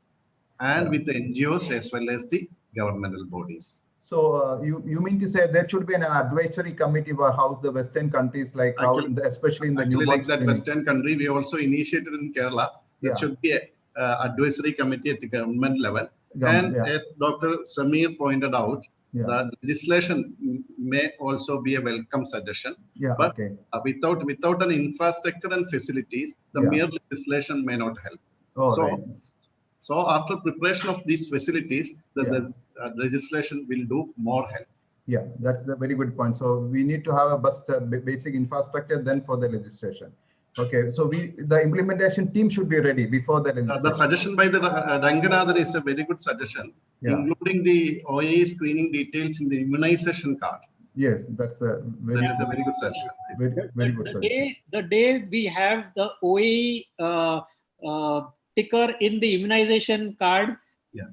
Q: and with the NGOs as well as the governmental bodies.
J: So you mean to say there should be an advisory committee for how the Western countries, like how, especially in the newborn
Q: like that Western country, we also initiated in Kerala. There should be a advisory committee at the government level. As Dr. Samir pointed out, the legislation may also be a welcome suggestion. But without an infrastructure and facilities, the mere legislation may not help. So after preparation of these facilities, the legislation will do more help.
J: Yeah, that's the very good point. So we need to have a basic infrastructure then for the legislation. Okay, so the implementation team should be ready before the legislation.
Q: The suggestion by the Ranganathan is a very good suggestion, including the OA screening details in the immunization card.
J: Yes, that's a very
Q: good suggestion.
J: Very good suggestion.
L: The day we have the OA ticker in the immunization card,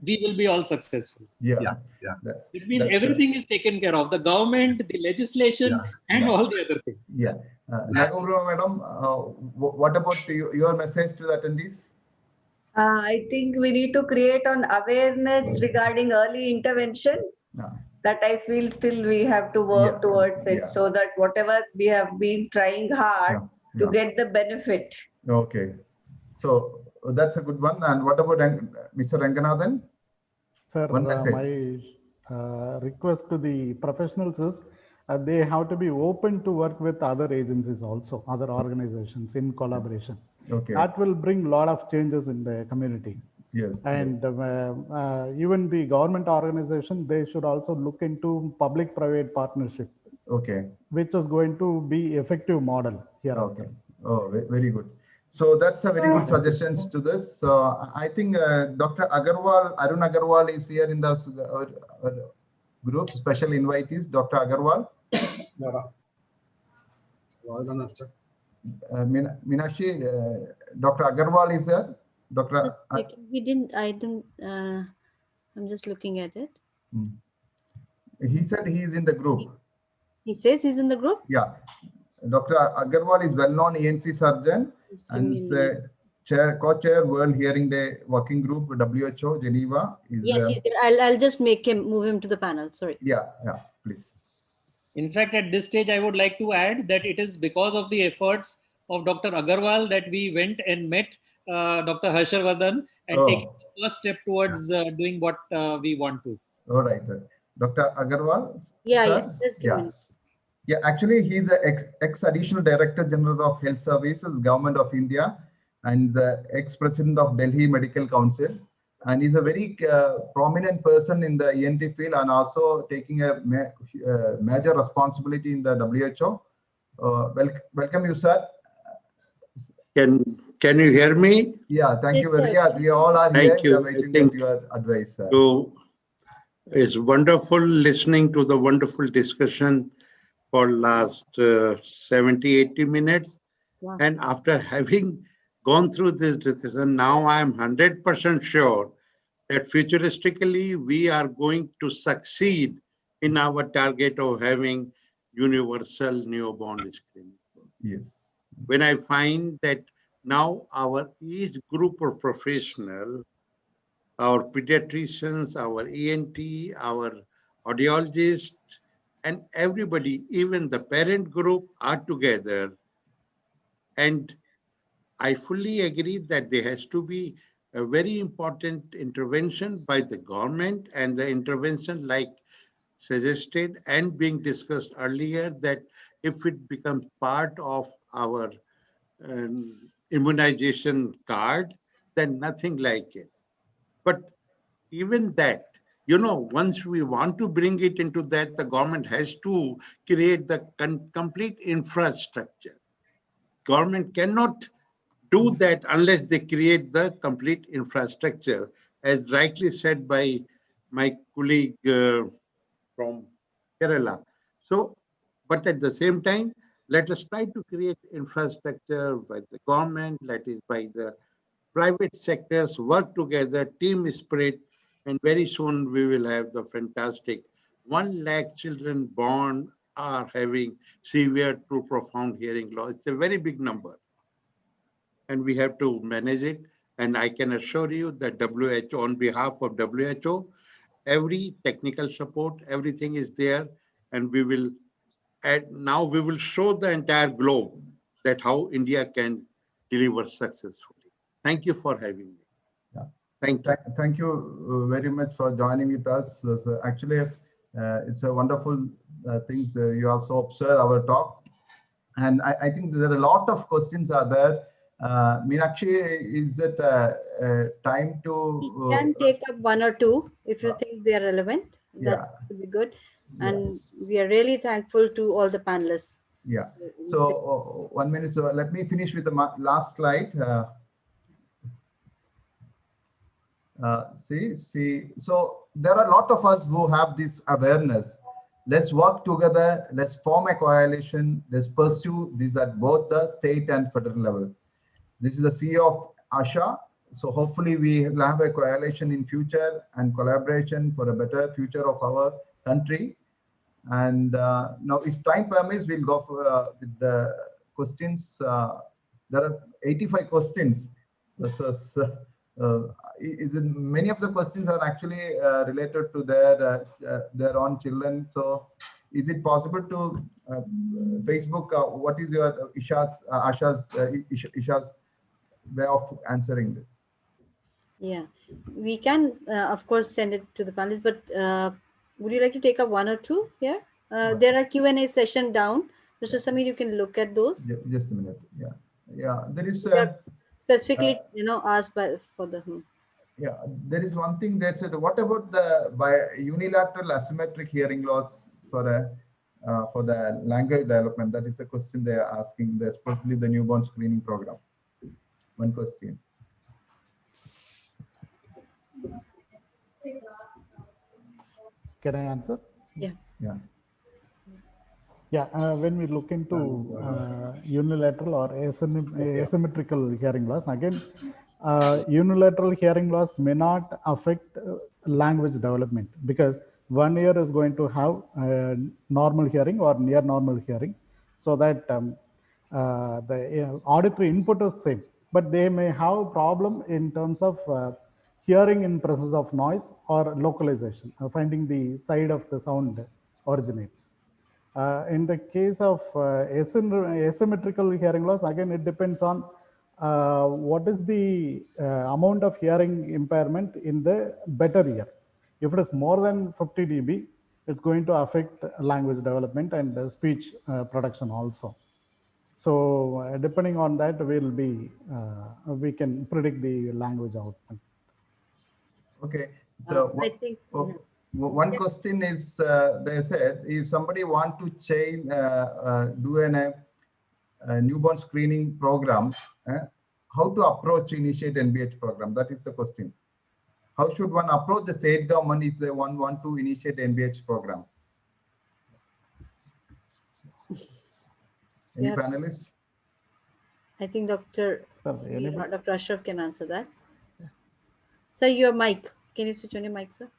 L: we will be all successful. It means everything is taken care of. The government, the legislation, and all the other things.
J: Yeah. Nagamura madam, what about your message to the attendees?
N: I think we need to create an awareness regarding early intervention. That I feel still we have to work towards it, so that whatever we have been trying hard to get the benefit.
J: Okay, so that's a good one. And what about Mr. Ranganathan?
M: Sir, my request to the professionals is they have to be open to work with other agencies also, other organizations in collaboration.
J: Okay.
M: That will bring a lot of changes in the community.
J: Yes.
M: And even the government organization, they should also look into public-private partnership.
J: Okay.
M: Which is going to be effective model here.
J: Okay. Oh, very good. So that's a very good suggestions to this. So I think Dr. Agarwal, Arun Agarwal is here in the group, special invitees. Dr. Agarwal. Meenakshi, Dr. Agarwal is there. Dr.
B: We didn't, I don't, I'm just looking at it.
J: He said he is in the group.
B: He says he's in the group?
J: Yeah. Dr. Agarwal is well-known ENC surgeon and co-chair World Hearing Day Working Group, WHO, Geneva.
B: Yes, he's there. I'll just move him to the panel. Sorry.
J: Yeah, please.
L: In fact, at this stage, I would like to add that it is because of the efforts of Dr. Agarwal that we went and met Dr. Harshavardhan and taking the first step towards doing what we want to.
J: All right. Dr. Agarwal?
B: Yeah,
J: actually, he's the ex-additional Director General of Health Services, Government of India, and the ex-President of Delhi Medical Council. and he's a very prominent person in the ENT field and also taking a major responsibility in the WHO. Welcome you, sir.
S: Can you hear me?
J: Yeah, thank you very much. We all are here.
S: Thank you.
J: We are waiting for your advice, sir.
S: So it's wonderful listening to the wonderful discussion for last 70, 80 minutes.
B: Wow.
S: And after having gone through this discussion, now I am 100% sure that futuristically we are going to succeed in our target of having universal newborn screening.
J: Yes.
S: When I find that now our each group of professional, our pediatricians, our ENT, our audiologists, and everybody, even the parent group are together. And I fully agree that there has to be a very important intervention by the government, and the intervention like suggested and being discussed earlier, that if it becomes part of our immunization card, then nothing like it. But even that, once we want to bring it into that, the government has to create the complete infrastructure. Government cannot do that unless they create the complete infrastructure, as rightly said by my colleague from Kerala. So, but at the same time, let us try to create infrastructure by the government, that is by the private sectors, work together, team spirit, and very soon we will have the fantastic 1 lakh children born are having severe to profound hearing loss. It's a very big number, and we have to manage it. And I can assure you that WHO, on behalf of WHO, every technical support, everything is there, and we will now we will show the entire globe that how India can deliver successfully. Thank you for having me.
J: Yeah.
S: Thank
J: you very much for joining with us. So actually, it's a wonderful thing. You also observe our talk. And I think there are a lot of questions are there. Meenakshi, is it time to...
B: We can take up 1 or 2 if you think they are relevant. That would be good. And we are really thankful to all the panelists.
J: Yeah. So 1 minute. So let me finish with the last slide. See. So there are a lot of us who have this awareness. Let's work together. Let's form a coalition. Let's pursue this at both the state and federal level. This is the CEO of ASHA. So hopefully we will have a coalition in future and collaboration for a better future of our country. And now, if time permits, we'll go for, with the questions. There are 85 questions. Many of the questions are actually related to their own children. So, is it possible to Facebook? What is your Asha's way of answering this?
B: Yeah, we can of course send it to the panelists, but would you like to take up 1 or 2 here? There are Q&A session down. Mr. Samir, you can look at those.
J: Just a minute. Yeah. There is
B: specifically, asked for the.
J: Yeah, there is one thing that said. What about the unilateral asymmetric hearing loss for the language development? That is a question they are asking, especially the newborn screening program. One question.
M: Can I answer?
B: Yeah.
M: When we look into unilateral or asymmetrical hearing loss, again, unilateral hearing loss may not affect language development, because one ear is going to have normal hearing or near normal hearing, so that the auditory input is same, but they may have a problem in terms of hearing in presence of noise or localization, finding the side of the sound originates. In the case of asymmetrical hearing loss, again, it depends on what is the amount of hearing impairment in the better ear. If it is more than 50 dB, it's going to affect language development and speech production also. So depending on that, we can predict the language output.
J: Okay. So
B: I think
J: one question is, they said, if somebody want to change, do a newborn screening program, how to approach initiate NBH program? That is the question. How should one approach the state government if they want to initiate NBH program? Any panelists?
B: I think Dr.
M: anybody?
B: Dr. Ashraf can answer that. Sir, your mic. Can you switch on your mic, sir?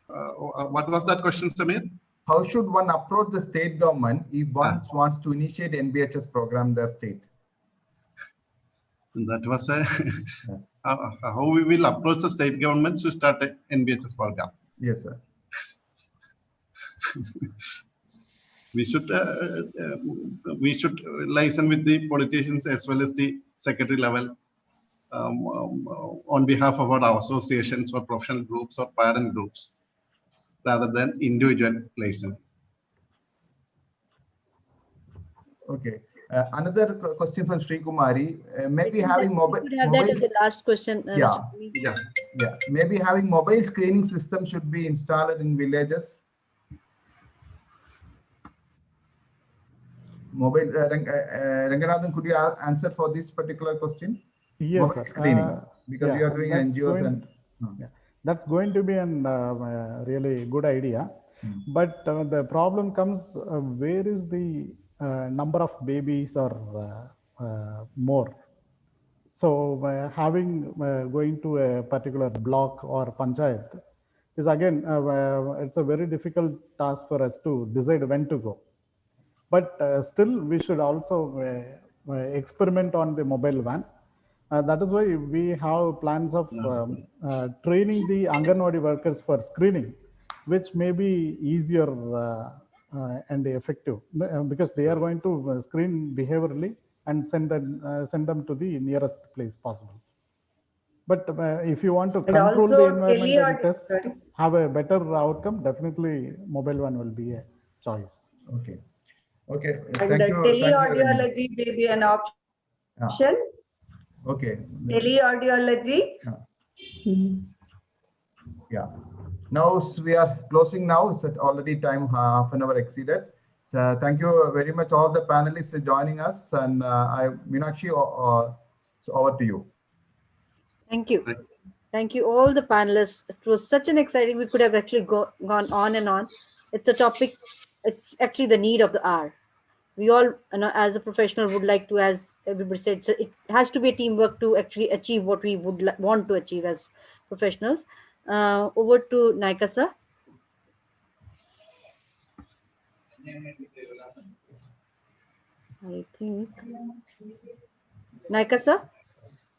Q: What was that question, Samir?
J: How should one approach the state government if one wants to initiate NBHS program in their state?
Q: That was how we will approach the state government to start an NBHS program.
J: Yes, sir.
Q: We should liaison with the politicians as well as the secretary level on behalf of our associations or professional groups or parent groups, rather than individual liaison.
J: Okay. Another question from Sri Kumari. Maybe having mobile.
B: You could have that as the last question.
J: Yeah. Maybe having mobile screening system should be installed in villages. Mobile. Ranganathan, could you answer for this particular question?
M: Yes,
J: mobile screening, because you are doing NGOs and.
M: That's going to be a really good idea. But the problem comes, where is the number of babies or more? So going to a particular block or panchayat is again, it's a very difficult task for us to decide when to go. But still, we should also experiment on the mobile van. That is why we have plans of training the Anganwadi workers for screening, which may be easier and effective, because they are going to screen behaviorally and send them to the nearest place possible. But if you want to control the environment and test, have a better outcome, definitely mobile one will be a choice.
J: Okay. Okay.
N: And
J: thank you.
N: teleaudiology may be an option.
J: Okay.
N: Teleaudiology.
J: Yeah. Now we are closing now. It's already time half an hour exceeded. So thank you very much all the panelists for joining us. And Meenakshi, it's over to you.
B: Thank you. Thank you all the panelists. It was such an exciting, we could have actually gone on and on. It's a topic, it's actually the need of the hour. We all, as a professional, would like to, as everybody said, so it has to be a teamwork to actually achieve what we would want to achieve as professionals. Over to Naika sir. I think Naika sir.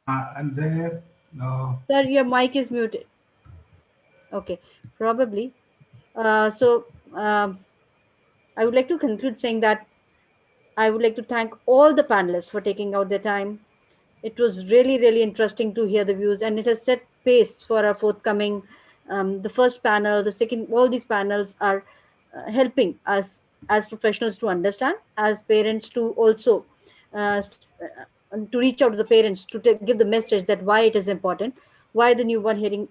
I: I'm there. No.
B: Sir, your mic is muted. Okay, probably. So I would like to conclude saying that I would like to thank all the panelists for taking out their time. It was really, really interesting to hear the views, and it has set pace for our forthcoming, the first panel, the second, all these panels are helping us as professionals to understand, as parents to also to reach out to the parents, to give the message that why it is important, why the newborn hearing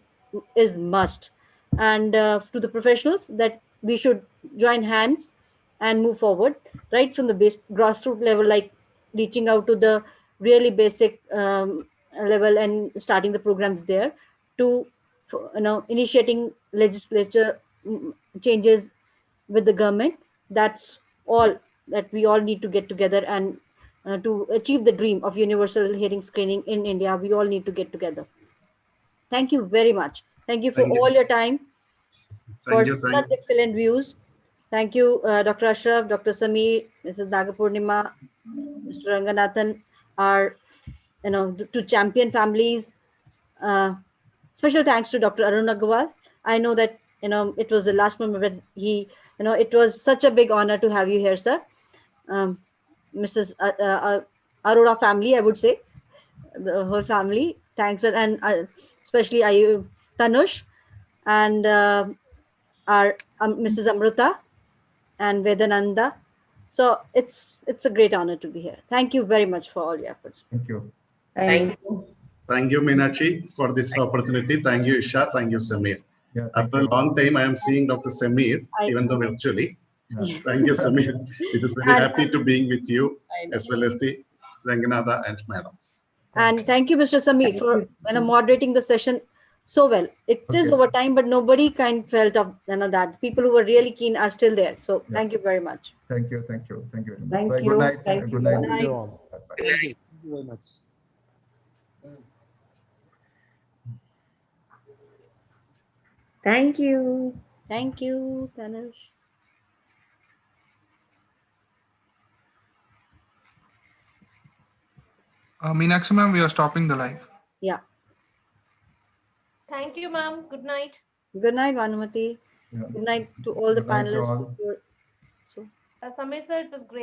B: is must, and to the professionals that we should join hands and move forward right from the grassroots level, like reaching out to the really basic level and starting the programs there, to initiating legislature changes with the government. That's all that we all need to get together, and to achieve the dream of universal hearing screening in India, we all need to get together. Thank you very much. Thank you for all your time, for such excellent views. Thank you, Dr. Ashraf, Dr. Sameer, Mrs. Nagapurnima, Mr. Ranganathan, our, to champion families. Special thanks to Dr. Arun Agarwal. I know that, it was the last moment, but he, it was such a big honor to have you here, sir. Mrs. Arora family, I would say, the whole family. Thanks, sir. And especially Tanush and our Mrs. Amruta and Vedananda. So it's a great honor to be here. Thank you very much for all your efforts.
J: Thank you.
N: Thank you.
Q: Thank you, Meenakshi, for this opportunity. Thank you, Isha. Thank you, Samir.
J: Yeah,
Q: After a long time, I am seeing Dr. Samir, even though virtually. Thank you, Samir. It is very happy to being with you, as well as the Ranganatha and Madam.
B: And thank you, Mr. Samir, for moderating the session so well. It is over time, but nobody felt of that. People who were really keen are still there. So thank you very much.
J: Thank you very much.
N: Thank
J: Bye.
N: you.
J: Good night.
N: Thank
J: Good
N: you.
J: night.
M: Thank you all.
L: Thank you very much.
K: Thank you.
B: Thank you, Tanush.
A: Meenakshi ma'am, we are stopping the live.
B: Yeah.
T: Thank you, ma'am. Good night.
B: Good night, Vanumati. Good night to all the
J: Good night to
B: panelists.
J: all.
B: So.
T: Samir sir, it was great.